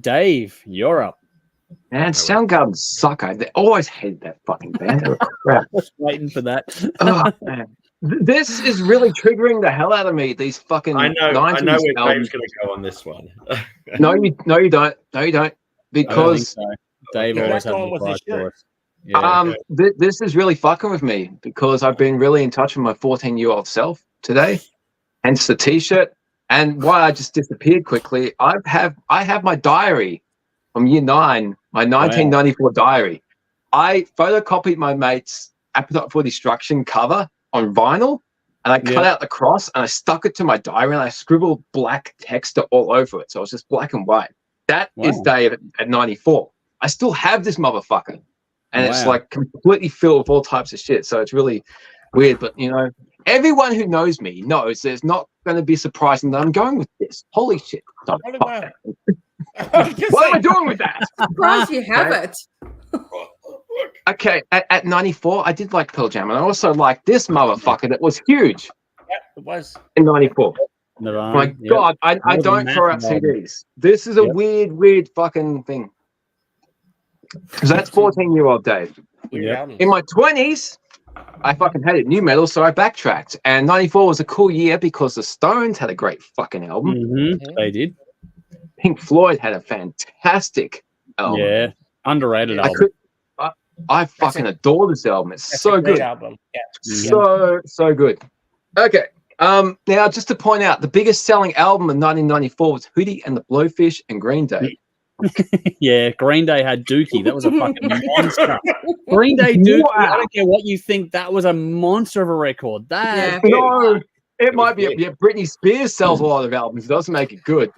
A: Dave, you're up.
B: Man, Soundgarden suck. I always hated that fucking band. They were crap.
A: Just waiting for that.
B: Oh, man. This is really triggering the hell out of me. These fucking
E: I know where
B: albums.
E: Dave's going to go on this one.
B: No, you don't. No, you don't. Because
A: Dave always has the prize for us. Yeah.
B: This is really fucking with me because I've been really in touch with my 14-year-old self today, hence the T-shirt. And why I just disappeared quickly, I have my diary from year 9, my 1994 diary. I photocopied my mate's Appetite for Destruction cover on vinyl, and I cut out the cross and I stuck it to my diary and I scribbled black text all over it. So it was just black and white. That is Dave at 94. I still have this motherfucker. And it's like completely filled with all types of shit. So it's really weird. But, you know, everyone who knows me knows there's not going to be surprising that I'm going with this. Holy shit. What am I doing with that?
D: Surprised you have it.
B: Okay, at 94, I did like Pearl Jam. And I also liked this motherfucker that was huge.
C: Yeah, it was.
B: In 94.
A: Nirvana,
B: my God, I don't throw out CDs. This is a weird fucking thing. Because that's 14-year-old Dave. In my 20s, I fucking hated new metal, so I backtracked. And 94 was a cool year because the Stones had a great fucking album.
A: They did.
B: Pink Floyd had a fantastic album.
A: Yeah, underrated album.
B: I fucking adore this album. It's so good.
C: Album. Yeah.
B: So good. Okay. Now, just to point out, the biggest selling album in 1994 was Hootie and the Blowfish and Green Day.
A: Yeah, Green Day had Dookie. That was a fucking monster. Green Day Dookie. Wow. I don't care what you think. That was a monster of a record.
B: No, it might be. Yeah, Britney Spears sells a lot of albums. It doesn't make it good.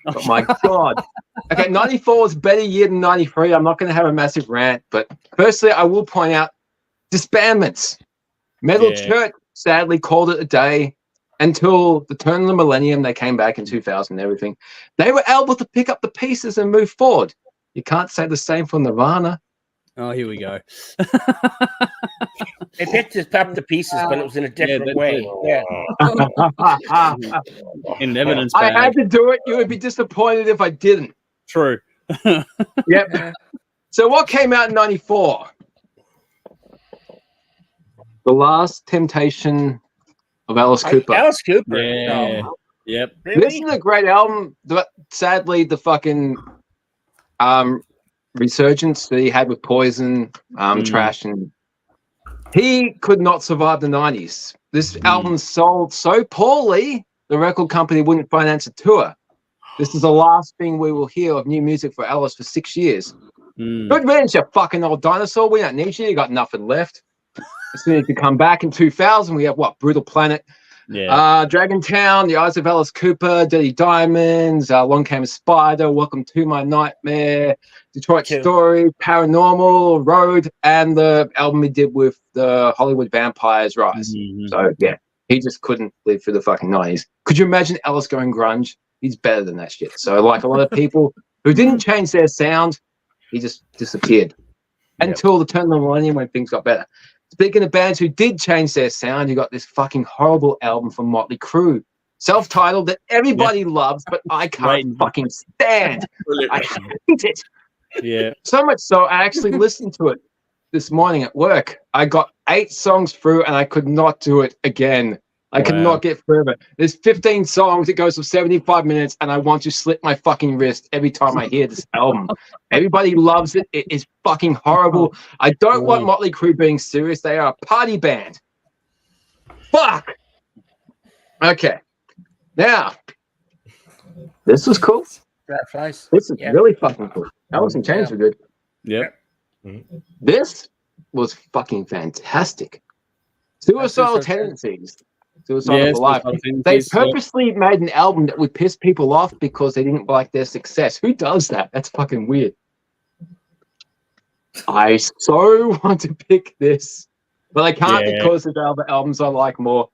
B: Oh my God. Okay, 94 was a better year than 93. I'm not going to have a massive rant, but firstly, I will point out disbandments. Metal Church sadly called it a day until the turn of the millennium. They came back in 2000 and everything. They were able to pick up the pieces and move forward. You can't say the same for Nirvana.
A: Oh, here we go.
C: They picked up the pieces, but it was in a different way. Yeah.
A: In evidence.
B: I had to do it. You would be disappointed if I didn't.
A: True.
B: Yep. So what came out in 94? The Last Temptation of Alice Cooper.
C: Alice Cooper.
A: Yeah.
C: No.
A: Yep.
C: Really?
B: This is a great album, but sadly the fucking resurgence that he had with Poison, Trash, and he could not survive the 90s. This album sold so poorly, the record company wouldn't finance a tour. This is the last thing we will hear of new music for Alice for 6 years. Good riddance, you fucking old dinosaur. We don't need you. You got nothing left. As soon as you come back in 2000, we have what? Brutal Planet.
A: Yeah.
B: Dragon Town, The Eyes of Alice Cooper, Dirty Diamonds, Long Came a Spider, Welcome to My Nightmare, Detroit Story, Paranormal, Road, and the album he did with the Hollywood Vampires Rise. So yeah, he just couldn't live through the fucking 90s. Could you imagine Alice going grunge? He's better than that shit. So like a lot of people who didn't change their sound, he just disappeared until the turn of the millennium when things got better. Speaking of bands who did change their sound, you got this fucking horrible album from Motley Crue, self-titled, that everybody loves, but I can't fucking stand. I hate it.
A: Yeah.
B: So much so, I actually listened to it this morning at work. I got 8 songs through, and I could not do it again. I could not get further. There's 15 songs. It goes for 75 minutes, and I want to slit my fucking wrist every time I hear this album. Everybody loves it. It is fucking horrible. I don't want Motley Crue being serious. They are a party band. Fuck. Okay. Now, this was cool. This is really fucking cool. Alice in Chains were good.
A: Yep.
B: This was fucking fantastic. Suicidal Tendencies. Suicidal for Life. They purposely made an album that would piss people off because they didn't like their success. Who does that? That's fucking weird. I so want to pick this, but I can't because of other albums I like more.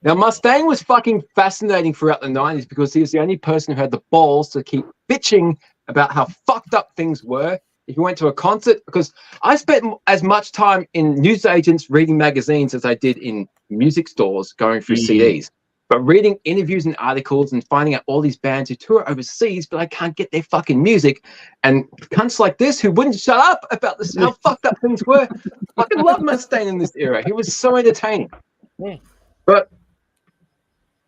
B: Now, Mustaine was fucking fascinating throughout the 90s because he was the only person who had the balls to keep bitching about how fucked up things were. If you went to a concert, because I spent as much time in newsagents reading magazines as I did in music stores going through CDs. But reading interviews and articles and finding out all these bands who tour overseas, but I can't get their fucking music. And cunts like this who wouldn't shut up about this, how fucked up things were. Fucking love Mustaine in this era. He was so entertaining. But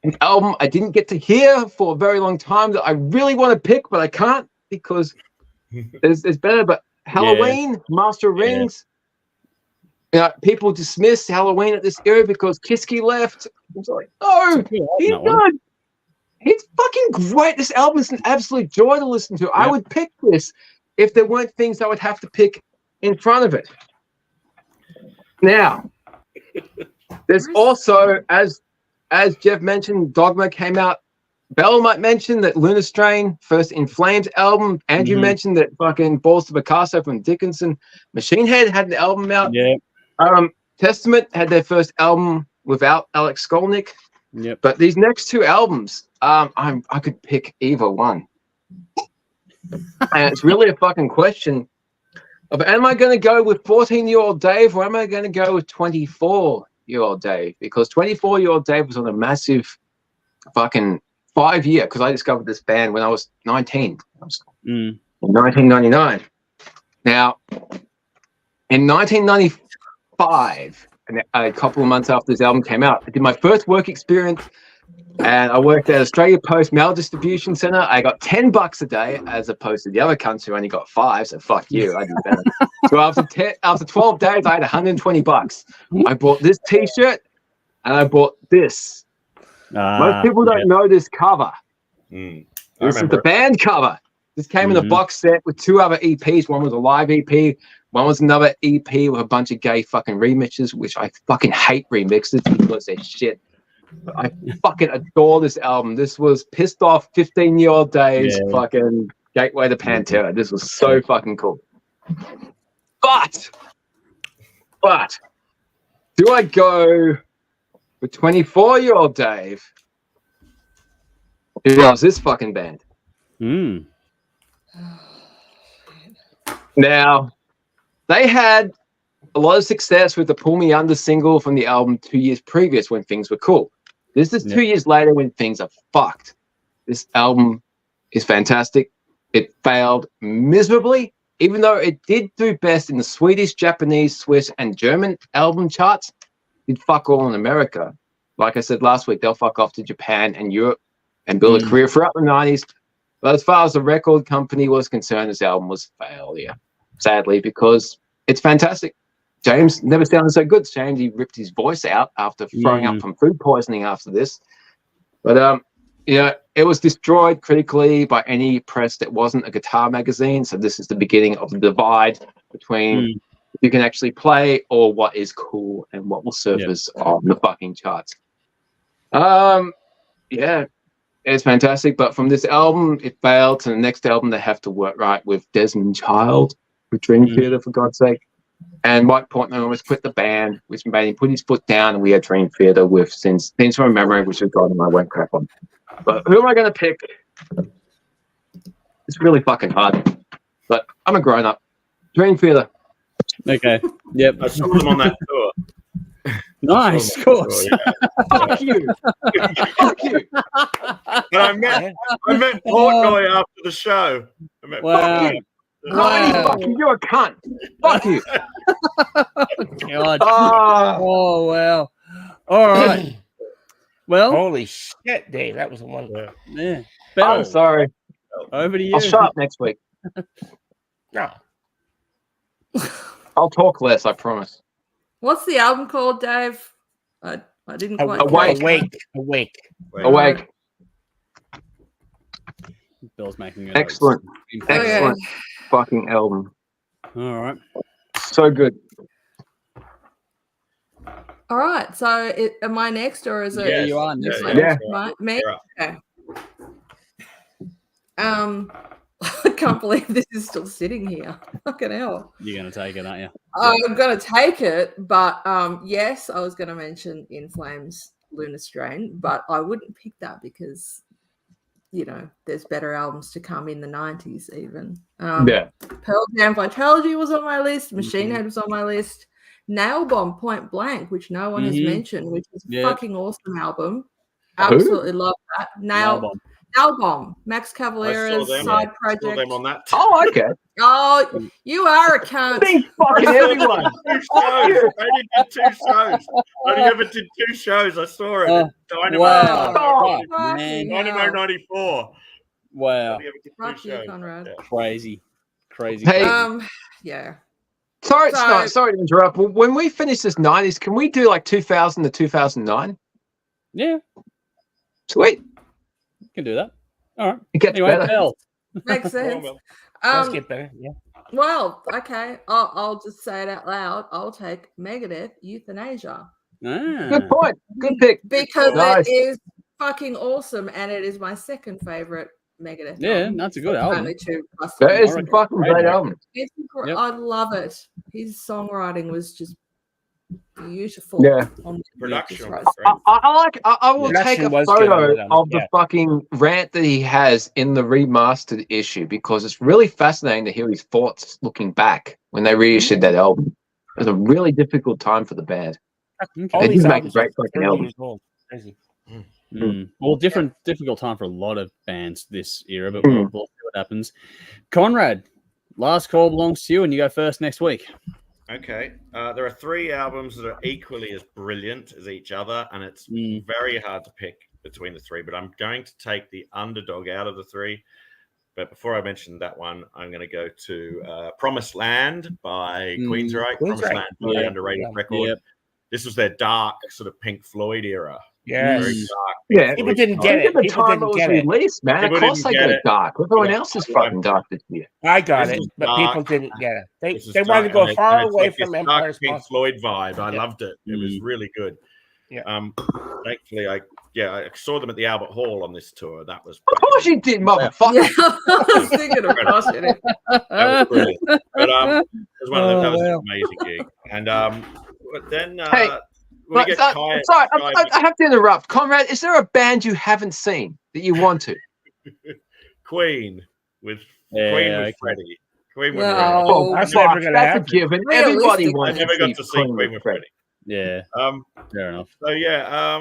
B: an album I didn't get to hear for a very long time that I really want to pick, but I can't because there's better. But Halloween, Master of Rings. You know, people dismiss Halloween at this era because Kiski left. I was like, no, he's good. He's fucking great. This album is an absolute joy to listen to. I would pick this if there weren't things I would have to pick in front of it. Now, there's also, as Jeff mentioned, Dogma came out. Bell might mention that Lunar Strain, first In Flames album. Andrew mentioned that fucking Balls to Picasso from Dickinson. Machine Head had an album out.
A: Yeah.
B: Testament had their first album without Alex Skolnick.
A: Yep.
B: But these next 2 albums, I could pick either one. And it's really a fucking question of, am I going to go with 14-year-old Dave or am I going to go with 24-year-old Dave? Because 24-year-old Dave was on a massive fucking 5-year, because I discovered this band when I was 19. In 1999. Now, in 1995, and a couple of months after this album came out, I did my first work experience, and I worked at Australia Post Mail Distribution Centre. I got $10 a day, as opposed to the other cunts who only got 5. So fuck you, I did better. So after 12 days, I had $120. I bought this T-shirt, and I bought this. Most people don't know this cover. This is the band cover. This came in a box set with 2 other EPs. One was a live EP. One was another EP with a bunch of gay fucking remixes, which I fucking hate remixes because they're shit. But I fucking adore this album. This was pissed off 15-year-old Dave's fucking gateway to Pantera. This was so fucking cool. But do I go with 24-year-old Dave, who loves this fucking band? Now, they had a lot of success with the Pull Me Under single from the album 2 years previous when things were cool. This is 2 years later when things are fucked. This album is fantastic. It failed miserably, even though it did do best in the Swedish, Japanese, Swiss, and German album charts. Did fuck all in America. Like I said last week, they'll fuck off to Japan and Europe and build a career throughout the 90s. But as far as the record company was concerned, this album was a failure, sadly, because it's fantastic. James never sounded so good. James, he ripped his voice out after throwing up from food poisoning after this. But, you know, it was destroyed critically by any press that wasn't a guitar magazine. So this is the beginning of the divide between you can actually play or what is cool and what will surface on the fucking charts. Yeah, it's fantastic. But from this album, it failed. To the next album, they have to work right with Desmond Child with Dream Theater, for God's sake. And Mike Portnoy almost quit the band, which made him put his foot down, and we had Dream Theater with Scenes from Memory, which is God, and I won't crap on. But who am I going to pick? It's really fucking hard. But I'm a grown up. Dream Theater.
A: Okay. Yep.
E: I saw them on that tour.
A: Nice. Of course.
B: Fuck you. Fuck you.
E: And I met Portnoy after the show. I met
A: Wow.
E: Portnoy.
B: Wow. Fuck you. You're a cunt. Fuck you.
A: God.
B: Oh.
A: Oh, wow. All right. Well,
C: Holy shit, Dave. That was a one.
A: yeah.
B: I'm sorry.
A: Over to you.
B: I'll shut up next week.
C: No.
B: I'll talk less, I promise.
D: What's the album called, Dave? I didn't quite
B: Awake.
C: Awake.
A: Bill's making it.
B: Excellent.
D: Okay.
B: Excellent fucking album.
A: All right.
B: So good.
D: All right. So am I next or is it?
A: Yeah, you are next.
B: Yeah.
D: Me?
E: Yeah.
D: Okay. I can't believe this is still sitting here. Fucking hell.
A: You're going to take it, aren't you?
D: I'm going to take it, but yes, I was going to mention In Flames, Lunar Strain, but I wouldn't pick that because, you know, there's better albums to come in the 90s even. Pearl Jam Vitalogy was on my list. Machine Head was on my list. Nail Bomb Point Blank, which no one has mentioned, which is a fucking awesome album. Absolutely love that. Nail Bomb, Max Cavalera's side project.
E: Saw them on that.
B: Oh, okay.
D: Oh, you are a cunt.
B: Thanks, fucking everyone.
E: I did 2 shows. I ever did 2 shows. I saw it. Dynamo.
A: Wow.
D: Oh,
A: Man.
E: Dynamo 94.
A: Wow.
E: I only ever did 2
D: Fuck you,
E: shows.
D: Conrad.
E: Yeah.
A: Crazy.
B: Hey.
D: Yeah.
B: Sorry
D: So-
B: to interrupt. Well, when we finish this 90s, can we do like 2000 to 2009?
A: Yeah.
B: Sweet.
A: You can do that. All right.
B: It gets
A: Anyway,
B: better.
A: Bill.
D: Makes sense.
C: Let's get better. Yeah.
D: Well, okay. I'll just say it out loud. I'll take Megadeth Euthanasia
B: Good point. Good pick.
D: because
B: Nice.
D: it is fucking awesome, and it is my second favorite Megadeth.
A: Yeah,
D: album.
A: that's a good album.
D: Only 2 plus
B: That
D: one.
B: is a fucking great album.
D: It's
A: Yep.
D: I love it. His songwriting was just beautiful.
B: Yeah.
D: On
E: Production was
D: right.
E: great.
B: I will
C: Production
B: take a
C: was good on
B: photo
C: that album,
B: of the
C: yeah.
B: fucking rant that he has in the remastered issue because it's really fascinating to hear his thoughts looking back when they reissued that album. It was a really difficult time for the band.
C: All
B: They
C: these
B: did make a
C: albums
B: great
C: are
B: fucking
C: 30
B: album.
C: years old. Crazy.
A: Well, difficult time for a lot of bands this era, but we'll see what happens. Conrad, last call belongs to you, and you go first next week.
E: Okay. There are 3 albums that are equally as brilliant as each other, and it's very hard to pick between the 3, but I'm going to take the underdog out of the 3. But before I mention that one, I'm going to go to Promised Land by Queensryche. Promised Land, very underrated record.
A: Yep.
E: This was their dark sort of Pink Floyd era.
C: Yes.
E: Very dark.
B: Yeah.
C: People didn't get
B: Look
C: it.
B: at the
C: People
B: time it
C: didn't
B: was
C: get it.
B: released, man.
E: People
B: Of course
E: didn't
B: they
E: get
B: got
E: it.
B: it dark. Everyone
E: Yeah.
B: else is fucking dark this year.
C: I got
E: This
C: it,
E: is
C: but
E: dark.
C: people didn't get it.
E: This is
C: They wanted to
E: dark,
C: go
E: and
C: far
E: it's
C: away
E: like
C: from
E: this
C: Empire
E: dark Pink
C: Response.
E: Floyd vibe. I
C: Yeah.
E: loved it. It was really good.
C: Yeah.
E: Thankfully, I saw them at the Albert Hall on this tour. That was
B: Of course you did, motherfucker.
D: Yeah, I was thinking of crossing it.
E: that was brilliant. But it was one of them. That was
A: wow.
E: an amazing gig. And but then
B: Hey,
E: we
B: But,
E: get
B: sorry,
E: Kai.
B: I have to interrupt. Conrad, is there a band you haven't seen that you want to?
E: Queen with
A: Yeah,
E: Queen with
A: okay.
E: Freddie. Queen with
D: No.
E: Freddie.
B: Oh,
C: That's
B: fuck,
C: never gonna
B: that's a
C: happen.
B: given.
D: Realistic.
B: Everybody
E: I
B: wants
E: never
B: to
E: got
B: see
E: to see Queen with Freddie.
A: Yeah, fair enough.
E: So yeah,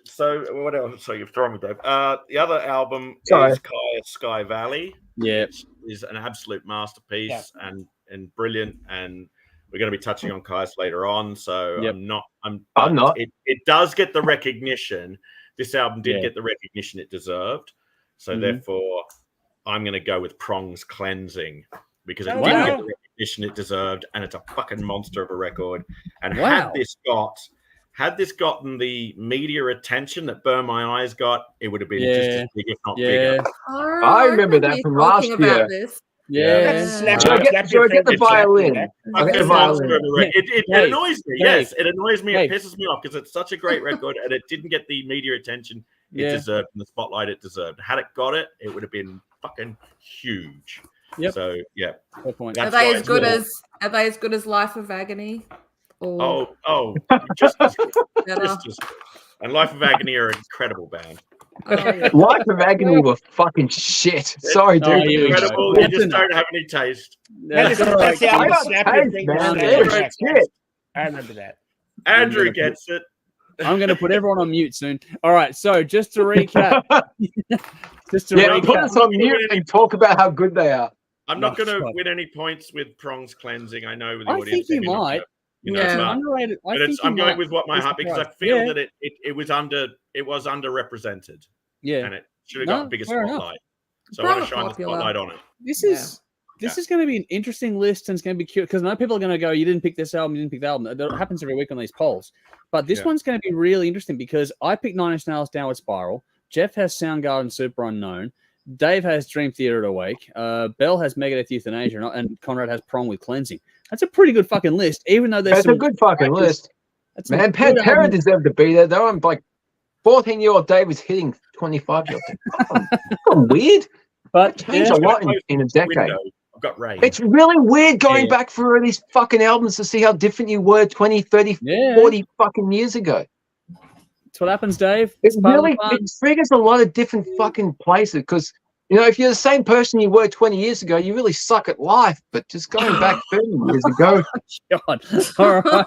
E: so what else? So you've thrown me, Dave. The other album
B: Sorry.
E: is Kai's Sky Valley.
A: Yeah.
E: Which is an absolute masterpiece and brilliant. And we're going to be touching on Kai's later on. So
A: Yep.
E: I'm
B: not.
E: It does get the recognition. This album did get the recognition it deserved. So therefore, I'm going to go with Prong's Cleansing because it
C: Oh,
E: didn't
C: wow.
E: get the recognition it deserved, and it's a fucking monster of a record. And
A: Wow.
E: had this gotten the media attention that Burn My Eyes got, it would have been just as big, if not bigger.
A: Yeah.
B: I remember that
D: you
B: from
D: talking
B: last
D: about
B: year.
D: this.
A: Yeah.
B: Should I get the violin?
E: I'll get the violin. It
A: Dave,
E: annoys me.
A: Dave,
E: Yes, it annoys me.
A: Dave.
E: It pisses me off because it's such a great record and it didn't get the media attention it deserved and the spotlight it deserved. Had it got it, it would have been fucking huge.
A: Yep.
E: So yeah.
A: Good point.
D: Are they as good as Life of Agony? Or
E: just
D: better?
E: and Life of Agony are an incredible band.
B: Life of Agony were fucking shit. Sorry, dude.
E: Incredible. You just don't have any taste.
C: That's the album to snap your fingers
B: man.
C: and
B: They were
C: check.
B: shit.
C: I remember that.
E: Andrew gets it.
A: I'm going to put everyone on mute soon. All right, so just to recap.
B: Put us on mute and talk about how good they are.
E: I'm not going to win any points with Prongs cleansing. I know the
A: I
E: audience.
A: think you might.
E: Underrated. I'm going with what my heart because I feel that it was underrepresented.
A: Yeah,
E: and it should have got a bigger spotlight. So I want to shine the spotlight on it.
A: This is going to be an interesting list, and it's going to be cute because I know people are going to go, "You didn't pick this album, you didn't pick that album." That happens every week on these polls, but this one's going to be really interesting because I picked Nine Inch Nails' Downward Spiral. Jeff has Soundgarden, Super Unknown. Dave has Dream Theater at Awake. Bell has Megadeth Euthanasia, and Conrad has Prong with Cleansing. That's a pretty good fucking list, even though there's
B: a good fucking list. Man, Pantera deserved to be there, though. I'm like 14-year-old Dave was hitting 25-year-old. Weird. But changed a lot in a decade.
E: I've got Ray.
B: It's really weird going back through these fucking albums to see how different you were 20, 30, 40 fucking years ago.
A: That's what happens, Dave.
B: It triggers a lot of different fucking places because, if you're the same person you were 20 years ago, you really suck at life. But just going back 30 years ago.
A: God. All right.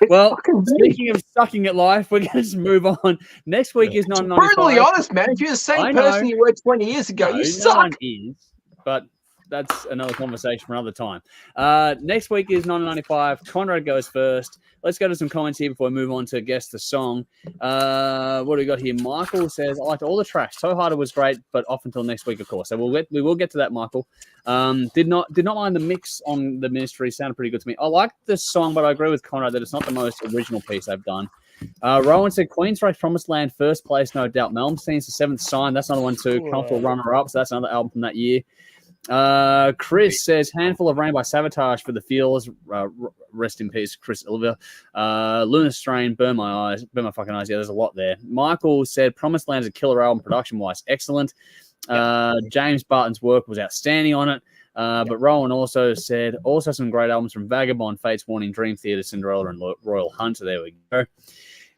A: Well, speaking of sucking at life, we're going to just move on. Next week is 995.
B: Brutally honest, man. If you're the same person you were 20 years ago, you suck.
A: But that's another conversation for another time. Next week is 995. Conrad goes first. Let's go to some comments here before we move on to guess the song. What do we got here? Michael says, I liked all the tracks. So Harder was great, but off until next week, of course. So we will get to that, Michael. Did not mind the mix on the Ministry. Sounded pretty good to me. I like this song, but I agree with Conrad that it's not the most original piece they've done. Rowan said, Queensryche, Promised Land, first place, no doubt. Malmsteen's The Seventh Sign. That's another one too. Comfortable runner-up. So that's another album from that year. Chris says Handful of Rain by Sabotage for the Feels. Rest in peace, Chris Ilva. Lunar Strain, Burn My Fucking Eyes. Yeah, there's a lot there. Michael said Promised Land is a killer album production-wise. Excellent. James Barton's work was outstanding on it. But Rowan also said some great albums from Vagabond, Fates Warning, Dream Theater, Cinderella, and Royal Hunter. There we go.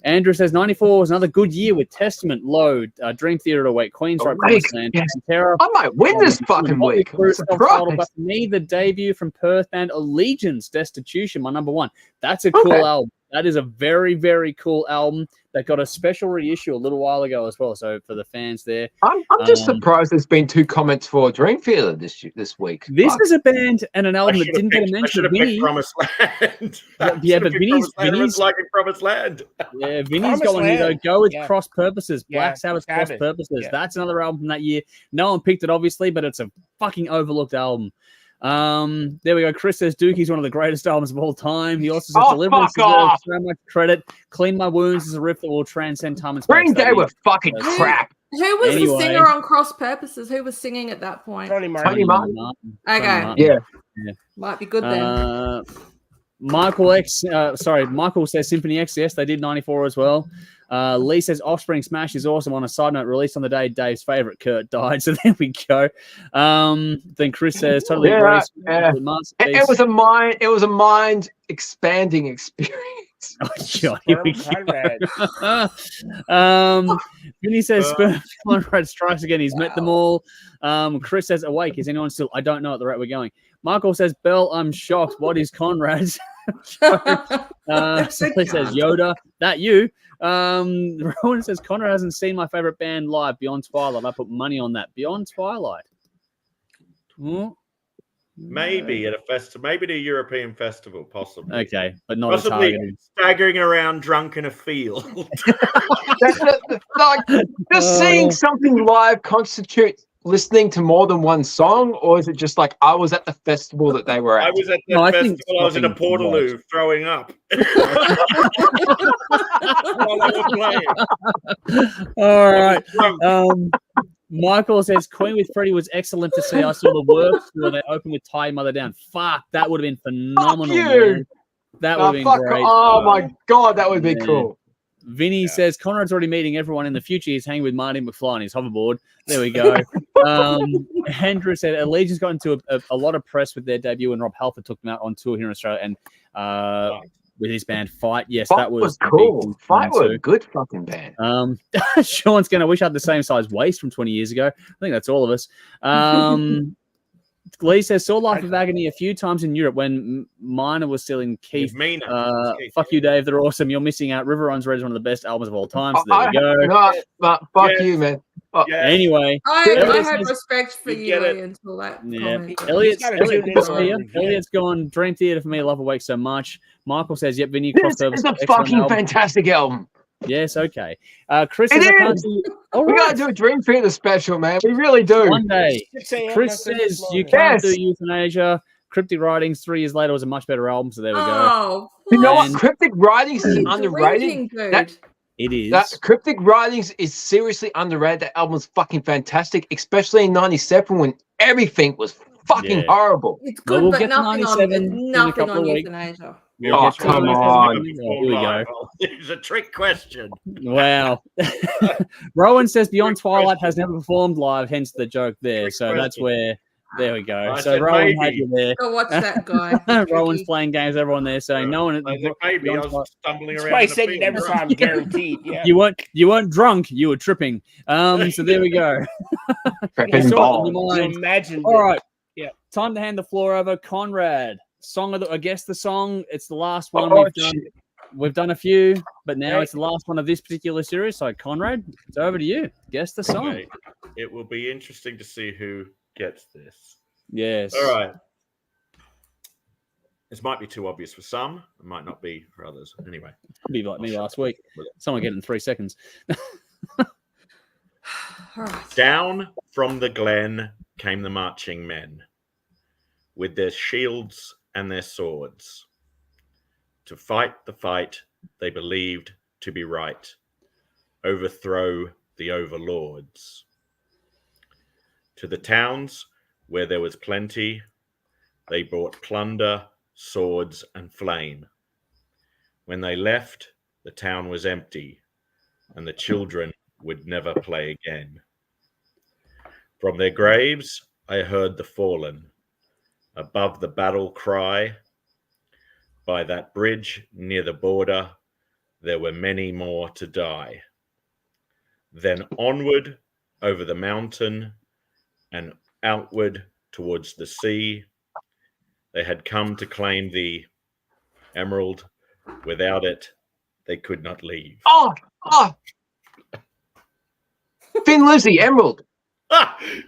A: Andrew says 94 was another good year with Testament, Load, Dream Theater to Wait, Queensryche, Promised Land, Terror.
B: I might win this fucking week.
A: But for me, the debut from Perth band Allegiance, Destitution, my number one. That's a cool album. That is a very, very cool album that got a special reissue a little while ago as well. So for the fans there,
B: I'm just surprised there's been 2 comments for Dream Theater this week.
A: This is a band and an album that didn't get a mention.
E: Vinny, Promised Land.
A: But Vinny's
E: liking Promised Land.
A: Yeah, Vinny's got one here though. Go with Cross Purposes, Black Sabbath Cross Purposes. That's another album from that year. No one picked it obviously, but it's a fucking overlooked album. There we go. Chris says Dookie's one of the greatest albums of all time. He also says Deliverance deserves so much credit. Clean My Wounds is a riff that will transcend time and space.
B: Green Day were fucking crap.
D: Who was the singer on Cross Purposes? Who was singing at that point?
C: Tony Martin.
D: Okay.
B: Yeah.
D: Might be good then.
A: Michael says Symphony X. Yes, they did 94 as well. Lee says Offspring Smash is awesome. On a side note, released on the day Dave's favorite Kurt died. So there we go. Then Chris says totally agrees.
B: It was a mind expanding experience.
A: Oh, God, here we go. Vinny says Conrad strikes again. He's met them all. Chris says Awake. Is anyone still? I don't know at the rate we're going. Michael says Bell. I'm shocked. What is Conrad's? Simply says Yoda. That you. Rowan says Conrad hasn't seen my favorite band live, Beyond Twilight. I put money on that. Beyond Twilight.
E: Maybe at a festival, maybe at a European festival, possibly.
A: Okay, but not
E: possibly staggering around drunk in a field.
B: Just seeing something live constitutes listening to more than one song, or is it just like I was at the festival that they were at?
E: I was at the festival. I was in a Portaloo throwing up while they were playing.
A: All right. Michael says Queen with Freddie was excellent to see. I saw the works where they opened with Tie Mother Down. Fuck, that would have been phenomenal.
B: Fuck you.
A: Man. That would have been great.
B: Oh my god, that would be cool.
A: Vinny says Conrad's already meeting everyone in the future. He's hanging with Marty McFly on his hoverboard. There we go. Andrew said Allegiance got into a lot of press with their debut when Rob Halford took them out on tour here in Australia and with his band Fight. Yes,
B: Fight
A: that was
B: cool. Fight was a good fucking band.
A: Sean's going to wish I had the same size waist from 20 years ago. I think that's all of us. Lee says, saw Life of Agony a few times in Europe when Minor was still in Keith. Fuck you, Dave. They're awesome. You're missing out. River Runs Red is one of the best albums of all time. So there we go.
B: No, but fuck you, man.
A: Anyway.
D: I had respect for you until that comment.
A: Elliot's gone Dream Theater for me. Love Awake so much. Michael says, yep, Vinny
B: crossover. It's a fucking fantastic album.
A: Yes, okay. Chris
B: says, we got to do a Dream Theater special, man. We really do.
A: One day. Chris says, you can't do Euthanasia. Cryptic Writings 3 years later was a much better album, so there we go.
B: You know what? Cryptic Writings is underrated.
A: It is.
B: Cryptic Writings is seriously underrated. That album was fucking fantastic, especially in 97 when everything was fucking horrible.
D: It's good, but nothing on Euthanasia.
B: Oh, come on.
A: Here we go.
E: It's a trick question.
A: Wow. Rowan says Beyond Twilight has never performed live, hence the joke there. So that's where, there we go. So Rowan had you there.
D: Go watch that guy.
A: Rowan's playing games, everyone there saying no one.
E: Maybe I was stumbling around.
C: I said you never saw him, guaranteed. Yeah.
A: You weren't drunk, you were tripping. So there we go.
C: Imagine.
A: All right. Yeah. Time to hand the floor over. Conrad. Song of the, I guess the song. It's the last one we've done. We've done a few, but now it's the last one of this particular series. So Conrad, it's over to you. Guess the song.
E: Okay. It will be interesting to see who gets this.
A: Yes.
E: All right. This might be too obvious for some. It might not be for others. Anyway.
A: Could be like me last week. Someone get it in 3 seconds.
E: Down from the glen came the marching men with their shields and their swords to fight the fight they believed to be right, overthrow the overlords. To the towns where there was plenty, they brought plunder, swords, and flame. When they left, the town was empty, and the children would never play again. From their graves, I heard the fallen, above the battle cry. By that bridge near the border, there were many more to die. Then onward over the mountain and outward towards the sea, they had come to claim the emerald. Without it, they could not leave.
B: Oh! Thin Lizzy, Emerald.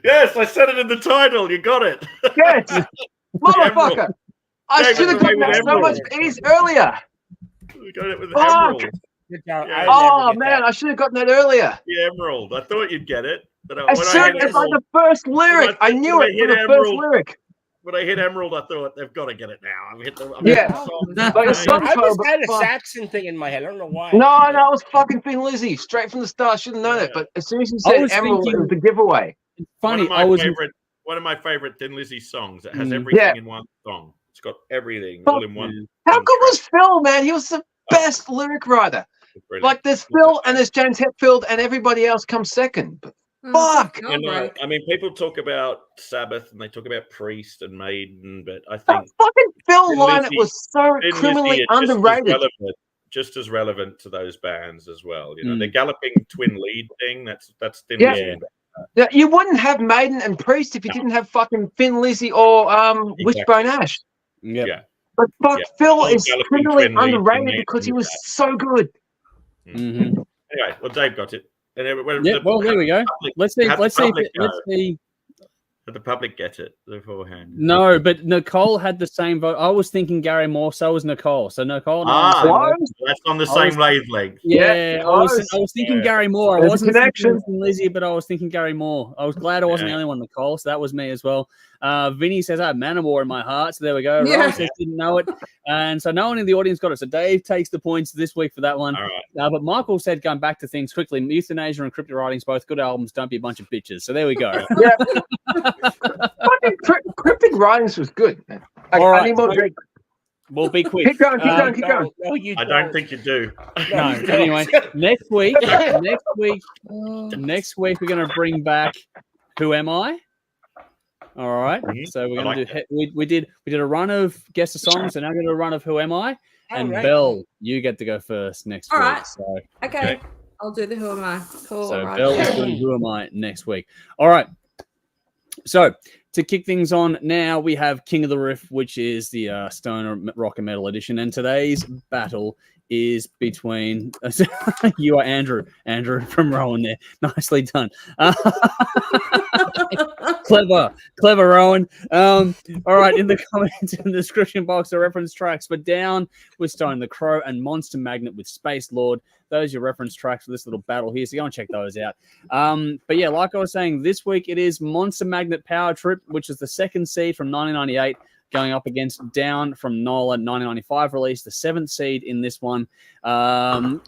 E: Yes, I said it in the title. You got it.
B: Yes. Motherfucker. I should have gotten that so much earlier.
E: We got it with Emerald.
B: Oh, man, I should have gotten that earlier.
E: The Emerald. I thought you'd get it. But
B: as soon as like the first lyric, I knew it was the first lyric.
E: When I hit Emerald, I thought they've got to get it now. I've hit the
C: I just had a Saxon thing in my head. I don't know why.
B: No, it was fucking Thin Lizzy. Straight from the start. I should have known it. But as soon as you said Emerald, it was the giveaway.
A: Funny.
E: One of my favorite Thin Lizzy songs. It has everything in one song. It's got everything all in one.
B: How good was Phil, man? He was the best lyric writer. Like there's Phil and there's James Hetfield and everybody else comes second. But fuck.
E: I mean, people talk about Sabbath and they talk about Priest and Maiden, but I think
B: fucking Phil Lynott was so criminally underrated.
E: Just as relevant to those bands as well. You know, the galloping twin lead thing. That's Thin Lizzy.
B: Yeah, you wouldn't have Maiden and Priest if you didn't have fucking Thin Lizzy or Wishbone Ash.
E: Yeah.
B: But Phil is criminally underrated because he was so good.
A: Mm-hmm.
E: Anyway, well, Dave got it. And
A: there we go. Let's see.
E: Did the public get it beforehand?
A: No, but Nicole had the same vote. I was thinking Gary Moore, so was Nicole. So Nicole,
E: That's on the same wavelength.
A: Yeah, I was thinking Gary Moore. I wasn't
B: connection.
A: thinking Lizzie, but I was thinking Gary Moore. I was glad I wasn't the only one, Nicole. So that was me as well. Vinny says I have Manowar in my heart. So there we go.
D: Yeah.
A: Rowan says didn't know it, and so no one in the audience got it. So Dave takes the points this week for that one.
E: All right.
A: But Michael said, going back to things quickly, Euthanasia and Cryptic Writings, both good albums. Don't be a bunch of bitches. So there we go.
B: Yeah. Fucking Cryptic Writings was good, man.
A: All right,
B: I need more drink.
A: We'll be quick.
B: Keep going.
C: No, you
E: I don't think you do.
A: No. Anyway, next week, we're gonna bring back Who Am I? All right. So we're gonna we did a run of Guess the Songs, and now we're gonna do a run of Who Am I? And Belle, you get to go first next week.
D: Right.
A: So
D: Okay. I'll do the Who Am I. Cool.
A: So
D: right.
A: Belle is doing Who Am I next week. All right. So to kick things on now, we have King of the Riff, which is the stoner rock and metal edition. And today's battle is between you are Andrew from Rowan there. Nicely done. Clever, Rowan. All right, in the comments in the description box are reference tracks. But down with Stone the Crow and Monster Magnet with Space Lord. Those are your reference tracks for this little battle here. So go and check those out. But yeah, like I was saying, this week it is Monster Magnet Powertrip, which is the second seed from 1998, going up against Down from NOLA 1995 release, the seventh seed in this one. Down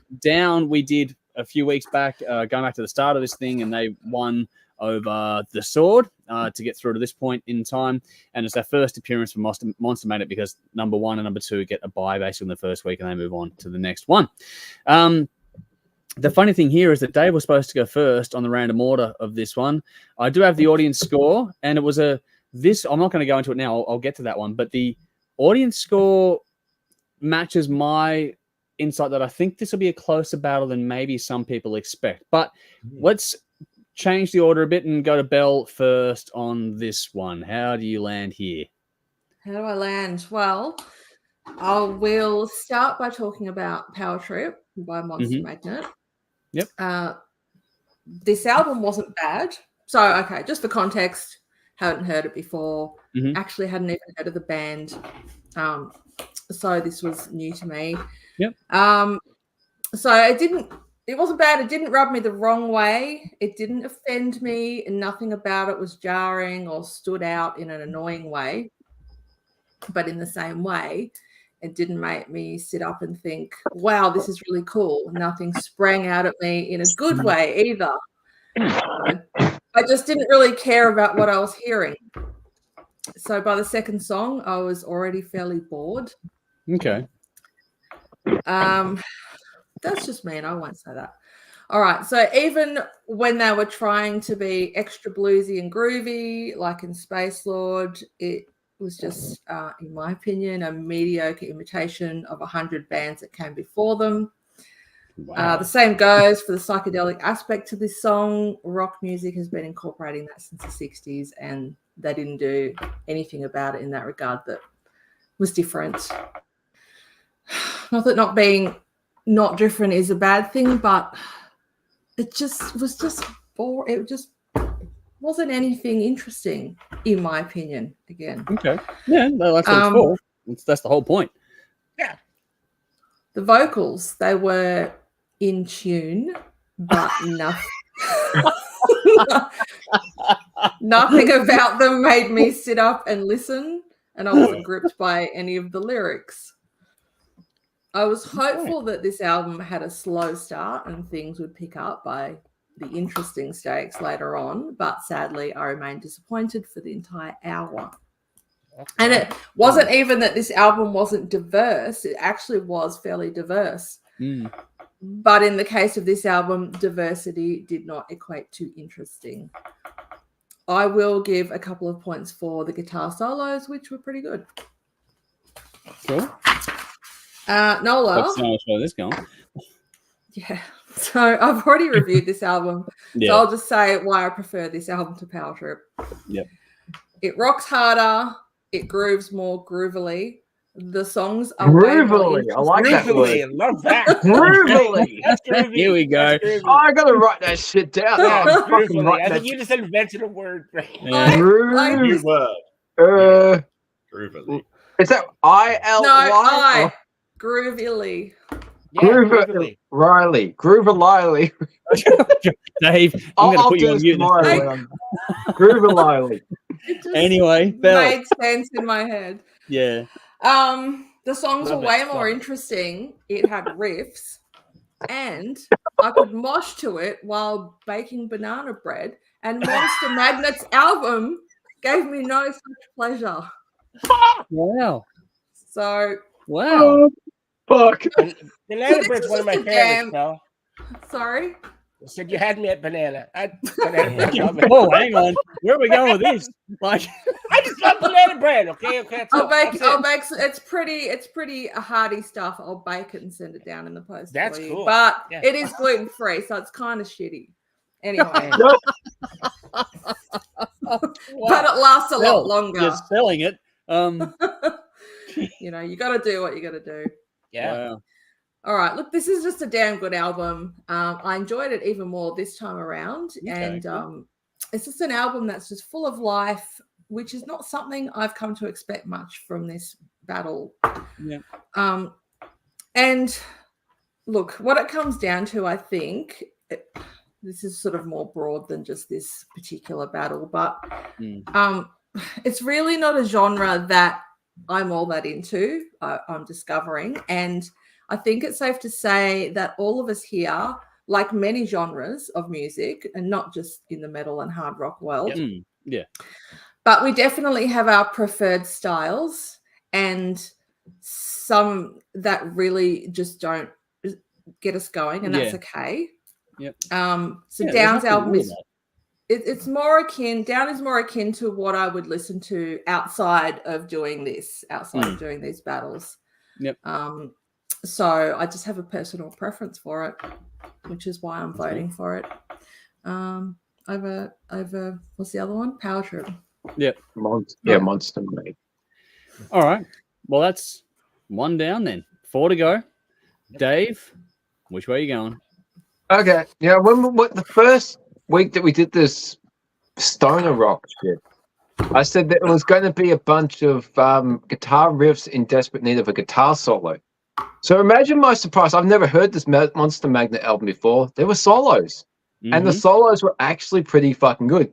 A: we did a few weeks back, going back to the start of this thing, and they won over the Sword to get through to this point in time. And it's their first appearance for Monster Magnet because number 1 and number 2 get a bye basically in the first week and they move on to the next one. The funny thing here is that Dave was supposed to go first on the random order of this one. I do have the audience score, and it was I'm not going to go into it now. I'll get to that one. But the audience score matches my insight that I think this will be a closer battle than maybe some people expect. But let's change the order a bit and go to Belle first on this one. How do you land here?
D: How do I land? Well, I will start by talking about Powertrip by Monster Magnet.
A: Yep.
D: This album wasn't bad. So, okay, just for context, hadn't heard it before. Actually hadn't even heard of the band. So this was new to me.
A: Yep.
D: So it wasn't bad. It didn't rub me the wrong way. It didn't offend me, and nothing about it was jarring or stood out in an annoying way. But in the same way, it didn't make me sit up and think, wow, this is really cool. Nothing sprang out at me in a good way either. I just didn't really care about what I was hearing. So by the second song, I was already fairly bored.
A: Okay.
D: That's just me, and I won't say that. All right. So even when they were trying to be extra bluesy and groovy, like in Space Lord, it was just, in my opinion, a mediocre imitation of 100 bands that came before them. Wow. The same goes for the psychedelic aspect to this song. Rock music has been incorporating that since the 60s, and they didn't do anything about it in that regard that was different. Not that not being not different is a bad thing, but it just was just boring. It just wasn't anything interesting, in my opinion, again.
A: Okay. Yeah, no, that's what it's for. That's the whole point.
C: Yeah.
D: The vocals, they were in tune, but nothing about them made me sit up and listen, and I wasn't gripped by any of the lyrics. I was hopeful that this album had a slow start and things would pick up by the interesting stakes later on, but sadly I remained disappointed for the entire hour. And it wasn't even that this album wasn't diverse. It actually was fairly diverse. But in the case of this album, diversity did not equate to interesting. I will give a couple of points for the guitar solos, which were pretty good.
A: Cool.
D: NOLA.
A: Let's see how show this going.
D: Yeah. So I've already reviewed this album.
A: Yeah.
D: So I'll just say why I prefer this album to Powertrip.
A: Yep.
D: It rocks harder. It grooves more groovily. The songs are way more
B: Groovily. I like that
C: Groovily.
B: word.
C: Love that.
B: Groovily.
C: That's groovy.
A: Here we go.
C: That's groovy.
B: Oh, I gotta write that shit down.
C: Yeah,
B: I'm fucking
C: groovily.
B: writing
C: I
B: that
C: think you just invented a word. Right?
A: Yeah.
E: New
B: Groove.
E: word. Groovily.
B: Is that I-L-Y?
D: No, groovily.
C: Yeah,
B: Groover
C: groovily.
B: Riley. Groover Liley.
A: Dave, I'm going to
B: I'll
A: put you
B: do
A: on
B: this
A: mute.
B: tomorrow.
D: Hey.
B: When I'm... Groover Liley.
D: It just
A: Anyway, Belle.
D: made sense in my head.
A: Yeah.
D: The songs
C: Love
D: were
C: it,
D: way more
C: love it.
D: interesting. It had riffs, and I could mosh to it while baking banana bread. And Monster Magnet's album gave me no such pleasure.
A: Wow.
D: So
A: Wow.
B: Oh, fuck.
C: And banana
D: this
C: bread's
D: is
C: one of my
D: just a
C: favorites,
D: damn-
C: pal.
D: sorry.
C: I said you had me at banana. Banana bread. Love it.
A: Oh, hang on. Where are we going with this? Like,
C: I just love banana bread. Okay, that's
D: I'll
C: all.
D: bake.
C: That's
D: I'll
C: it.
D: bake. It's pretty hearty stuff. I'll bake it and send it down in the post.
C: That's
D: for you.
C: cool.
D: But
C: Yeah.
D: it is gluten free, so it's kind of shitty. Anyway, but it lasts a
A: Belle,
D: lot longer.
A: You're selling it.
D: You know, you got to do what you got to do.
C: Yeah.
A: Wow.
D: All right, look, this is just a damn good album. I enjoyed it even more this time around, and
A: cool.
D: it's just an album that's just full of life, which is not something I've come to expect much from this battle.
A: Yeah.
D: And look, what it comes down to, I think, this is sort of more broad than just this particular battle, but it's really not a genre that I'm all that into. I'm discovering, and I think it's safe to say that all of us here, like many genres of music, and not just in the metal and hard rock world, but we definitely have our preferred styles, and some that really just don't get us going, and that's okay.
A: Yep.
D: So Down's album is it's more akin. Down is more akin to what I would listen to outside of doing this, of doing these battles.
A: Yep.
D: So I just have a personal preference for it, which is why I'm voting for it. Over what's the other one? Powertrip.
A: Yep.
B: Monster Magnet.
A: All right. Well, that's one down then. 4 to go. Dave, which way are you going?
B: Okay. Yeah, what the first week that we did this stoner rock shit, I said that it was going to be a bunch of guitar riffs in desperate need of a guitar solo. So imagine my surprise. I've never heard this Monster Magnet album before. There were solos, and the solos were actually pretty fucking good.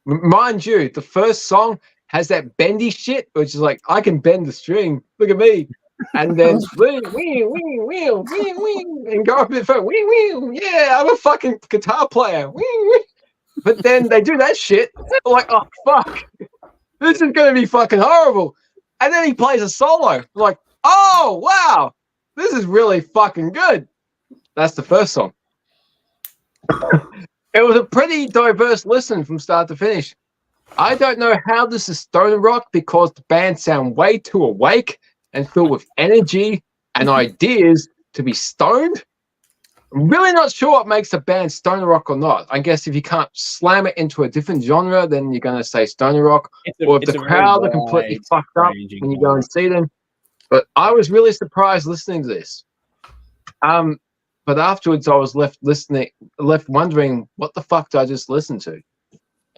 B: Mind you, the first song has that bendy shit, which is like, I can bend the string. Look at me. And then and go a bit further. Yeah, I'm a fucking guitar player. But then they do that shit. I'm like, oh fuck, this is gonna be fucking horrible. And then he plays a solo. I'm like, oh wow, this is really fucking good. That's the first song. It was a pretty diverse listen from start to finish. I don't know how this is stoner rock because the band sound way too awake and filled with energy and ideas to be stoned. I'm really not sure what makes a band stoner rock or not. I guess if you can't slam it into a different genre, then you're going to say stoner rock. Or if the crowd are completely fucked up when you go and see them. But I was really surprised listening to this. But afterwards, I was left wondering, what the fuck did I just listen to?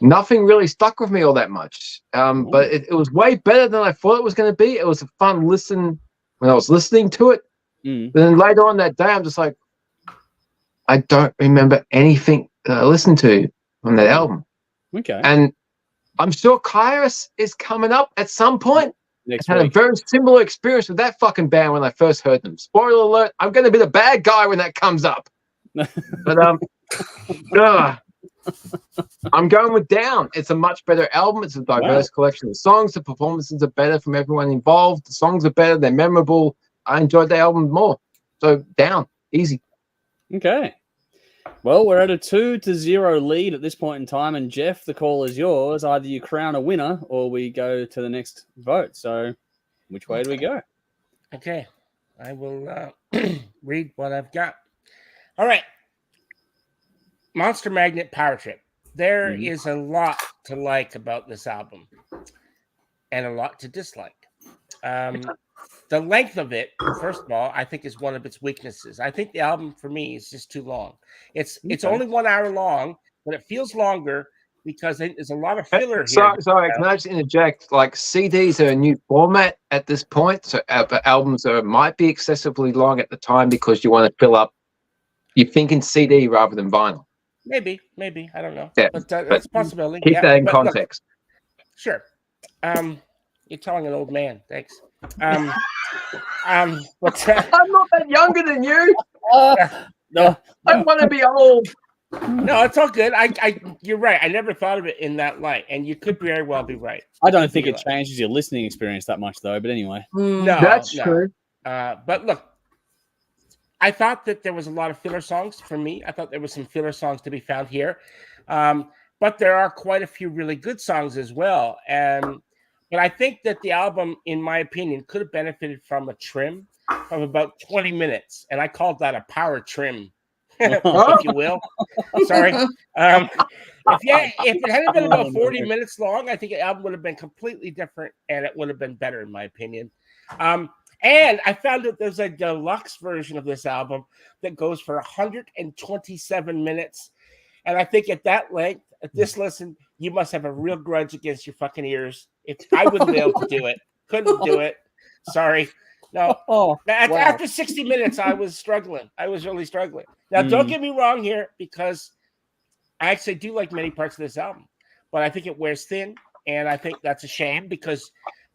B: Nothing really stuck with me all that much. But it was way better than I thought it was going to be. It was a fun listen when I was listening to it. But then later on that day, I'm just like, I don't remember anything that I listened to on that album.
A: Okay.
B: And I'm sure Kairos is coming up at some point.
A: Next
B: I had a very similar experience with that fucking band when I first heard them. Spoiler alert, I'm going to be the bad guy when that comes up. But I'm going with Down. It's a much better album. It's a diverse collection of songs. The performances are better from everyone involved. The songs are better. They're memorable. I enjoyed the album more. So Down, easy.
A: Okay. Well, we're at a 2-0 lead at this point in time, and Jeff, the call is yours. Either you crown a winner or we go to the next vote. So which way do we go?
C: Okay. I will read what I've got. All right. Monster Magnet Powertrip. There is a lot to like about this album and a lot to dislike. the length of it, first of all, I think is one of its weaknesses. I think the album for me is just too long. It's only 1 hour long, but it feels longer because there's a lot of filler here.
B: Sorry, can I just interject? Like CDs are a new format at this point, so albums might be excessively long at the time because you want to fill up. You're thinking CD rather than vinyl.
C: Maybe I don't know,
B: Yeah,
C: but that's a possibility.
B: Keep that in context.
C: Look, sure. You're telling an old man. Thanks. But
B: I'm not that younger than you.
A: No,
B: I want to be old.
C: No, it's all good. You're right. I never thought of it in that light, and you could very well be right.
A: I don't think it changes your listening experience that much, though. But anyway,
C: no,
B: that's true.
C: But look, I thought that there was a lot of filler songs for me. I thought there was some filler songs to be found here, but there are quite a few really good songs as well. But I think that the album, in my opinion, could have benefited from a trim of about 20 minutes, and I called that a power trim. If you will. Sorry. If it had been about 40 minutes long, I think the album would have been completely different and it would have been better, in my opinion. And I found that there's a deluxe version of this album that goes for 127 minutes. And I think at that length, at this listen, you must have a real grudge against your fucking ears. If I wouldn't be able to do it, couldn't do it. Sorry. No, after 60 minutes, I was struggling. I was really struggling. Now, don't get me wrong here, because I actually do like many parts of this album, but I think it wears thin, and I think that's a shame because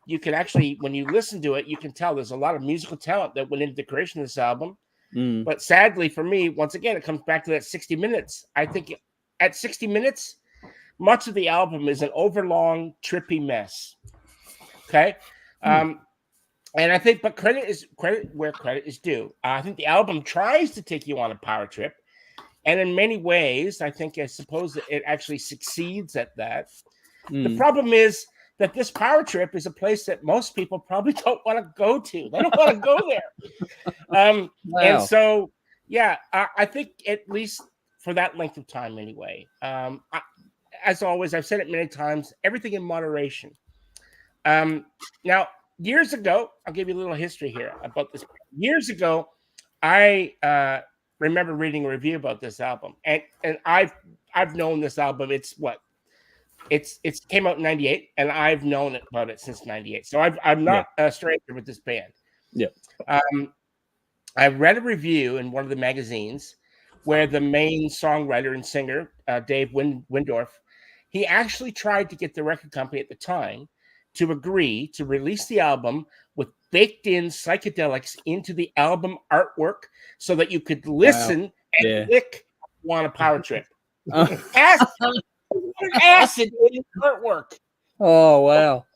C: you can actually, when you listen to it, you can tell there's a lot of musical talent that went into the creation of this album. But sadly for me, once again, it comes back to that 60 minutes. I think at 60 minutes, much of the album is an overlong, trippy mess. Okay? And I think, but credit where credit is due. I think the album tries to take you on a power trip, and in many ways, I suppose it actually succeeds at that. The problem is that this power trip is a place that most people probably don't want to go to. They don't want to go there. And so, I think at least for that length of time, anyway. As always, I've said it many times. Everything in moderation. Now. Years ago, I'll give you a little history here about this. Years ago, I remember reading a review about this album, and I've known this album. It's came out in '98, and I've known about it since '98. So I'm not a stranger with this band. Yeah. I read a review in one of the magazines where the main songwriter and singer, Dave Windorf, he actually tried to get the record company at the time to agree to release the album with baked-in psychedelics into the album artwork so that you could listen and click on a power trip. Acid in the artwork.
A: Oh, wow.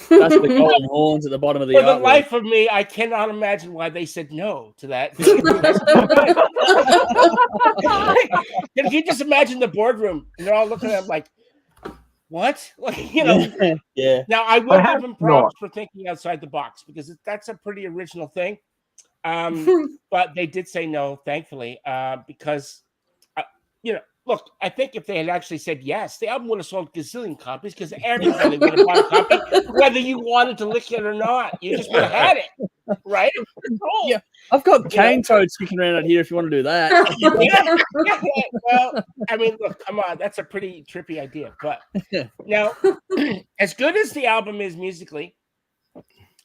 A: That's the golden horns at the bottom of the
C: For
A: artwork.
C: the life of me, I cannot imagine why they said no to that. Can you just imagine the boardroom? And they're all looking at him like, what? Like,
A: Yeah.
C: Now, I will give him props for thinking outside the box because that's a pretty original thing. But they did say no, thankfully, because, look, I think if they had actually said yes, the album would have sold gazillion copies because everybody would have bought a copy, whether you wanted to lick it or not. You just would have had it, right?
A: Yeah, I've got cane toads kicking around out here if you want to do that.
C: Well, I mean, look, come on. That's a pretty trippy idea. But now, as good as the album is musically,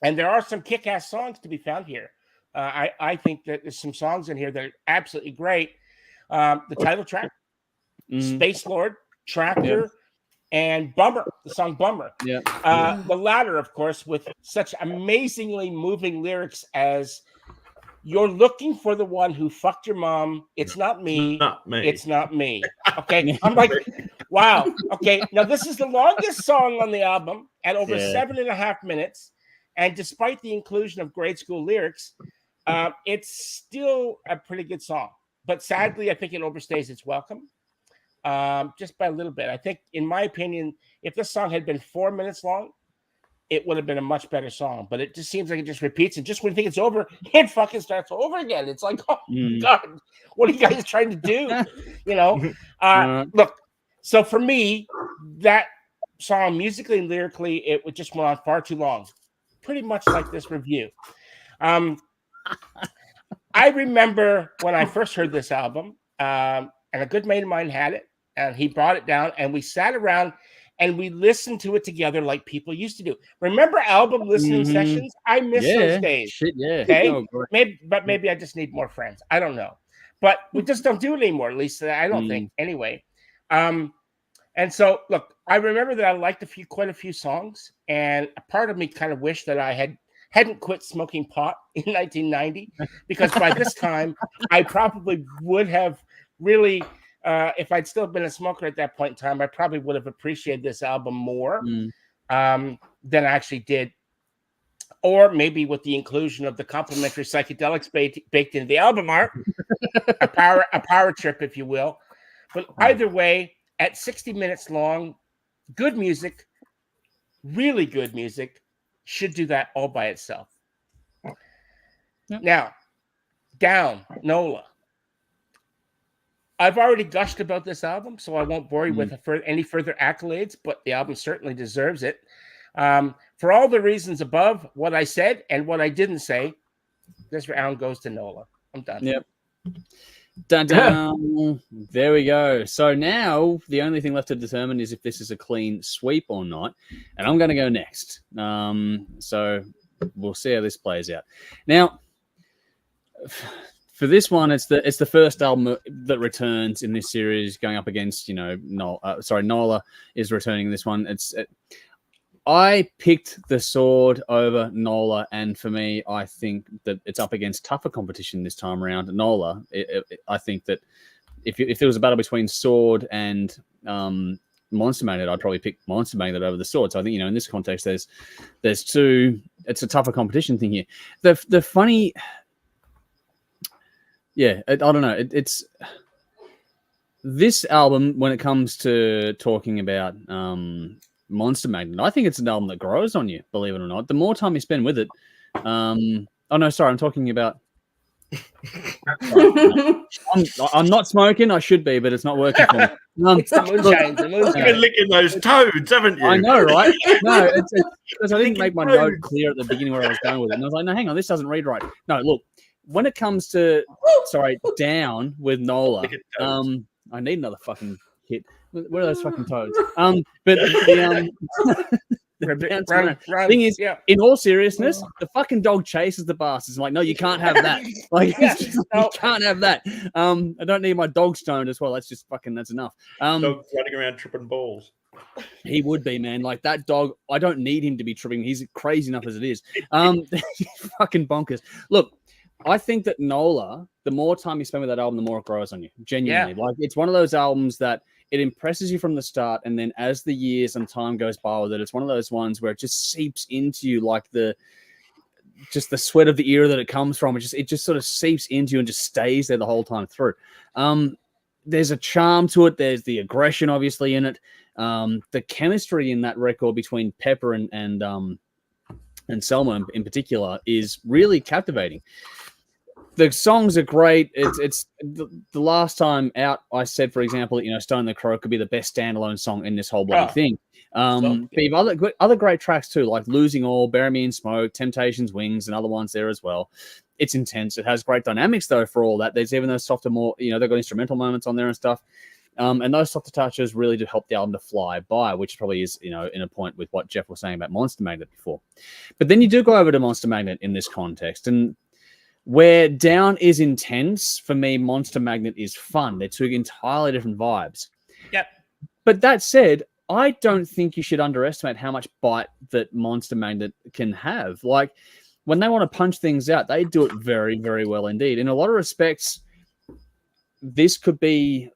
C: and there are some kick-ass songs to be found here, I think that there's some songs in here that are absolutely great. The title track, Space Lord, Tractor, and Bummer, the song Bummer. Yeah. The latter, of course, with such amazingly moving lyrics as "You're looking for the one who fucked your mom. It's not me.
E: Not me.
C: It's not me." Okay. I'm like, wow. Okay. Now, this is the longest song on the album at over 7.5 minutes. And despite the inclusion of grade school lyrics, it's still a pretty good song. But sadly, I think it overstays its welcome. Just by a little bit. I think, in my opinion, if this song had been 4 minutes long, it would have been a much better song. But it just seems like it just repeats. And just when you think it's over, it fucking starts over again. It's like, oh, God, what are you guys trying to do? Look, so for me, that song, musically and lyrically, it just went on far too long. pretty much like this review. I remember when I first heard this album, and a good mate of mine had it, and he brought it down, and we sat around and we listened to it together like people used to do. Remember album listening sessions? I miss those days.
A: Shit, yeah.
C: Okay,
A: Oh,
C: maybe I just need more friends. I don't know, but we just don't do it anymore. At least I don't think. Anyway, and so look, I remember that I liked quite a few songs, and a part of me kind of wished that I hadn't quit smoking pot in 1990, because by this time I probably would have really. If I'd still been a smoker at that point in time, I probably would have appreciated this album more than I actually did. Or maybe with the inclusion of the complimentary psychedelics baked into the album art, a power trip, if you will. But either way, at 60 minutes long, good music, really good music, should do that all by itself. Yep. Now, Down, NOLA. I've already gushed about this album, so I won't bore you with any further accolades, but the album certainly deserves it. For all the reasons above, what I said and what I didn't say, this round goes to NOLA. I'm done.
A: Yep. Dun-dun. There we go. So now the only thing left to determine is if this is a clean sweep or not, and I'm going to go next. So we'll see how this plays out. Now, for this one, it's the first album that returns in this series, going up against NOLA is returning this one. I picked the Sword over NOLA, and for me, I think that it's up against tougher competition this time around. NOLA, I think that if there was a battle between Sword and Monster Magnet, I'd probably pick Monster Magnet over the Sword. So I think in this context, there's two. It's a tougher competition thing here. The funny. Yeah, I don't know. It's this album, when it comes to talking about Monster Magnet, I think it's an album that grows on you, believe it or not. The more time you spend with it. I'm talking about. I'm not smoking. I should be, but it's not working for me.
C: It's the moonshine.
E: You've been licking those toads, haven't you?
A: I know, right? No, it's because I didn't make my note clear at the beginning where I was going with it. And I was like, no, hang on, this doesn't read right. No, look. When it comes to, Down with NOLA, I need another fucking hit. Where are those fucking toads? But the thing is, in all seriousness, the fucking dog chases the bastards. I'm like, no, you can't have that. Like, you can't have that. I don't need my dog stoned as well. That's enough.
E: Dog running around tripping balls.
A: He would be, man. Like that dog, I don't need him to be tripping. He's crazy enough as it is. Fucking bonkers. Look. I think that NOLA, the more time you spend with that album, the more it grows on you. Genuinely. Like it's one of those albums that it impresses you from the start, and then as the years and time goes by with it, it's one of those ones where it just seeps into you like the sweat of the era that it comes from. It just sort of seeps into you and just stays there the whole time through. There's a charm to it. There's the aggression, obviously, in it. The chemistry in that record between Pepper and Selma in particular is really captivating. The songs are great. It's the last time out, I said, for example, Stone the Crow could be the best standalone song in this whole bloody thing. But you have other great tracks too, like Losing All, Bury Me in Smoke, Temptations Wings, and other ones there as well. It's intense. It has great dynamics though for all that. There's even those softer, more, they've got instrumental moments on there and stuff. And those softer touches really do help the album to fly by, which probably is, in a point with what Jeff was saying about Monster Magnet before. But then you do go over to Monster Magnet in this context, and where Down is intense, for me, Monster Magnet is fun. They're two entirely different vibes.
C: Yep.
A: But that said, I don't think you should underestimate how much bite that Monster Magnet can have. Like, when they want to punch things out, they do it very, very well indeed. In a lot of respects, this could be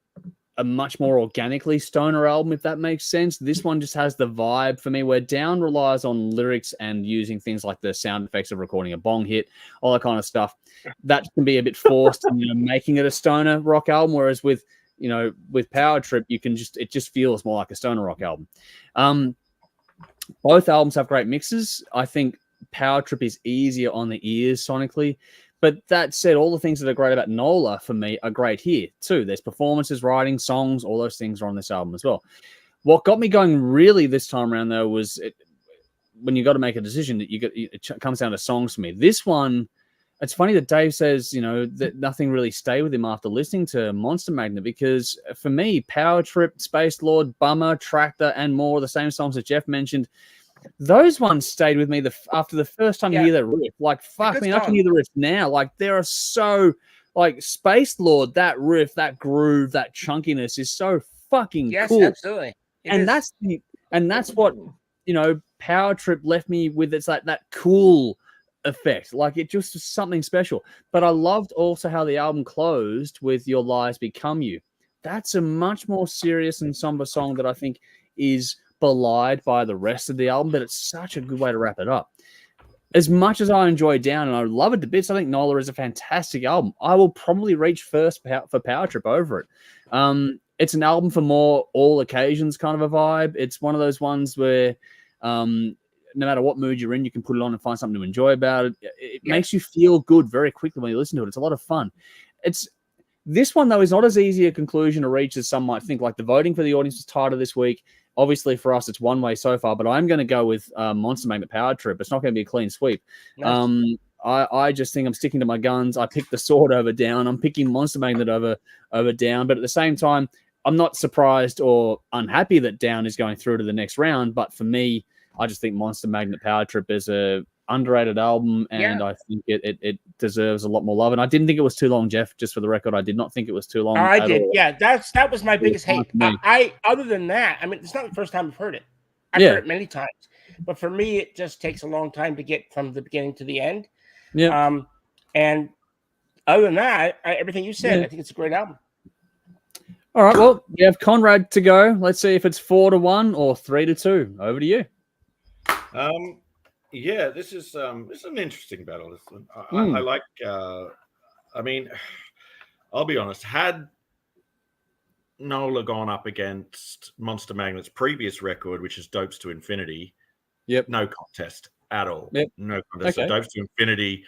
A: a much more organically stoner album, if that makes sense. This one just has the vibe for me, where Down relies on lyrics and using things like the sound effects of recording a bong hit, all that kind of stuff. That can be a bit forced, making it a stoner rock album. Whereas with Powertrip, it just feels more like a stoner rock album. Both albums have great mixes. I think Powertrip is easier on the ears sonically. But that said, all the things that are great about NOLA for me are great here too. There's performances, writing, songs, all those things are on this album as well. What got me going really this time around though was when you got to make a decision, that it comes down to songs for me. This one, it's funny that Dave says, you know, that nothing really stayed with him after listening to Monster Magnet, because for me, Powertrip, Space Lord, Bummer, Tractor, and more, the same songs that Jeff mentioned, those ones stayed with me after the first time you hear that riff. Like, fuck, man, I can hear the riff now. Like, there are so, like, Space Lord, that riff, that groove, that chunkiness is so fucking cool.
C: Yes, absolutely.
A: And that's what, you know, Powertrip left me with. It's like that cool effect. Like, it just was something special. But I loved also how the album closed with Your Lies Become You. That's a much more serious and somber song that I think is belied by the rest of the album, but it's such a good way to wrap it up. As much as I enjoy Down and I love it to bits, I think NOLA is a fantastic album. I will probably reach first for Powertrip over it. It's an album for more all occasions kind of a vibe. It's one of those ones where no matter what mood you're in, you can put it on and find something to enjoy about it. It makes you feel good very quickly when you listen to it. It's a lot of fun. This one, though, is not as easy a conclusion to reach as some might think. Like, the voting for the audience was tighter this week. Obviously, for us, it's one way so far, but I'm going to go with Monster Magnet Powertrip. It's not going to be a clean sweep. Nice. I just think I'm sticking to my guns. I picked the Sword over Down. I'm picking Monster Magnet over Down, but at the same time, I'm not surprised or unhappy that Down is going through to the next round. But for me, I just think Monster Magnet Powertrip is a underrated album, and I think it deserves a lot more love. And I didn't think it was too long, Jeff. Just for the record, I did not think it was too long.
C: I did. All. Yeah, that was my biggest hate. I other than that, I mean, it's not the first time I've heard it. I've heard it many times, but for me, it just takes a long time to get from the beginning to the end. Yeah. And other than that, everything you said, I think it's a great album.
A: All right. Well, you have Conrad to go. Let's see if it's 4-1 or 3-2. Over to you.
E: Yeah, this is an interesting battle. This one. I like. I mean, I'll be honest. Had NOLA gone up against Monster Magnet's previous record, which is Dopes to Infinity, no contest at all. No contest. So Dopes to Infinity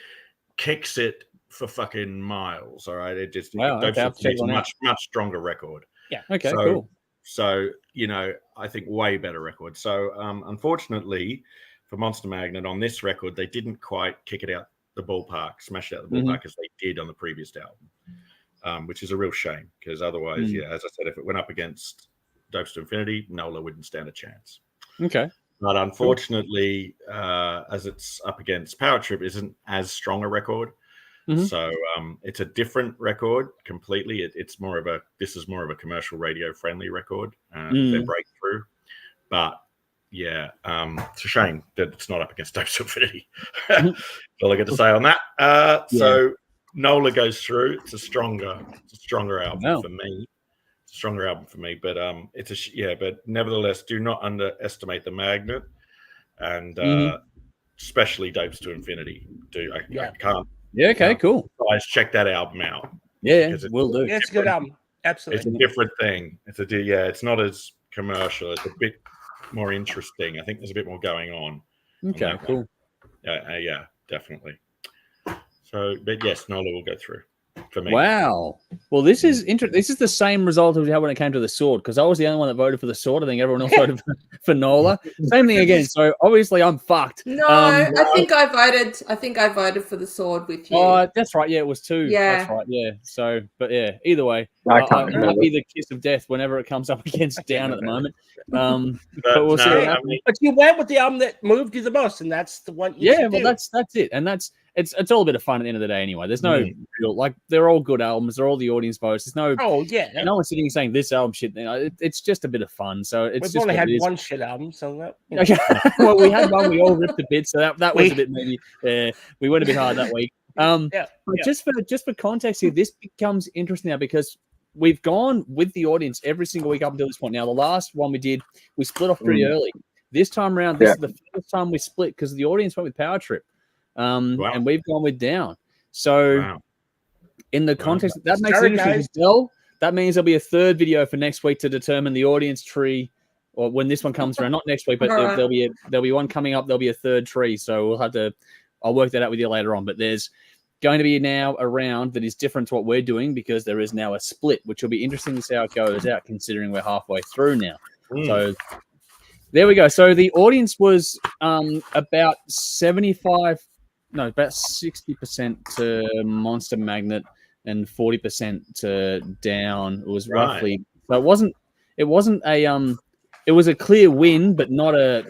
E: kicks it for fucking miles. All right, it just Dopes to Infinity is a much stronger record.
C: Yeah.
A: Okay. Cool.
E: So you know, I think way better record. So unfortunately, for Monster Magnet on this record, they didn't quite kick it out the ballpark, smash it out the ballpark as they did on the previous album, which is a real shame, because otherwise, as I said, if it went up against Dopes to Infinity, NOLA wouldn't stand a chance.
A: Okay.
E: But unfortunately, as it's up against Powertrip, isn't as strong a record. So it's a different record completely. This is more of a commercial radio friendly record, their breakthrough. But yeah, it's a shame that it's not up against Dopes to Infinity. That's all I get to say on that. So NOLA goes through. It's a stronger album for me. It's a stronger album for me, but but nevertheless, do not underestimate the Magnet, and especially Dopes to Infinity. I can't.
A: Yeah. Okay. Cool.
E: Guys, check that album out.
A: Yeah, we'll do.
C: Yeah, it's a good album. Absolutely,
E: it's a different thing. It's not as commercial. It's a bit more interesting. I think there's a bit more going on.
A: Okay, cool.
E: Yeah, definitely. So, but yes, NOLA will go through for me.
A: Wow. Well, this is interesting. This is the same result as how when it came to the Sword, because I was the only one that voted for the Sword. I think everyone else voted for NOLA. Same thing again. So obviously, I'm fucked.
D: No, I think I voted for the Sword with you.
A: Oh, that's right. Yeah, it was 2.
D: Yeah,
A: that's right. Yeah. So, but yeah, either way, I might be the kiss of death whenever it comes up against Down at the moment. But we'll see.
C: But you went with the album that moved you the most, and that's the one.
A: That's it, and it's all a bit of fun at the end of the day. Anyway, there's no real, like, they're all good albums. They're all the audience votes. There's no no one's sitting saying this album shit. You know, it's just a bit of fun. So it's
C: we've only had one shit album, so that.
A: Well, we had one we all ripped a bit, so that was a bit maybe. We went a bit hard that week. Just for context here, this becomes interesting now because we've gone with the audience every single week up until this point. Now, the last one we split off pretty early. This time around, this is the first time we split because the audience went with Powertrip. And we've gone with Down. So in the context, that makes it interesting. Still, that means there'll be a third video for next week to determine the audience tree, or when this one comes around. Not next week, but there'll be one coming up. There'll be a third tree. So I'll work that out with you later on. But there's going to be now a round that is different to what we're doing because there is now a split, which will be interesting to see how it goes out, considering we're halfway through now. So There we go. So the audience was about 60% to Monster Magnet and 40% to Down. It was roughly. So it wasn't a it was a clear win, but not a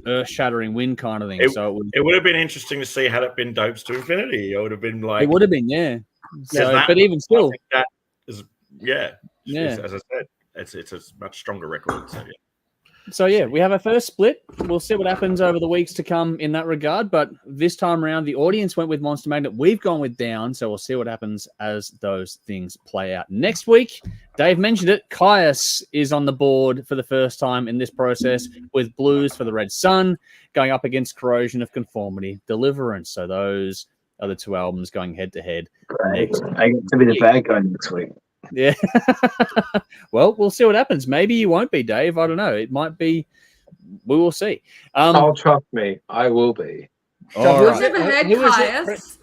A: earth-shattering win kind of thing.
E: It would have been interesting to see had it been Dopes to Infinity. It would have been like
A: it would have been, yeah. So,
E: that,
A: but even still,
E: that is as I said, it's a much stronger record. So
A: So yeah, we have our first split. We'll see what happens over the weeks to come in that regard. But this time around, the audience went with Monster Magnet. We've gone with Down. So we'll see what happens as those things play out. Next week, Dave mentioned it. Caius is on the board for the first time in this process with Blues for the Red Sun going up against Corrosion of Conformity, Deliverance. So those are the two albums going head to head.
B: I get to be the bad guy next week.
A: Yeah. Well, we'll see what happens. Maybe you won't be, Dave. I don't know. It might be. We will see.
B: Trust me, I will be.
D: I've never heard Caius.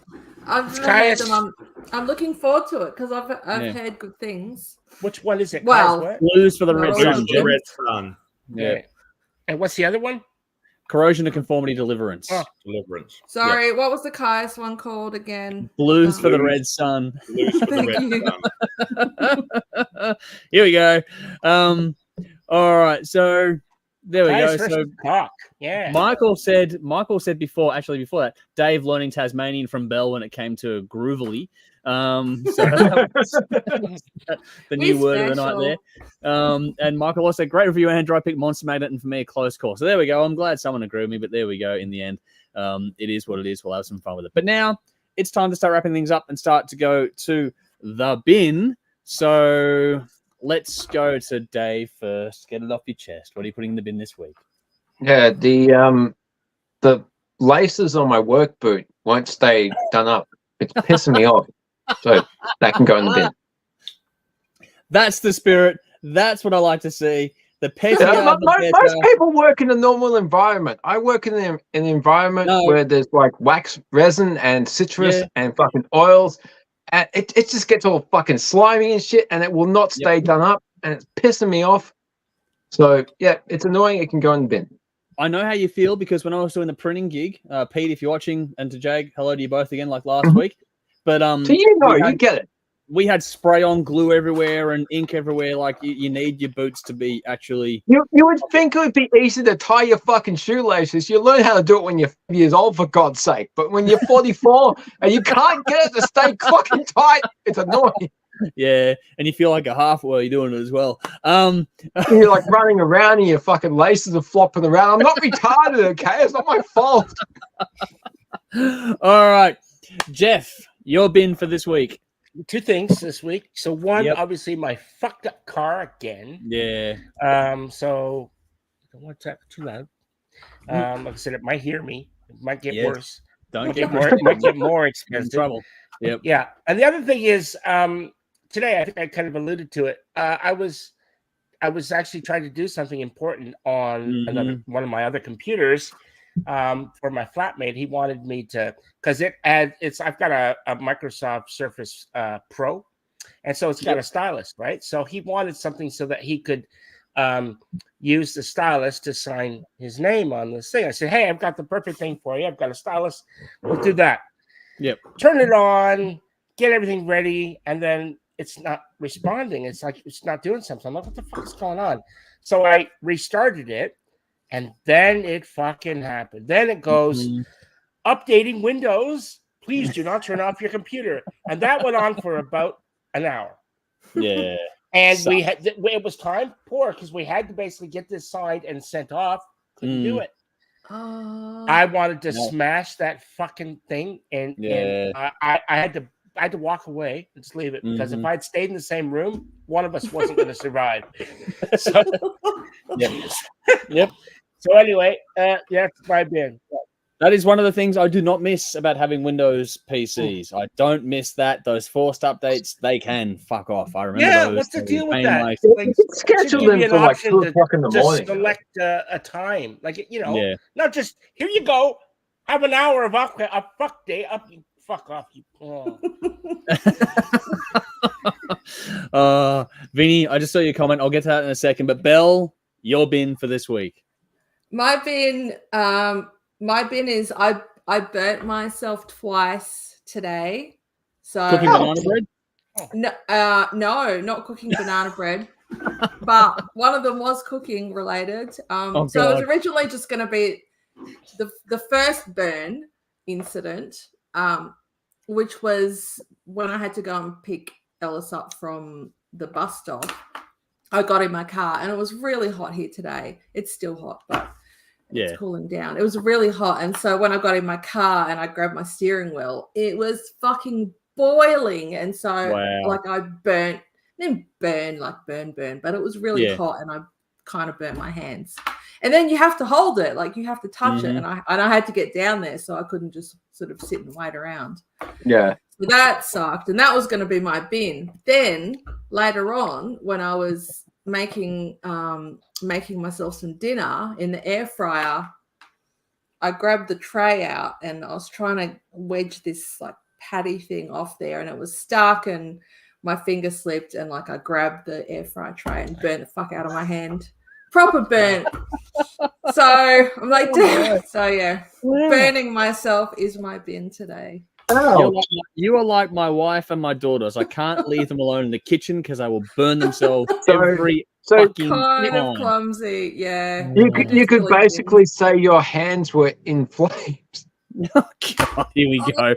D: I've never heard them. I'm looking forward to it because I've heard good things.
C: Which one is it?
D: Well,
A: Blues for the Red Sun.
E: Red Sun.
A: Yeah.
C: And what's the other one?
A: Corrosion of Conformity, Deliverance.
E: Deliverance.
D: Sorry, what was the Caius one called again?
A: Blues for the Red Sun.
E: Blues for the Red Sun.
A: Here we go. All right, so there we go. So
C: yeah.
A: Michael said before that, Dave learning Tasmanian from Bell when it came to groovily. So that was the new word of the night there. And Michael also great review, Andrew. I picked Monster Magnet, and for me a close call. So there we go. I'm glad someone agreed with me, but there we go. In the end, it is what it is. We'll have some fun with it. But now it's time to start wrapping things up and start to go to the bin. So let's go to Dave first. Get it off your chest. What are you putting in the bin this week?
B: Yeah, the laces on my work boot won't stay done up. It's pissing me off. So that can go in the bin.
A: That's the spirit. That's what I like to see. The petty.
B: Most people work in a normal environment. I work in an environment where there's like wax resin and citrus and fucking oils. And it just gets all fucking slimy and shit, and it will not stay done up, and it's pissing me off. So yeah, it's annoying. It can go in the bin.
A: I know how you feel because when I was doing the printing gig, Pete, if you're watching, and to Jag, hello to you both again, like last week. But
B: so you get it.
A: We had spray on glue everywhere and ink everywhere. Like you need your boots to be actually.
B: You would think it would be easy to tie your fucking shoelaces. You learn how to do it when you're 5 years old, for God's sake. But when you're 44 and you can't get it to stay fucking tight, it's annoying.
A: Yeah, and you feel like a half while you're doing it as well.
B: You're like running around and your fucking laces are flopping around. I'm not retarded, okay? It's not my fault.
A: All right, Jeff, your bin for this week.
C: Two things this week. So one, obviously my fucked up car again.
A: Yeah.
C: So I don't want to talk too loud. Like I said, it might hear me. It might get worse.
A: It
C: might get more expensive.
A: Trouble. Yep.
C: Yeah. And the other thing is, today I think I kind of alluded to it. I was actually trying to do something important on one of my other computers. For my flatmate, he wanted me to, because I've got a Microsoft Surface Pro, and so it's got a stylus, right? So he wanted something so that he could use the stylus to sign his name on this thing. I said, hey, I've got the perfect thing for you. I've got a stylus. We'll do that.
A: Yep.
C: Turn it on, get everything ready, and then it's not responding. It's like it's not doing something. I'm like, what the fuck is going on? So I restarted it. And then it fucking happened. Then it goes, updating Windows. Please do not turn off your computer. And that went on for about an hour.
A: Yeah.
C: And it was time poor because we had to basically get this signed and sent off. Couldn't do it. I wanted to smash that fucking thing. And I had to walk away and just leave it because if I'd stayed in the same room, one of us wasn't going to survive. So,
A: Yep.
C: So anyway, that's my bin.
A: That is one of the things I do not miss about having Windows PCs. I don't miss that. Those forced updates, they can fuck off. I remember those.
C: What's the deal with that?
B: Schedule them for like 2 o'clock in the morning.
C: Select a time. Like, not just, here you go. Have an hour of a fuck day. Fuck off.
A: Vinny, I just saw your comment. I'll get to that in a second. But Belle, your bin for this week.
D: My bin is I burnt myself twice today. So
A: Cooking banana bread?
D: no, not cooking banana bread. But one of them was cooking related. So it was originally just going to be the first burn incident, which was when I had to go and pick Ellis up from the bus stop. I got in my car and it was really hot here today. It's still hot, but it's cooling down. It was really hot. And so when I got in my car and I grabbed my steering wheel, it was fucking boiling. And so like I burnt, didn't burn, like burn, but it was really hot and I kind of burnt my hands. And then you have to hold it, like you have to touch it. And I had to get down there, so I couldn't just sort of sit and wait around.
B: Yeah.
D: So that sucked. And that was going to be my bin. Then later on, when I was making myself some dinner in the air fryer, I grabbed the tray out and I was trying to wedge this like patty thing off there, and it was stuck and my finger slipped, and like I grabbed the air fryer tray and burnt the fuck out of my hand. Proper burnt. So I'm like, damn. So yeah, burning myself is my bin today.
A: You are like my wife and my daughters. I can't leave them alone in the kitchen because I will burn themselves every fucking
D: kind of clumsy. Yeah.
B: You could basically say your hands were in flames.
A: Oh, God, here we go.
D: I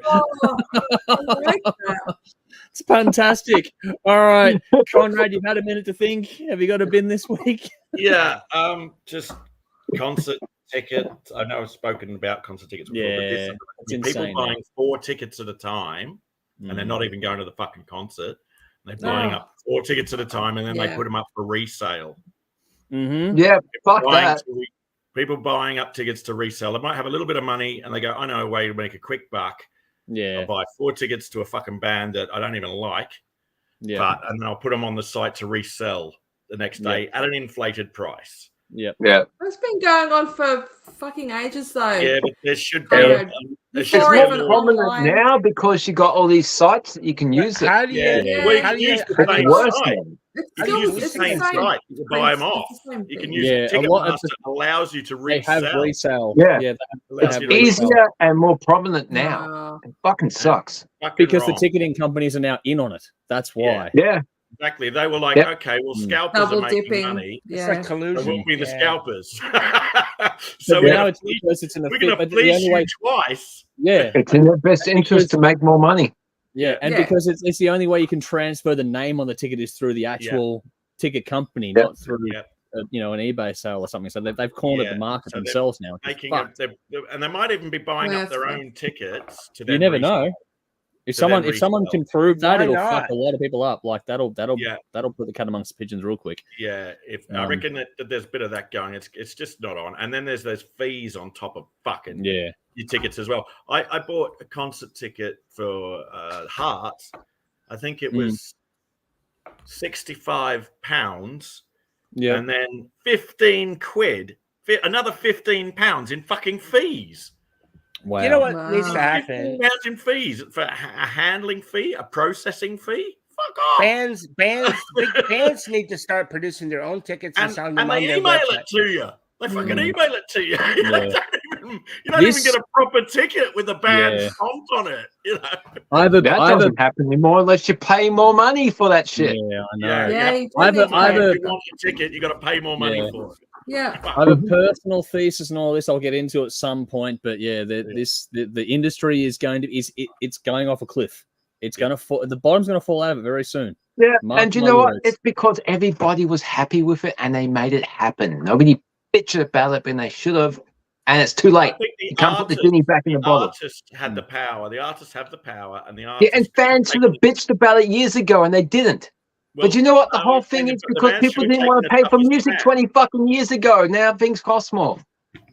D: like that.
A: It's fantastic. All right, Conrad, you've had a minute to think. Have you got a bin this week?
E: Yeah, just concert tickets. I know I've spoken about concert tickets before, but this, people insane, buying 4 tickets at a time, and they're not even going to the fucking concert. They're buying up 4 tickets at a time, and then they put them up for resale.
B: Yeah, fuck that.
E: People buying up tickets to resell. They might have a little bit of money, and they go, I know a way to make a quick buck.
A: Yeah,
E: I'll buy 4 tickets to a fucking band that I don't even like. Yeah, and then I'll put them on the site to resell the next day at an inflated price.
B: Yeah.
D: It's been going on for fucking ages, though.
E: Yeah, but there should be.
B: It's more prominent now because you got all these sites that you can use it.
E: Well, you can use the same site. You can use the same site. You can buy them off. You can use Ticketmaster. It allows you to resell.
A: They have resale.
B: Yeah. It's easier and more prominent now. It fucking sucks.
A: Because the ticketing companies are now in on it. That's why.
B: Yeah.
E: Exactly. They were like, okay, well, scalpers
D: double
E: are making
D: dipping.
E: money.
C: It's like collusion.
E: So we'll be the scalpers.
A: So
E: we're
A: going
E: to fleece you twice.
A: Yeah.
B: It's in their best interest to make more money.
A: Yeah, and because it's the only way you can transfer the name on the ticket is through the actual ticket company, not through an eBay sale or something. So they've cornered the market themselves now.
E: And they might even be buying up their own tickets.
A: You never know. If someone can prove that, it'll fuck a lot of people up. Like that'll put the cat amongst the pigeons real quick.
E: Yeah, I reckon that there's a bit of that going. It's just not on. And then there's those fees on top of fucking your tickets as well. I bought a concert ticket for Hearts. I think it was £65. Yeah, and then 15 quid, another £15 in fucking fees.
A: Wow.
C: You know what needs to happen?
E: £15 in fees for a handling fee, a processing fee. Fuck off.
C: Big bands need to start producing their own tickets and selling them on their
E: email
C: website.
E: it to you. They fucking email it to you. You don't even get a proper ticket with a band's font on it. You know,
B: that doesn't happen anymore unless you pay more money for that shit.
A: Yeah, I know.
E: If you want a ticket, you got to pay more money for it.
D: Yeah,
A: I have a personal thesis and all this. I'll get into at some point, but the industry is it's going off a cliff. It's going to fall. The bottom's going to fall out of it very soon.
B: Yeah, and you know what? It's because everybody was happy with it and they made it happen. Nobody bitched about it when they should have, and it's too late. You can't put the genie back in the bottle.
E: The artists had the power. The artists have the power, and the artists.
B: Yeah, and fans should have bitched about it years ago, and they didn't. But you know what? The whole thing is because people didn't want to pay for music 20 fucking years ago. Now things cost more.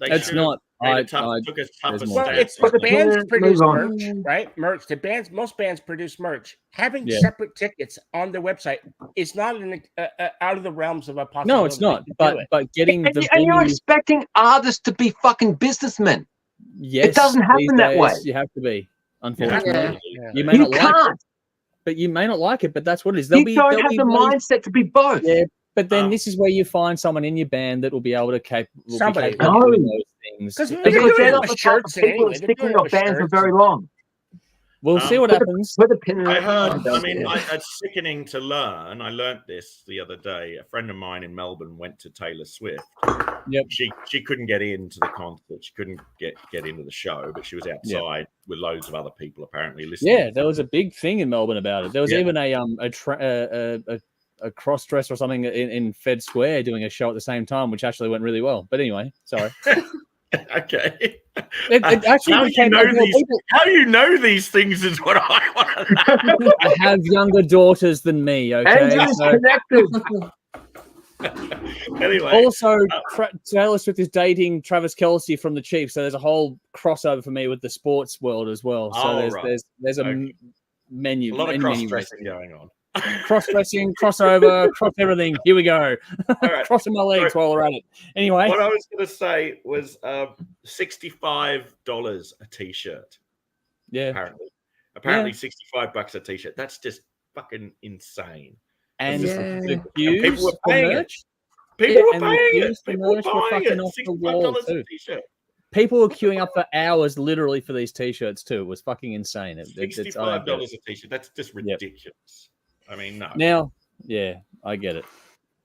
A: It's not.
C: It's the bands produce merch, right? Merch. Most bands produce merch. Having separate tickets on their website is not out of the realms of a possibility.
A: No, it's not. But getting
B: and you're expecting artists to be fucking businessmen.
A: Yes,
B: it doesn't happen that way.
A: You have to be. Unfortunately,
B: you may not like it.
A: But you may not like it, but that's what it is.
B: You don't have the mindset to be both.
A: Yeah, But then this is where you find someone in your band that will be able to
C: Somebody.
A: of doing those things.
C: Because
B: Because they're not the type of people that stick in your band for very long.
A: We'll see what happens.
B: Put a pin in
E: I
B: it.
E: heard. I mean, it's sickening to learn. I learnt this the other day. A friend of mine in Melbourne went to Taylor Swift.
A: Yep.
E: She couldn't get into the concert. She couldn't get into the show, but she was outside with loads of other people apparently listening.
A: Yeah, there was a big thing in Melbourne about it. There was even a cross dress or something in Fed Square doing a show at the same time, which actually went really well. But anyway, sorry.
E: Okay.
A: It actually
E: how you know these things is what I want to know.
A: I have younger daughters than me. Okay,
B: connected.
E: Anyway,
A: also Taylor Swift is dating Travis Kelce from the Chiefs, so there's a whole crossover for me with the sports world as well. So there's a menu,
E: a lot of
A: cross
E: dressing going on.
A: Cross-dressing, crossover, cross everything. Here we go. Right. Crossing my legs while we're at it. Anyway.
E: What I was going to say was $65 a t-shirt.
A: Yeah.
E: Apparently $65 a t-shirt. That's just fucking insane.
A: And the
E: views people were paying it. People were paying it. People were buying it. $65 a t-shirt.
A: People were queuing up for hours literally for these t-shirts too. It was fucking insane.
E: $65 a t-shirt. That's just ridiculous. Yep. I mean, no.
A: Now, yeah, I get it.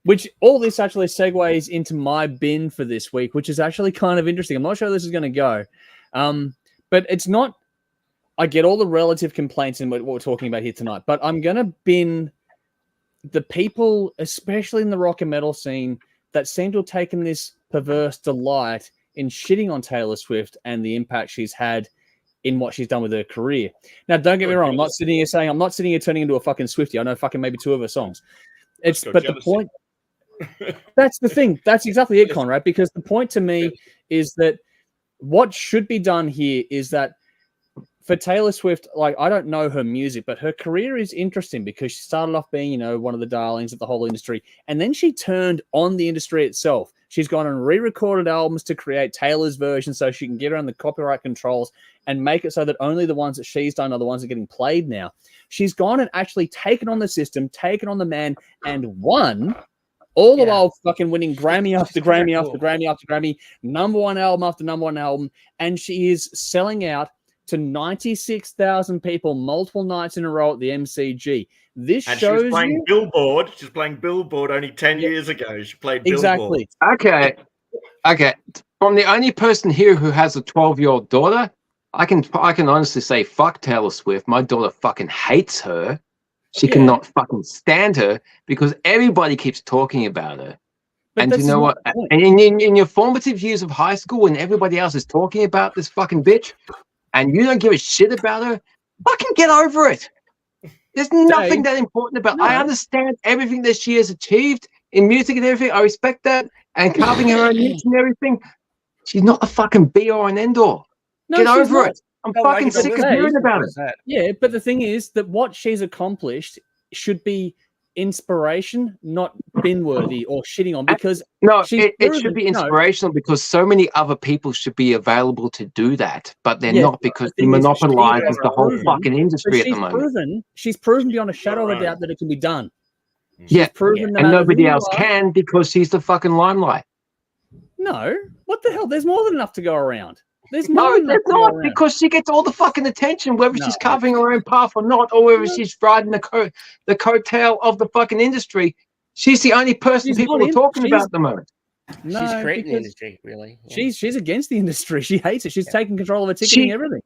A: Which all this actually segues into my bin for this week, which is actually kind of interesting. I'm not sure how this is going to go. But it's not, I get all the relative complaints in what we're talking about here tonight, but I'm going to bin the people, especially in the rock and metal scene, that seem to have taken this perverse delight in shitting on Taylor Swift and the impact she's had in what she's done with her career. Now, don't get me wrong. I'm not sitting here turning into a fucking Swiftie. I know fucking maybe two of her songs. But the point, that's the thing. That's exactly it, Conrad, because the point to me is that what should be done here is that for Taylor Swift, like, I don't know her music, but her career is interesting because she started off being, one of the darlings of the whole industry. And then she turned on the industry itself. She's gone and re-recorded albums to create Taylor's version so she can get around the copyright controls and make it so that only the ones that she's done are the ones that are getting played now. She's gone and actually taken on the system, taken on the man, and won, all the while fucking winning Grammy after Grammy after Grammy after Grammy, number one album after number one album, and she is selling out to 96,000 people multiple nights in a row at the MCG. This shows
E: she was playing Billboard. She's playing Billboard only 10 years ago. She played Billboard.
B: Exactly. Okay. From the only person here who has a 12-year-old daughter, I can honestly say, fuck Taylor Swift. My daughter fucking hates her. She cannot fucking stand her because everybody keeps talking about her. But and you know what? And in your formative years of high school, when everybody else is talking about this fucking bitch, and you don't give a shit about her, fucking get over it. There's nothing that important about it. I understand everything that she has achieved in music and everything. I respect that. And carving her own niche and everything. She's not a fucking be all and end all. Get over it. I'm fucking sick of hearing about it.
A: Yeah, but the thing is that what she's accomplished should be inspiration, not bin-worthy or shitting on, because
B: it should be inspirational because so many other people should be available to do that, but they're not because he monopolizes the whole fucking industry at the moment.
A: She's proven beyond a shadow of a doubt that it can be done.
B: And nobody else can because she's the fucking limelight.
A: No, what the hell? There's more than enough to go around. There's
B: not because she gets all the fucking attention, whether she's carving her own path or not, or whether she's riding the coattail of the fucking industry. She's the only person people are talking about at the moment.
C: No, she's creating the industry, really.
A: Yeah. She's against the industry. She hates it. She's taking control of her ticketing, everything.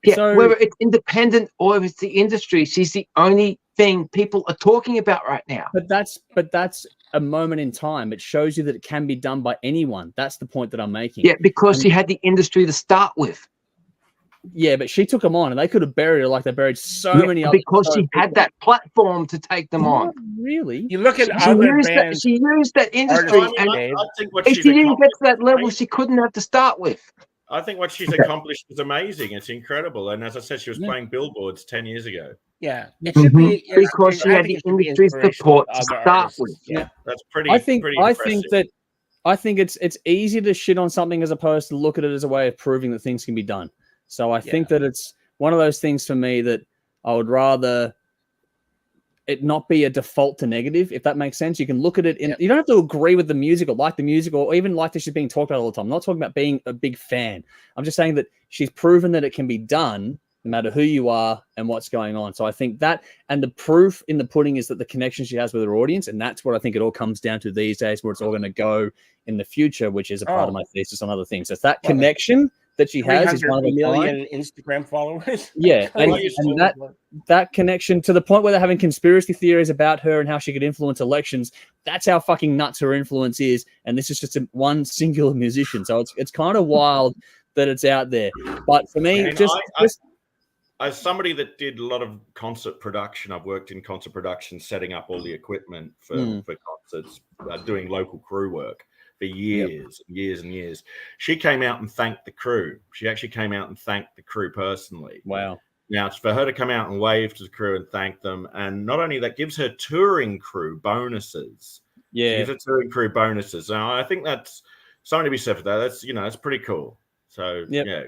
B: Yeah, so, whether it's independent or if it's the industry, she's the only thing people are talking about right now.
A: But that's a moment in time. It shows you that it can be done by anyone. That's the point that I'm making.
B: Yeah, because she had the industry to start with.
A: Yeah, but she took them on, and they could have buried her like they buried so many other.
B: Because she had that platform to take them on.
A: Really?
C: You look at other bands.
B: She used that industry, and if she didn't get to that level, she couldn't have to start with.
E: I think what she's accomplished is amazing. It's incredible. And as I said, she was playing billboards 10 years ago.
C: Yeah. It should be
B: because she had the industry support to start with.
E: Yeah. That's pretty
A: I think
E: impressive.
A: I think it's easy to shit on something as opposed to look at it as a way of proving that things can be done. So I think that it's one of those things for me that I would rather it not be a default to negative, if that makes sense. You can look at it in, you don't have to agree with the music or like the music or even like that she's being talked about all the time. I'm not talking about being a big fan. I'm just saying that she's proven that it can be done no matter who you are and what's going on. So I think that, and the proof in the pudding is that the connection she has with her audience, and that's what I think it all comes down to these days, where it's all going to go in the future, which is a part of my thesis on other things. So it's that connection that she has is one of a
C: million Instagram followers.
A: Yeah, and that connection to the point where they're having conspiracy theories about her and how she could influence elections. That's how fucking nuts her influence is. And this is just one singular musician. So it's kind of wild that it's out there. But for me,
E: as somebody that did a lot of concert production, I've worked in concert production, setting up all the equipment for concerts, doing local crew work for years and years and years. She came out and thanked the crew. She actually came out and thanked the crew personally.
A: Wow.
E: Now, it's for her to come out and wave to the crew and thank them. And not only that, gives her touring crew bonuses.
A: Yeah.
E: Gives her touring crew bonuses. Now, I think that's something to be said for that. That's, that's pretty cool. So, yeah.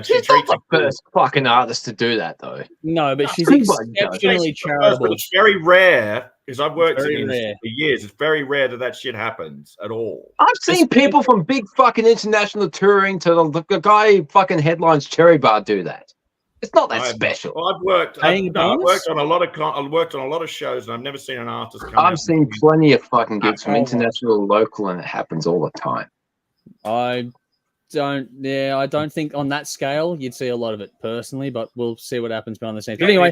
B: She's not the first fucking artist to do that, though.
A: No, but she's exceptionally charitable.
E: It's very rare, because I've worked in the industry for years. It's very rare that shit happens at all.
B: I've seen people from big fucking international touring to the guy who fucking headlines Cherry Bar do that. It's not that special.
E: Well, I've worked on a lot of shows, and I've never seen an artist come
B: I've seen plenty of fucking gigs from international, local, and it happens all the time.
A: I don't think on that scale you'd see a lot of it personally, but we'll see what happens behind the scenes. But anyway,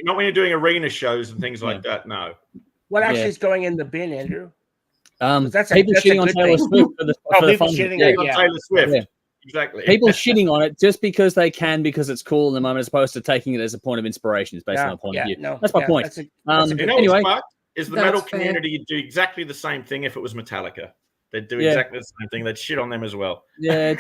E: not when you're doing arena shows and things like that. No.
C: What actually is going in the bin, Andrew?
A: That's people shitting on Taylor Swift for the
E: on Taylor Swift. Yeah. Exactly.
A: People shitting on it just because they can, because it's cool in the moment, as opposed to taking it as a point of inspiration. It's based on a point of view. No, that's my point.
E: Anyway, is the metal community do exactly the same thing if it was Metallica? They'd do exactly the same thing. They'd shit on them as well.
A: Yeah,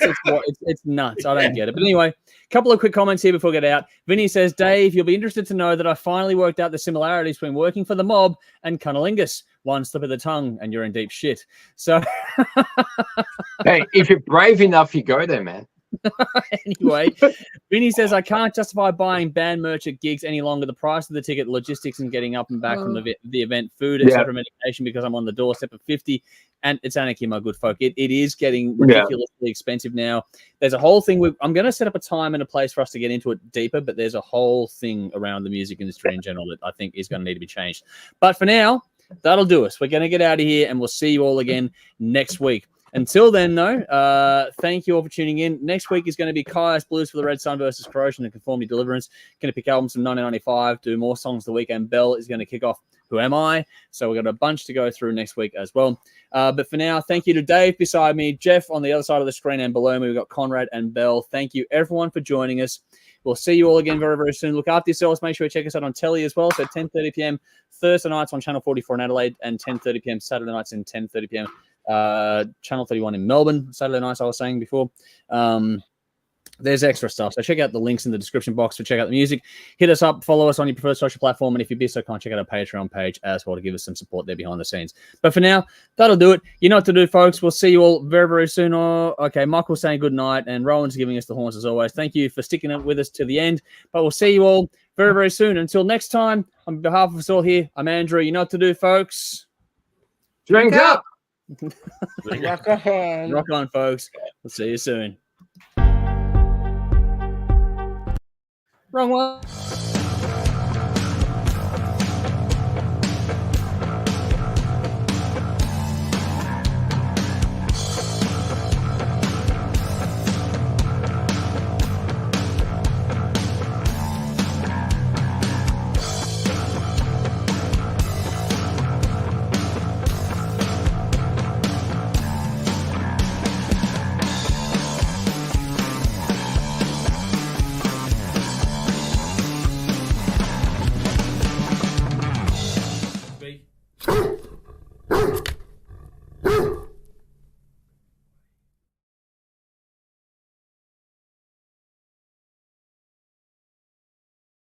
A: it's nuts. I don't get it. But anyway, a couple of quick comments here before we get out. Vinny says, Dave, you'll be interested to know that I finally worked out the similarities between working for the mob and cunnilingus. One slip of the tongue and you're in deep shit. So,
B: hey, if you're brave enough, you go there, man.
A: Anyway, Vinny says, I can't justify buying band merch at gigs any longer. The price of the ticket, logistics and getting up and back from the event, food, etc., medication, because I'm on the doorstep of 50. And it's anarchy, my good folk. It is getting ridiculously expensive now. There's a whole thing. I'm going to set up a time and a place for us to get into it deeper, but there's a whole thing around the music industry in general that I think is going to need to be changed. But for now, that'll do us. We're going to get out of here, and we'll see you all again next week. Until then, though, thank you all for tuning in. Next week is going to be Kai's Blues for the Red Sun versus Corrosion and Conformity Deliverance. Going to pick albums from 1995, do more songs the weekend. Bell is going to kick off Who Am I? So we've got a bunch to go through next week as well. But for now, thank you to Dave beside me, Jeff on the other side of the screen, and below me we've got Conrad and Bell. Thank you, everyone, for joining us. We'll see you all again very, very soon. Look after yourselves. Make sure you check us out on telly as well. So 10:30 p.m. Thursday nights on Channel 44 in Adelaide, and 10:30 p.m. Saturday nights and 10:30 p.m. Channel 31 in Melbourne. Saturday nights, I was saying before. There's extra stuff. So check out the links in the description box to check out the music. Hit us up, follow us on your preferred social platform, and if you'd be so kind, check out our Patreon page as well to give us some support there behind the scenes. But for now, that'll do it. You know what to do, folks. We'll see you all very, very soon. Okay, Michael's saying good night, and Rowan's giving us the horns as always. Thank you for sticking with us to the end. But we'll see you all very, very soon. Until next time, on behalf of us all here, I'm Andrew. You know what to do, folks.
B: Drink up.
C: Rock on.
A: Rock on, folks. We'll see you soon. Wrong one.